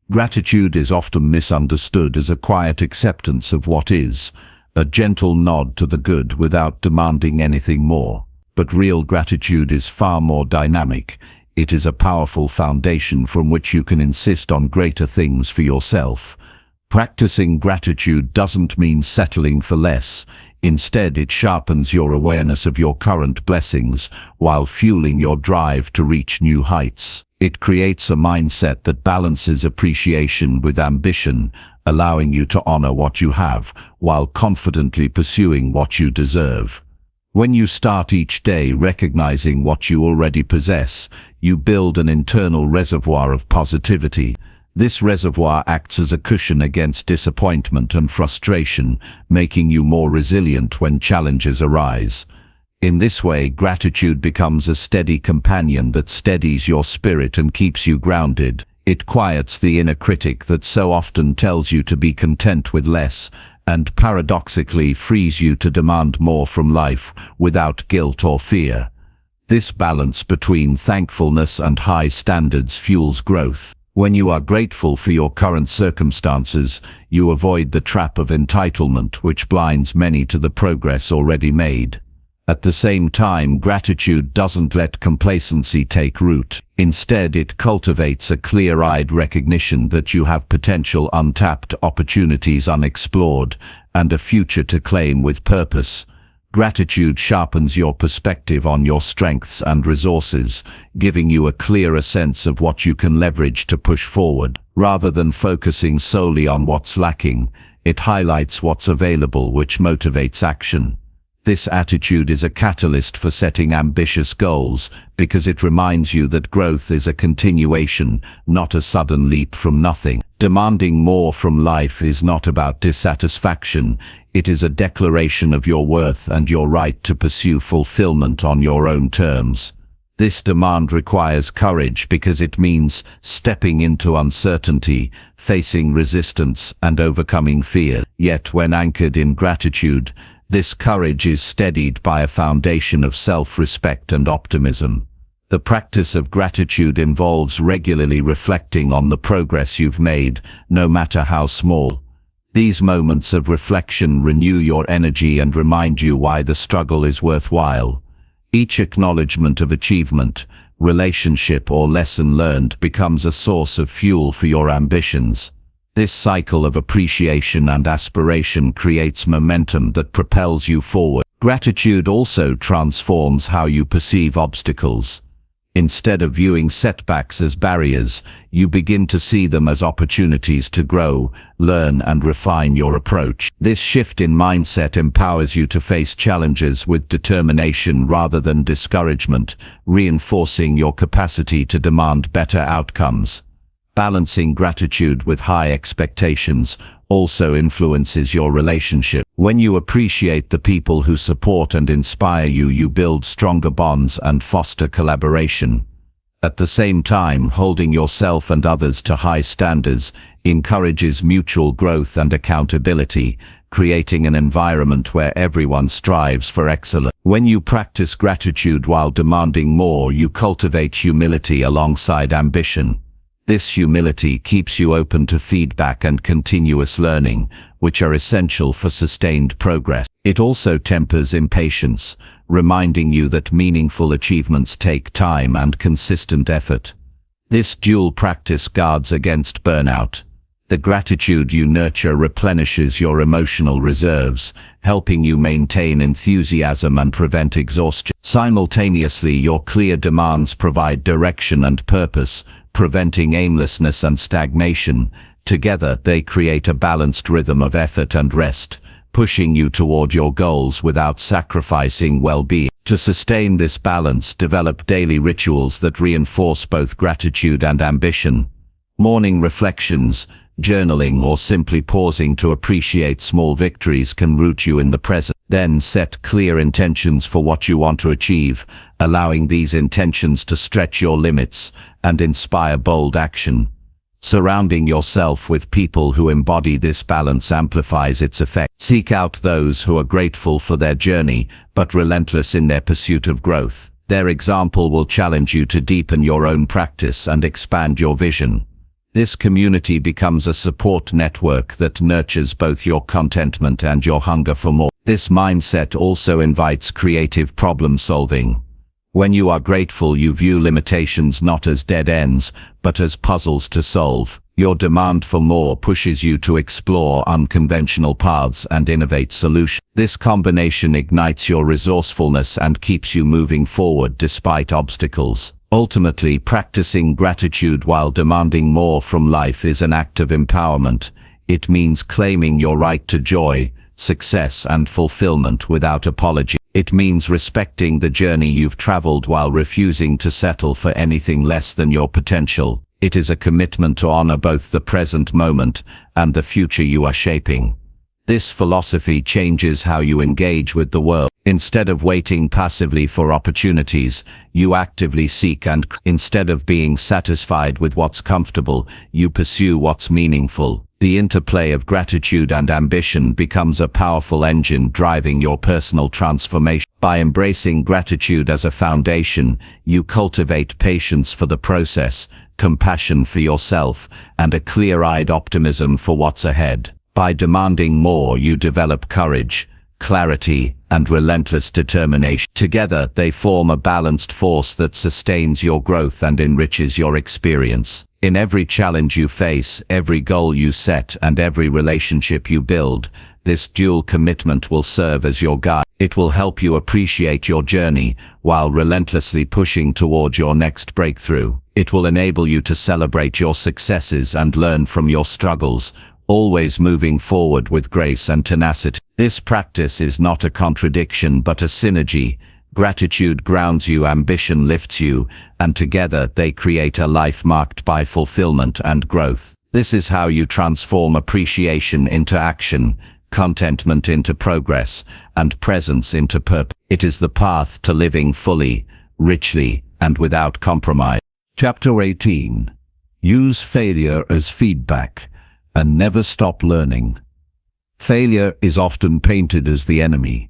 Gratitude is often misunderstood as a quiet acceptance of what is, a gentle nod to the good without demanding anything more. But real gratitude is far more dynamic. It is a powerful foundation from which you can insist on greater things for yourself. Practicing gratitude doesn't mean settling for less. Instead, it sharpens your awareness of your current blessings while fueling your drive to reach new heights. It creates a mindset that balances appreciation with ambition, allowing you to honor what you have while confidently pursuing what you deserve. When you start each day recognizing what you already possess, you build an internal reservoir of positivity. This reservoir acts as a cushion against disappointment and frustration, making you more resilient when challenges arise. In this way, gratitude becomes a steady companion that steadies your spirit and keeps you grounded. It quiets the inner critic that so often tells you to be content with less, and paradoxically frees you to demand more from life without guilt or fear. This balance between thankfulness and high standards fuels growth. When you are grateful for your current circumstances, you avoid the trap of entitlement which blinds many to the progress already made. At the same time, gratitude doesn't let complacency take root. Instead, it cultivates a clear-eyed recognition that you have potential untapped, opportunities unexplored, and a future to claim with purpose. Gratitude sharpens your perspective on your strengths and resources, giving you a clearer sense of what you can leverage to push forward. Rather than focusing solely on what's lacking, it highlights what's available, which motivates action. This attitude is a catalyst for setting ambitious goals because it reminds you that growth is a continuation, not a sudden leap from nothing. Demanding more from life is not about dissatisfaction. It is a declaration of your worth and your right to pursue fulfillment on your own terms. This demand requires courage because it means stepping into uncertainty, facing resistance, and overcoming fear. Yet when anchored in gratitude, this courage is steadied by a foundation of self-respect and optimism. The practice of gratitude involves regularly reflecting on the progress you've made, no matter how small. These moments of reflection renew your energy and remind you why the struggle is worthwhile. Each acknowledgement of achievement, relationship, or lesson learned becomes a source of fuel for your ambitions. This cycle of appreciation and aspiration creates momentum that propels you forward. Gratitude also transforms how you perceive obstacles. Instead of viewing setbacks as barriers, you begin to see them as opportunities to grow, learn, and refine your approach. This shift in mindset empowers you to face challenges with determination rather than discouragement, reinforcing your capacity to demand better outcomes. Balancing gratitude with high expectations also influences your relationship. When you appreciate the people who support and inspire you, you build stronger bonds and foster collaboration. At the same time, holding yourself and others to high standards encourages mutual growth and accountability, creating an environment where everyone strives for excellence. When you practice gratitude while demanding more, you cultivate humility alongside ambition. This humility keeps you open to feedback and continuous learning, which are essential for sustained progress. It also tempers impatience, reminding you that meaningful achievements take time and consistent effort. This dual practice guards against burnout. The gratitude you nurture replenishes your emotional reserves, helping you maintain enthusiasm and prevent exhaustion. Simultaneously, your clear demands provide direction and purpose, preventing aimlessness and stagnation. Together, they create a balanced rhythm of effort and rest, pushing you toward your goals without sacrificing well-being. To sustain this balance, develop daily rituals that reinforce both gratitude and ambition. Morning reflections, journaling, or simply pausing to appreciate small victories can root you in the present. Then set clear intentions for what you want to achieve, allowing these intentions to stretch your limits and inspire bold action. Surrounding yourself with people who embody this balance amplifies its effect. Seek out those who are grateful for their journey, but relentless in their pursuit of growth. Their example will challenge you to deepen your own practice and expand your vision. This community becomes a support network that nurtures both your contentment and your hunger for more. This mindset also invites creative problem solving. When you are grateful, you view limitations not as dead ends, but as puzzles to solve. Your demand for more pushes you to explore unconventional paths and innovate solutions. This combination ignites your resourcefulness and keeps you moving forward despite obstacles. Ultimately, practicing gratitude while demanding more from life is an act of empowerment. It means claiming your right to joy, success, and fulfillment without apology. It means respecting the journey you've traveled while refusing to settle for anything less than your potential. It is a commitment to honor both the present moment and the future you are shaping. This philosophy changes how you engage with the world. Instead of waiting passively for opportunities, you actively seek, and instead of being satisfied with what's comfortable, you pursue what's meaningful. The interplay of gratitude and ambition becomes a powerful engine driving your personal transformation. By embracing gratitude as a foundation, you cultivate patience for the process, compassion for yourself, and a clear-eyed optimism for what's ahead. By demanding more, you develop courage, clarity, and relentless determination. Together, they form a balanced force that sustains your growth and enriches your experience. In every challenge you face, every goal you set, and every relationship you build, this dual commitment will serve as your guide. It will help you appreciate your journey while relentlessly pushing toward your next breakthrough. It will enable you to celebrate your successes and learn from your struggles, always moving forward with grace and tenacity. This practice is not a contradiction but a synergy. Gratitude grounds you, ambition lifts you, and together they create a life marked by fulfillment and growth. This is how you transform appreciation into action, contentment into progress, and presence into purpose. It is the path to living fully, richly, and without compromise. Chapter 18. Use failure as feedback and never stop learning. Failure is often painted as the enemy,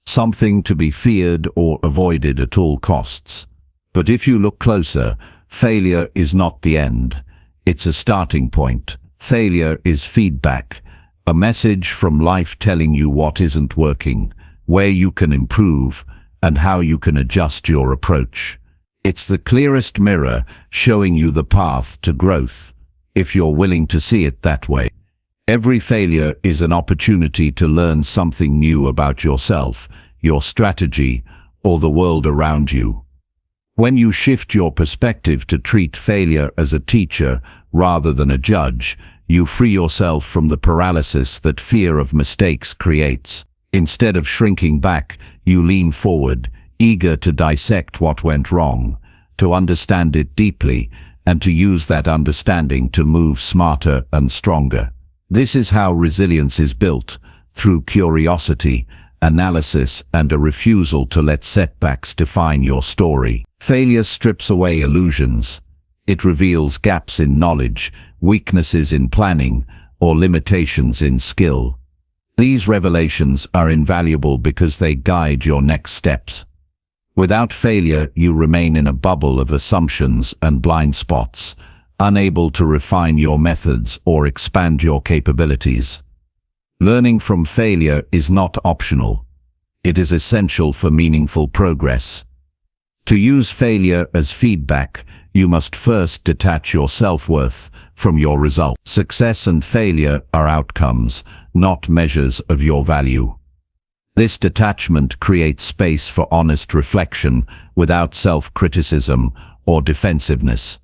something to be feared or avoided at all costs. But if you look closer, failure is not the end. It's a starting point. Failure is feedback, a message from life telling you what isn't working, where you can improve, and how you can adjust your approach. It's the clearest mirror showing you the path to growth, if you're willing to see it that way. Every failure is an opportunity to learn something new about yourself, your strategy, or the world around you. When you shift your perspective to treat failure as a teacher rather than a judge, you free yourself from the paralysis that fear of mistakes creates. Instead of shrinking back, you lean forward, eager to dissect what went wrong, to understand it deeply, and to use that understanding to move smarter and stronger. This is how resilience is built, through curiosity, analysis, and a refusal to let setbacks define your story. Failure strips away illusions. It reveals gaps in knowledge, weaknesses in planning, or limitations in skill. These revelations are invaluable because they guide your next steps. Without failure, you remain in a bubble of assumptions and blind spots, unable to refine your methods or expand your capabilities. Learning from failure is not optional. It is essential for meaningful progress. To use failure as feedback, you must first detach your self-worth from your results. Success and failure are outcomes, not measures of your value. This detachment creates space for honest reflection without self-criticism or defensiveness.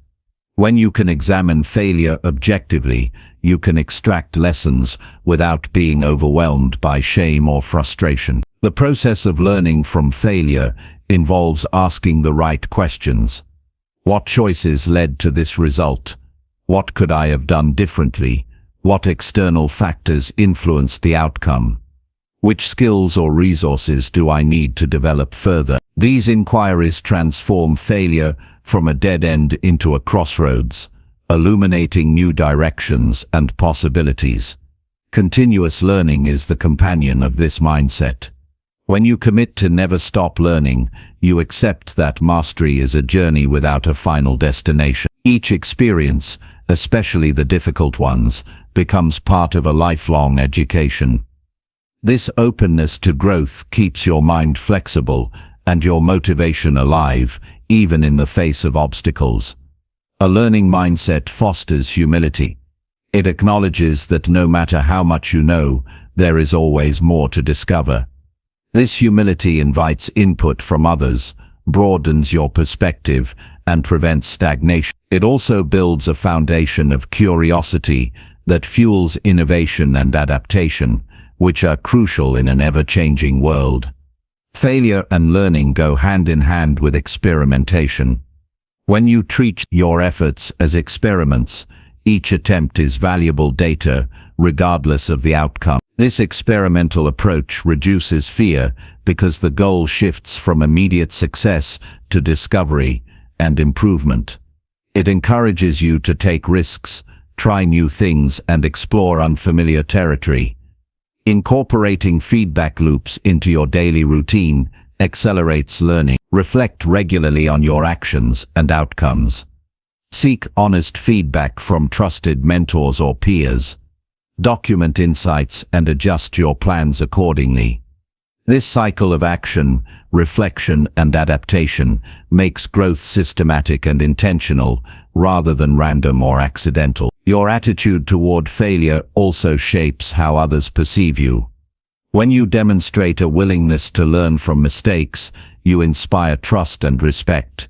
When you can examine failure objectively, you can extract lessons without being overwhelmed by shame or frustration. The process of learning from failure involves asking the right questions. What choices led to this result? What could I have done differently? What external factors influenced the outcome? Which skills or resources do I need to develop further? These inquiries transform failure from a dead end into a crossroads, illuminating new directions and possibilities. Continuous learning is the companion of this mindset. When you commit to never stop learning, you accept that mastery is a journey without a final destination. Each experience, especially the difficult ones, becomes part of a lifelong education. This openness to growth keeps your mind flexible and your motivation alive, even in the face of obstacles. A learning mindset fosters humility. It acknowledges that no matter how much you know, there is always more to discover. This humility invites input from others, broadens your perspective, and prevents stagnation. It also builds a foundation of curiosity that fuels innovation and adaptation, which are crucial in an ever-changing world. Failure and learning go hand in hand with experimentation. When you treat your efforts as experiments, each attempt is valuable data, regardless of the outcome. This experimental approach reduces fear because the goal shifts from immediate success to discovery and improvement. It encourages you to take risks, try new things, and explore unfamiliar territory. Incorporating feedback loops into your daily routine accelerates learning. Reflect regularly on your actions and outcomes. Seek honest feedback from trusted mentors or peers. Document insights and adjust your plans accordingly. This cycle of action, reflection, and adaptation makes growth systematic and intentional, rather than random or accidental. Your attitude toward failure also shapes how others perceive you. When you demonstrate a willingness to learn from mistakes, you inspire trust and respect.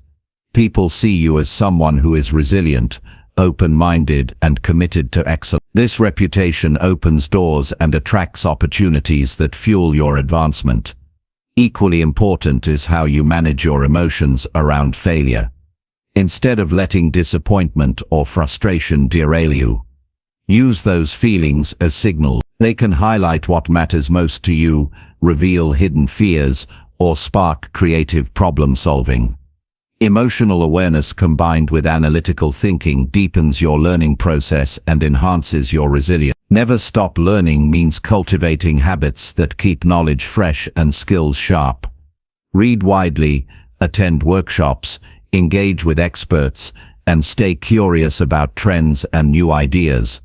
People see you as someone who is resilient, open-minded, and committed to excellence. This reputation opens doors and attracts opportunities that fuel your advancement. Equally important is how you manage your emotions around failure. Instead of letting disappointment or frustration derail you, use those feelings as signals. They can highlight what matters most to you, reveal hidden fears, or spark creative problem-solving. Emotional awareness combined with analytical thinking deepens your learning process and enhances your resilience. Never stop learning means cultivating habits that keep knowledge fresh and skills sharp. Read widely, attend workshops, engage with experts, and stay curious about trends and new ideas.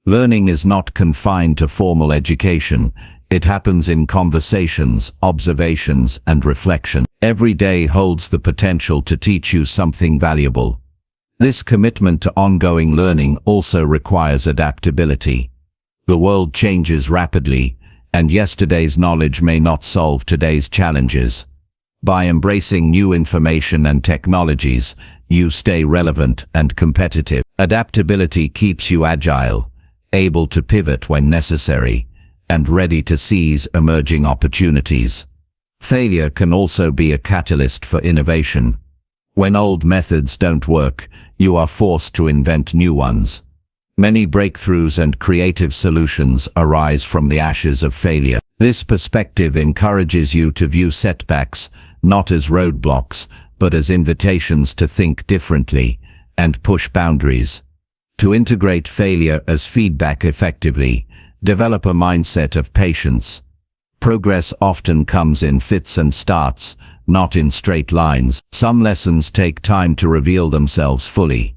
Learning is not confined to formal education. It happens in conversations, observations, and reflection. Every day holds the potential to teach you something valuable. This commitment to ongoing learning also requires adaptability. The world changes rapidly, and yesterday's knowledge may not solve today's challenges. By embracing new information and technologies, you stay relevant and competitive. Adaptability keeps you agile, able to pivot when necessary, and ready to seize emerging opportunities. Failure can also be a catalyst for innovation. When old methods don't work, you are forced to invent new ones. Many breakthroughs and creative solutions arise from the ashes of failure. This perspective encourages you to view setbacks not as roadblocks, but as invitations to think differently and push boundaries. To integrate failure as feedback effectively, develop a mindset of patience. Progress often comes in fits and starts, not in straight lines. Some lessons take time to reveal themselves fully.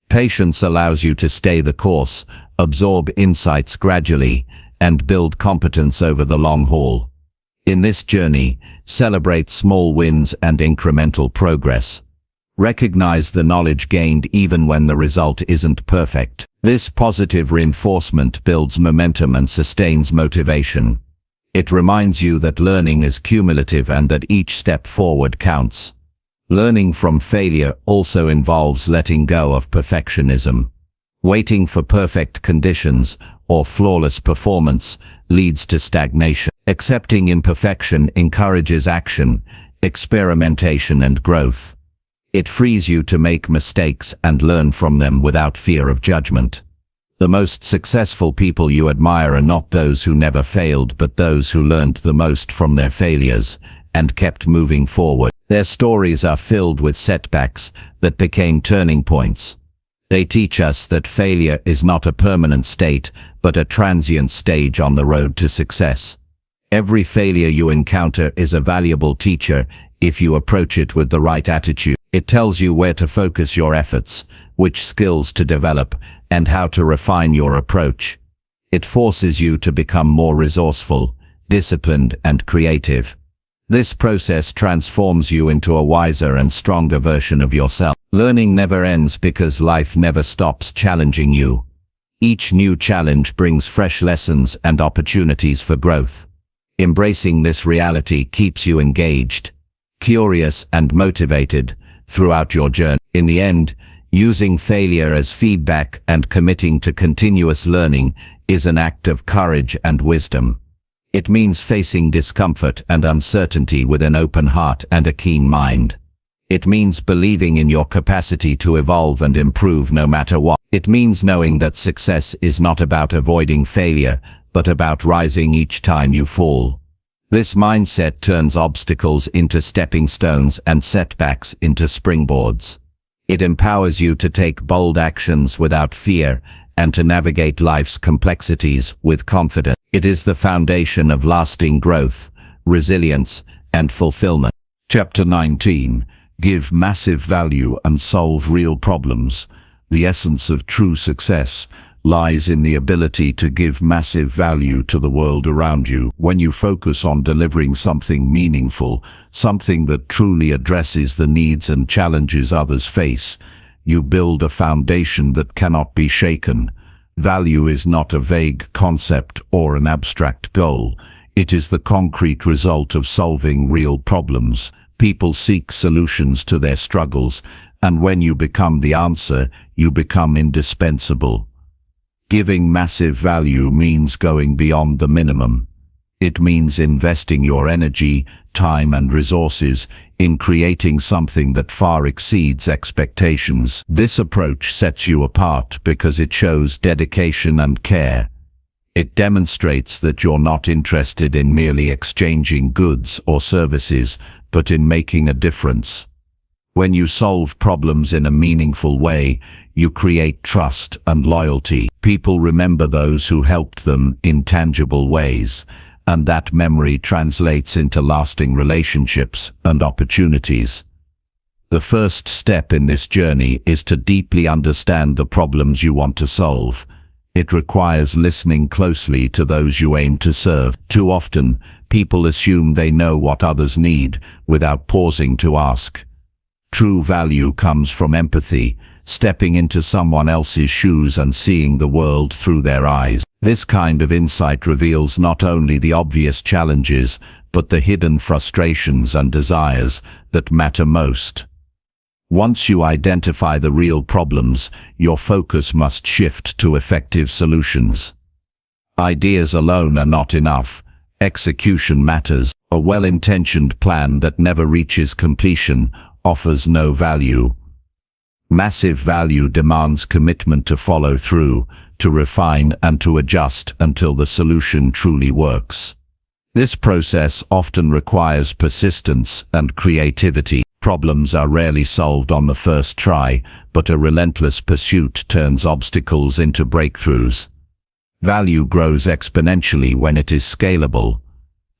Patience allows you to stay the course, absorb insights gradually, and build competence over the long haul. In this journey, celebrate small wins and incremental progress. Recognize the knowledge gained even when the result isn't perfect. This positive reinforcement builds momentum and sustains motivation. It reminds you that learning is cumulative and that each step forward counts. Learning from failure also involves letting go of perfectionism. Waiting for perfect conditions or flawless performance leads to stagnation. Accepting imperfection encourages action, experimentation, and growth. It frees you to make mistakes and learn from them without fear of judgment. The most successful people you admire are not those who never failed, but those who learned the most from their failures and kept moving forward. Their stories are filled with setbacks that became turning points. They teach us that failure is not a permanent state, but a transient stage on the road to success. Every failure you encounter is a valuable teacher if you approach it with the right attitude. It tells you where to focus your efforts, which skills to develop, and how to refine your approach. It forces you to become more resourceful, disciplined, and creative. This process transforms you into a wiser and stronger version of yourself. Learning never ends because life never stops challenging you. Each new challenge brings fresh lessons and opportunities for growth. Embracing this reality keeps you engaged, curious, and motivated throughout your journey. In the end, using failure as feedback and committing to continuous learning is an act of courage and wisdom. It means facing discomfort and uncertainty with an open heart and a keen mind. It means believing in your capacity to evolve and improve no matter what. It means knowing that success is not about avoiding failure, but about rising each time you fall. This mindset turns obstacles into stepping stones and setbacks into springboards. It empowers you to take bold actions without fear and to navigate life's complexities with confidence. It is the foundation of lasting growth, resilience, and fulfillment. Chapter 19. Give massive value and solve real problems. The essence of true success lies in the ability to give massive value to the world around you. When you focus on delivering something meaningful, something that truly addresses the needs and challenges others face, you build a foundation that cannot be shaken. Value is not a vague concept or an abstract goal. It is the concrete result of solving real problems. People seek solutions to their struggles, and when you become the answer, you become indispensable. Giving massive value means going beyond the minimum. It means investing your energy, time, and resources in creating something that far exceeds expectations. This approach sets you apart because it shows dedication and care. It demonstrates that you're not interested in merely exchanging goods or services, but in making a difference. When you solve problems in a meaningful way, you create trust and loyalty. People remember those who helped them in tangible ways, and that memory translates into lasting relationships and opportunities. The first step in this journey is to deeply understand the problems you want to solve. It requires listening closely to those you aim to serve. Too often, people assume they know what others need without pausing to ask. True value comes from empathy, stepping into someone else's shoes and seeing the world through their eyes. This kind of insight reveals not only the obvious challenges, but the hidden frustrations and desires that matter most. Once you identify the real problems, your focus must shift to effective solutions. Ideas alone are not enough. Execution matters. A well-intentioned plan that never reaches completion offers no value. Massive value demands commitment to follow through, to refine and to adjust until the solution truly works. This process often requires persistence and creativity. Problems are rarely solved on the first try, but a relentless pursuit turns obstacles into breakthroughs. Value grows exponentially when it is scalable.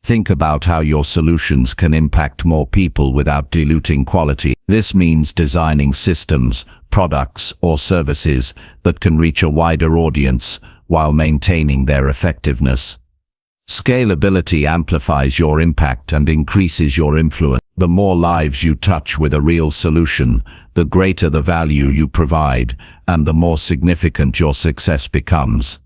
Think about how your solutions can impact more people without diluting quality. This means designing systems, products, or services that can reach a wider audience while maintaining their effectiveness. Scalability amplifies your impact and increases your influence. The more lives you touch with a real solution, the greater the value you provide, and the more significant your success becomes.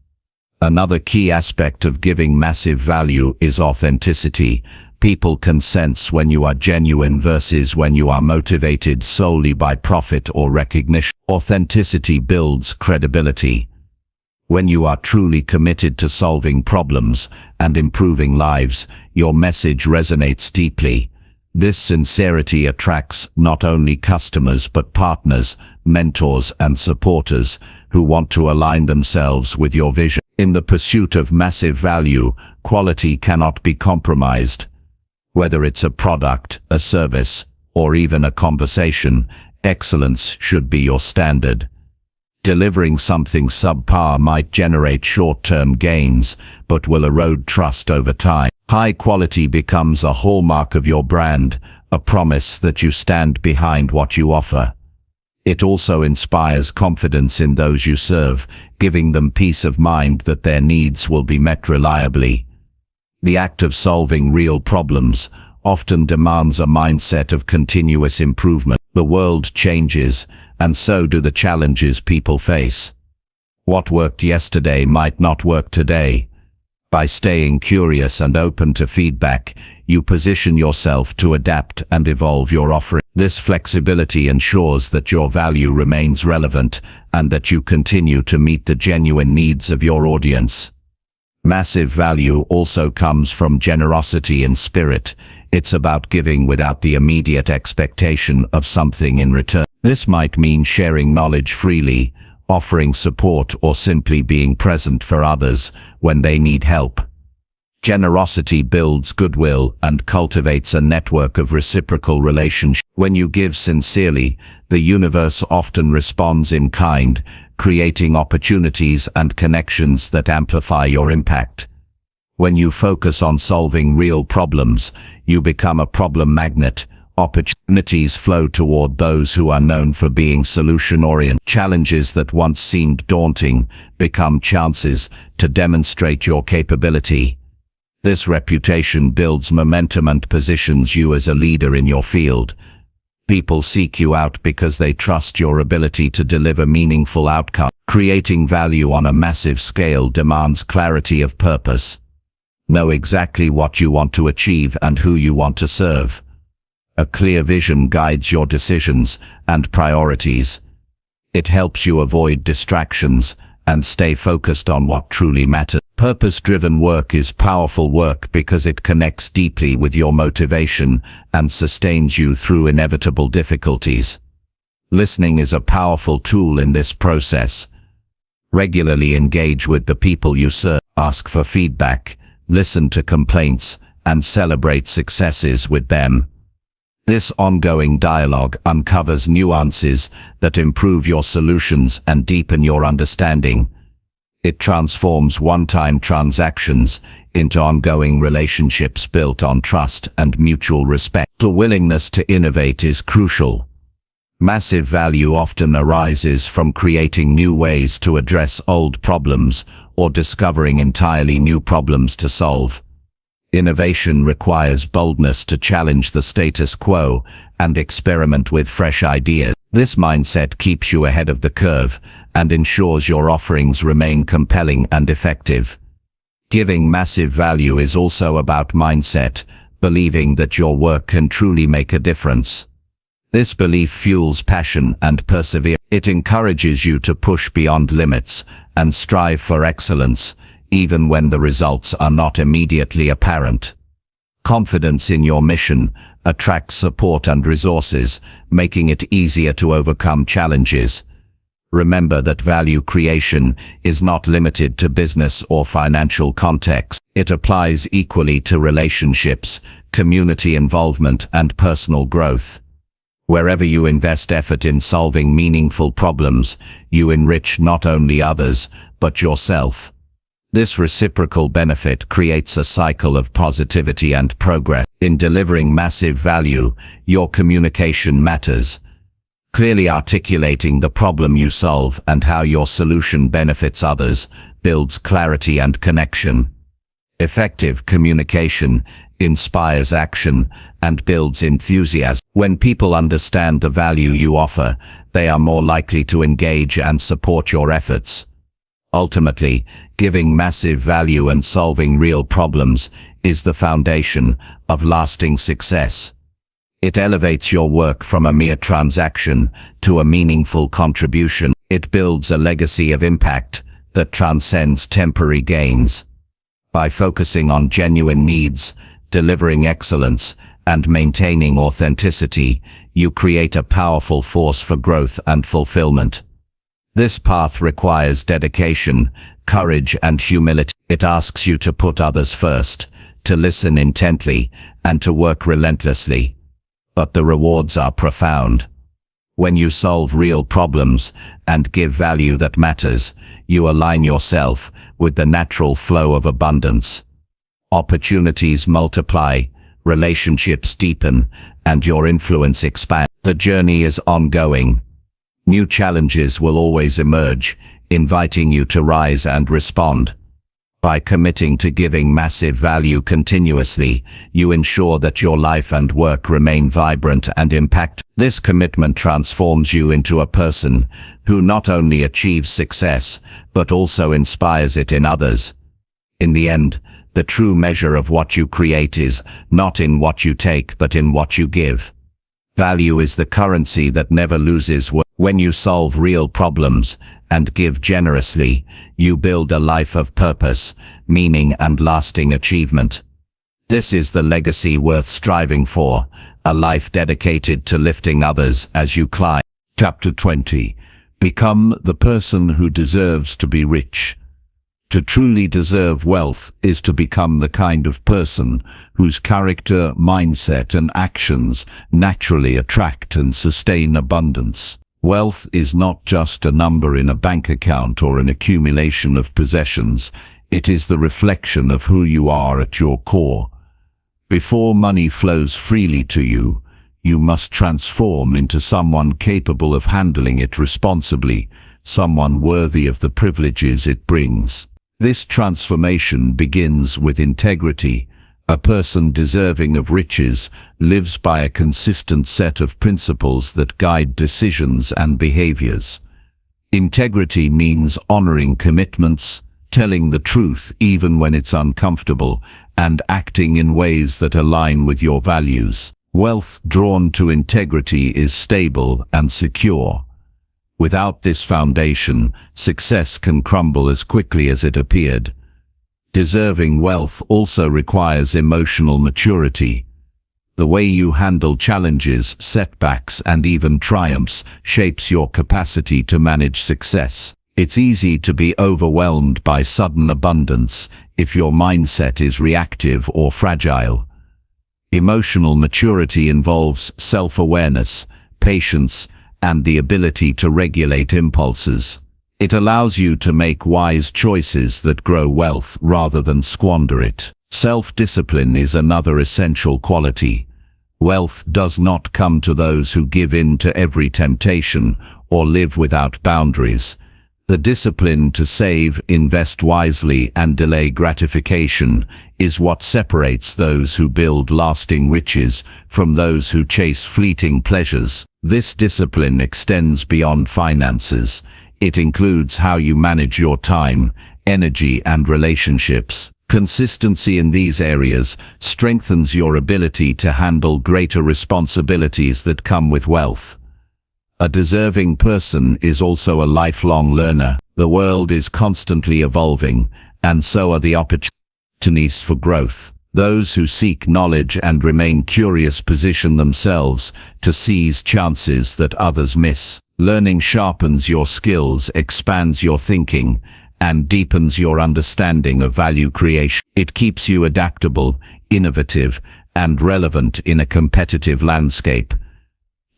Another key aspect of giving massive value is authenticity. People can sense when you are genuine versus when you are motivated solely by profit or recognition. Authenticity builds credibility. When you are truly committed to solving problems and improving lives, your message resonates deeply. This sincerity attracts not only customers but partners, mentors, and supporters who want to align themselves with your vision. In the pursuit of massive value, quality cannot be compromised. Whether it's a product, a service, or even a conversation, excellence should be your standard. Delivering something subpar might generate short-term gains, but will erode trust over time. High quality becomes a hallmark of your brand, a promise that you stand behind what you offer. It also inspires confidence in those you serve, giving them peace of mind that their needs will be met reliably. The act of solving real problems often demands a mindset of continuous improvement. The world changes, and so do the challenges people face. What worked yesterday might not work today. By staying curious and open to feedback, you position yourself to adapt and evolve your offering. This flexibility ensures that your value remains relevant and that you continue to meet the genuine needs of your audience. Massive value also comes from generosity in spirit. It's about giving without the immediate expectation of something in return. This might mean sharing knowledge freely, offering support, or simply being present for others when they need help. Generosity builds goodwill and cultivates a network of reciprocal relationships. When you give sincerely, the universe often responds in kind, creating opportunities and connections that amplify your impact. When you focus on solving real problems, you become a problem magnet. Opportunities flow toward those who are known for being solution-oriented. Challenges that once seemed daunting become chances to demonstrate your capability. This reputation builds momentum and positions you as a leader in your field. People seek you out because they trust your ability to deliver meaningful outcomes. Creating value on a massive scale demands clarity of purpose. Know exactly what you want to achieve and who you want to serve. A clear vision guides your decisions and priorities. It helps you avoid distractions and stay focused on what truly matters. Purpose-driven work is powerful work because it connects deeply with your motivation and sustains you through inevitable difficulties. Listening is a powerful tool in this process. Regularly engage with the people you serve. Ask for feedback, listen to complaints, and celebrate successes with them. This ongoing dialogue uncovers nuances that improve your solutions and deepen your understanding. It transforms one-time transactions into ongoing relationships built on trust and mutual respect. The willingness to innovate is crucial. Massive value often arises from creating new ways to address old problems or discovering entirely new problems to solve. Innovation requires boldness to challenge the status quo and experiment with fresh ideas. This mindset keeps you ahead of the curve and ensures your offerings remain compelling and effective. Giving massive value is also about mindset, believing that your work can truly make a difference. This belief fuels passion and perseverance. It encourages you to push beyond limits and strive for excellence, even when the results are not immediately apparent. Confidence in your mission attracts support and resources, making it easier to overcome challenges. Remember that value creation is not limited to business or financial contexts. It applies equally to relationships, community involvement, and personal growth. Wherever you invest effort in solving meaningful problems, you enrich not only others, but yourself. This reciprocal benefit creates a cycle of positivity and progress. In delivering massive value, your communication matters. Clearly articulating the problem you solve and how your solution benefits others builds clarity and connection. Effective communication inspires action and builds enthusiasm. When people understand the value you offer, they are more likely to engage and support your efforts. Ultimately, giving massive value and solving real problems is the foundation of lasting success. It elevates your work from a mere transaction to a meaningful contribution. It builds a legacy of impact that transcends temporary gains. By focusing on genuine needs, delivering excellence, and maintaining authenticity, you create a powerful force for growth and fulfillment. This path requires dedication, courage, and humility. It asks you to put others first, to listen intently, and to work relentlessly. But the rewards are profound. When you solve real problems and give value that matters, you align yourself with the natural flow of abundance. opportunities multiply, relationships deepen, and your influence expands. The journey is ongoing. New challenges will always emerge, inviting you to rise and respond. By committing to giving massive value continuously, you ensure that your life and work remain vibrant and impactful. This commitment transforms you into a person who not only achieves success, but also inspires it in others. In the end, the true measure of what you create is not in what you take, but in what you give. Value is the currency that never loses. When you solve real problems and give generously, you build a life of purpose, meaning, and lasting achievement. This is the legacy worth striving for, a life dedicated to lifting others as you climb. Chapter 20. Become the person who deserves to be rich. To truly deserve wealth is to become the kind of person whose character, mindset, and actions naturally attract and sustain abundance. Wealth is not just a number in a bank account or an accumulation of possessions. It is the reflection of who you are at your core. Before money flows freely to you, you must transform into someone capable of handling it responsibly, someone worthy of the privileges it brings. This transformation begins with integrity. A person deserving of riches lives by a consistent set of principles that guide decisions and behaviors. Integrity means honoring commitments, telling the truth even when it's uncomfortable, and acting in ways that align with your values. Wealth drawn to integrity is stable and secure. Without this foundation, success can crumble as quickly as it appeared. Deserving wealth also requires emotional maturity. The way you handle challenges, setbacks, and even triumphs shapes your capacity to manage success. It's easy to be overwhelmed by sudden abundance if your mindset is reactive or fragile. Emotional maturity involves self-awareness, patience, and the ability to regulate impulses. It allows you to make wise choices that grow wealth rather than squander it. Self-discipline is another essential quality. Wealth does not come to those who give in to every temptation or live without boundaries. The discipline to save, invest wisely, and delay gratification is what separates those who build lasting riches from those who chase fleeting pleasures. This discipline extends beyond finances. It includes how you manage your time, energy, and relationships. Consistency in these areas strengthens your ability to handle greater responsibilities that come with wealth. A deserving person is also a lifelong learner. The world is constantly evolving, and so are the opportunities for growth. Those who seek knowledge and remain curious position themselves to seize chances that others miss. Learning sharpens your skills, expands your thinking, and deepens your understanding of value creation. It keeps you adaptable, innovative, and relevant in a competitive landscape.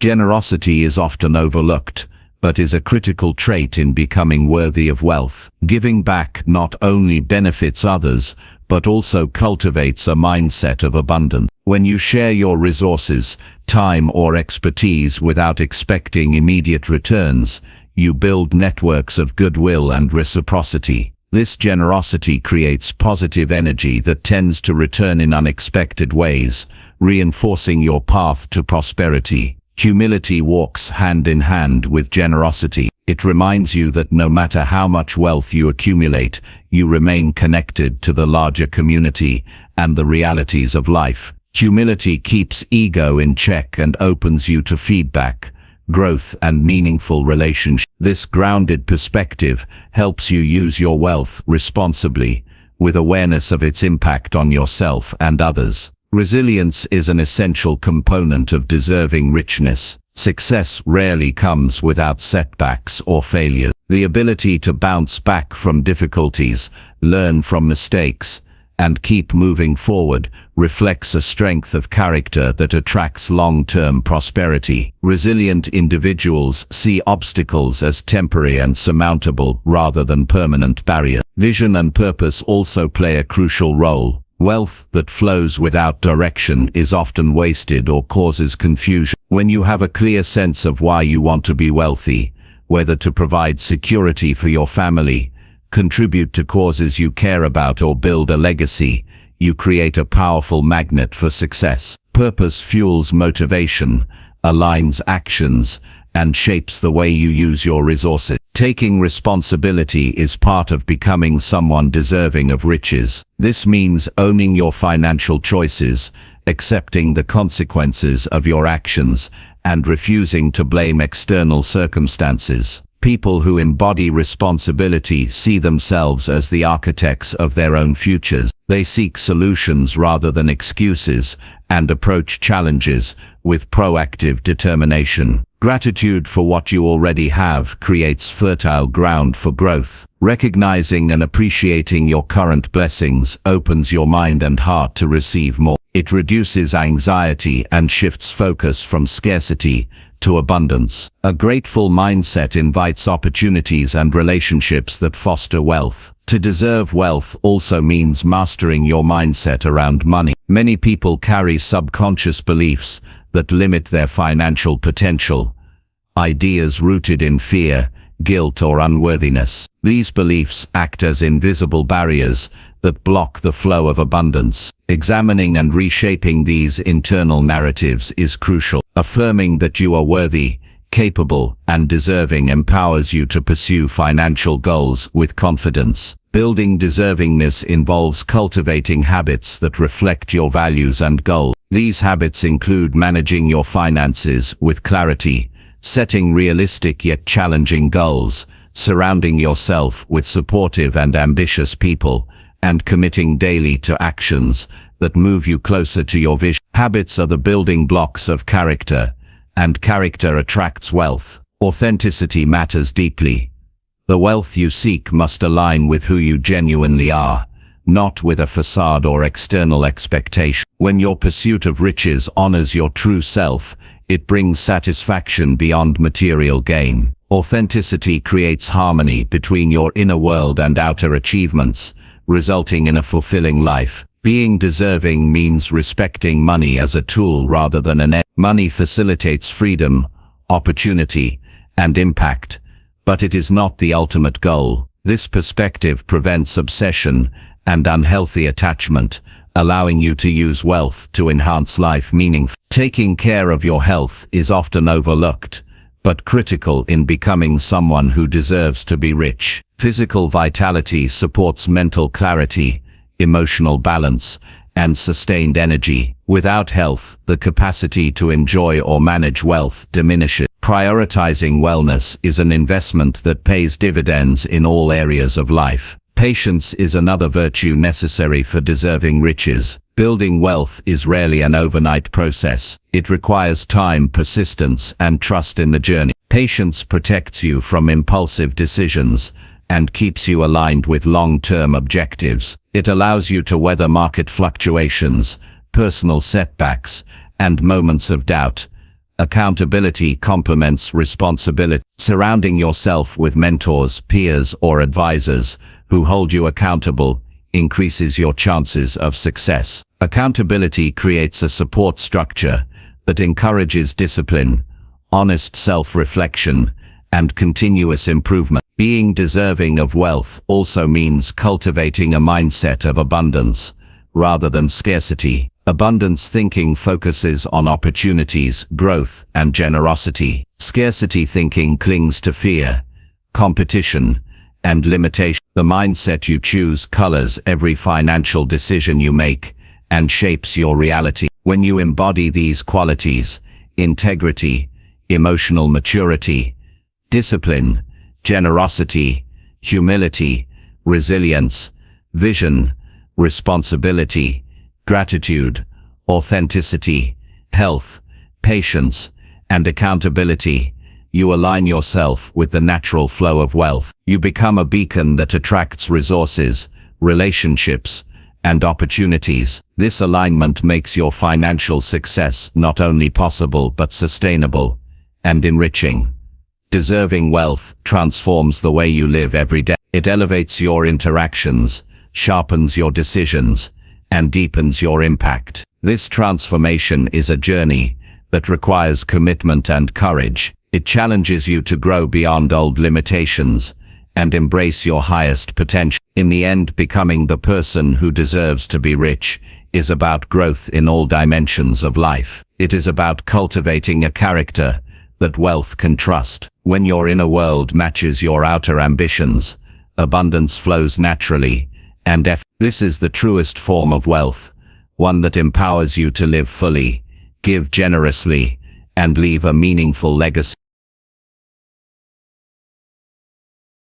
Generosity is often overlooked, but is a critical trait in becoming worthy of wealth. Giving back not only benefits others, but also cultivates a mindset of abundance. When you share your resources, time, or expertise without expecting immediate returns, you build networks of goodwill and reciprocity. This generosity creates positive energy that tends to return in unexpected ways, reinforcing your path to prosperity. Humility walks hand in hand with generosity. It reminds you that no matter how much wealth you accumulate, you remain connected to the larger community and the realities of life. Humility keeps ego in check and opens you to feedback, growth, and meaningful relationships. This grounded perspective helps you use your wealth responsibly, with awareness of its impact on yourself and others. Resilience is an essential component of deserving richness. Success rarely comes without setbacks or failures. The ability to bounce back from difficulties, learn from mistakes, and keep moving forward reflects a strength of character that attracts long-term prosperity. Resilient individuals see obstacles as temporary and surmountable rather than permanent barriers. Vision and purpose also play a crucial role. Wealth that flows without direction is often wasted or causes confusion. When you have a clear sense of why you want to be wealthy, whether to provide security for your family, contribute to causes you care about, or build a legacy, you create a powerful magnet for success. Purpose fuels motivation, aligns actions, and shapes the way you use your resources. Taking responsibility is part of becoming someone deserving of riches. This means owning your financial choices, accepting the consequences of your actions, and refusing to blame external circumstances. People who embody responsibility see themselves as the architects of their own futures. They seek solutions rather than excuses, and approach challenges with proactive determination. Gratitude for what you already have creates fertile ground for growth. Recognizing and appreciating your current blessings opens your mind and heart to receive more. It reduces anxiety and shifts focus from scarcity to abundance. A grateful mindset invites opportunities and relationships that foster wealth. To deserve wealth also means mastering your mindset around money. Many people carry subconscious beliefs that limit their financial potential, ideas rooted in fear, guilt, or unworthiness. These beliefs act as invisible barriers that block the flow of abundance. Examining and reshaping these internal narratives is crucial. Affirming that you are worthy, capable, and deserving empowers you to pursue financial goals with confidence. Building deservingness involves cultivating habits that reflect your values and goals. These habits include managing your finances with clarity, setting realistic yet challenging goals, surrounding yourself with supportive and ambitious people, and committing daily to actions that move you closer to your vision. Habits are the building blocks of character, and character attracts wealth. Authenticity matters deeply. The wealth you seek must align with who you genuinely are, not with a facade or external expectation. When your pursuit of riches honors your true self, it brings satisfaction beyond material gain. Authenticity creates harmony between your inner world and outer achievements, resulting in a fulfilling life. Being deserving means respecting money as a tool rather than an end. Money facilitates freedom, opportunity, and impact, but it is not the ultimate goal. This perspective prevents obsession and unhealthy attachment, allowing you to use wealth to enhance life meaningfully. Taking care of your health is often overlooked, but critical in becoming someone who deserves to be rich. Physical vitality supports mental clarity, emotional balance, and sustained energy. Without health, the capacity to enjoy or manage wealth diminishes. Prioritizing wellness is an investment that pays dividends in all areas of life. Patience is another virtue necessary for deserving riches. Building wealth is rarely an overnight process. It requires time, persistence, and trust in the journey. Patience protects you from impulsive decisions and keeps you aligned with long-term objectives. It allows you to weather market fluctuations, personal setbacks, and moments of doubt. Accountability complements responsibility. Surrounding yourself with mentors, peers, or advisors who hold you accountable increases your chances of success. Accountability creates a support structure that encourages discipline, honest self-reflection, and continuous improvement. Being deserving of wealth also means cultivating a mindset of abundance rather than scarcity. Abundance thinking focuses on opportunities, growth, and generosity. Scarcity thinking clings to fear, competition, and limitation. The mindset you choose colors every financial decision you make and shapes your reality. When you embody these qualities, integrity, emotional maturity, discipline, generosity, humility, resilience, vision, responsibility, gratitude, authenticity, health, patience, and accountability, you align yourself with the natural flow of wealth. You become a beacon that attracts resources, relationships, and opportunities. This alignment makes your financial success not only possible but sustainable and enriching. Deserving wealth transforms the way you live every day. It elevates your interactions, sharpens your decisions, and deepens your impact. This transformation is a journey that requires commitment and courage. It challenges you to grow beyond old limitations and embrace your highest potential. In the end, becoming the person who deserves to be rich is about growth in all dimensions of life. It is about cultivating a character that wealth can trust. When your inner world matches your outer ambitions, abundance flows naturally, and this is the truest form of wealth, one that empowers you to live fully, give generously, and leave a meaningful legacy.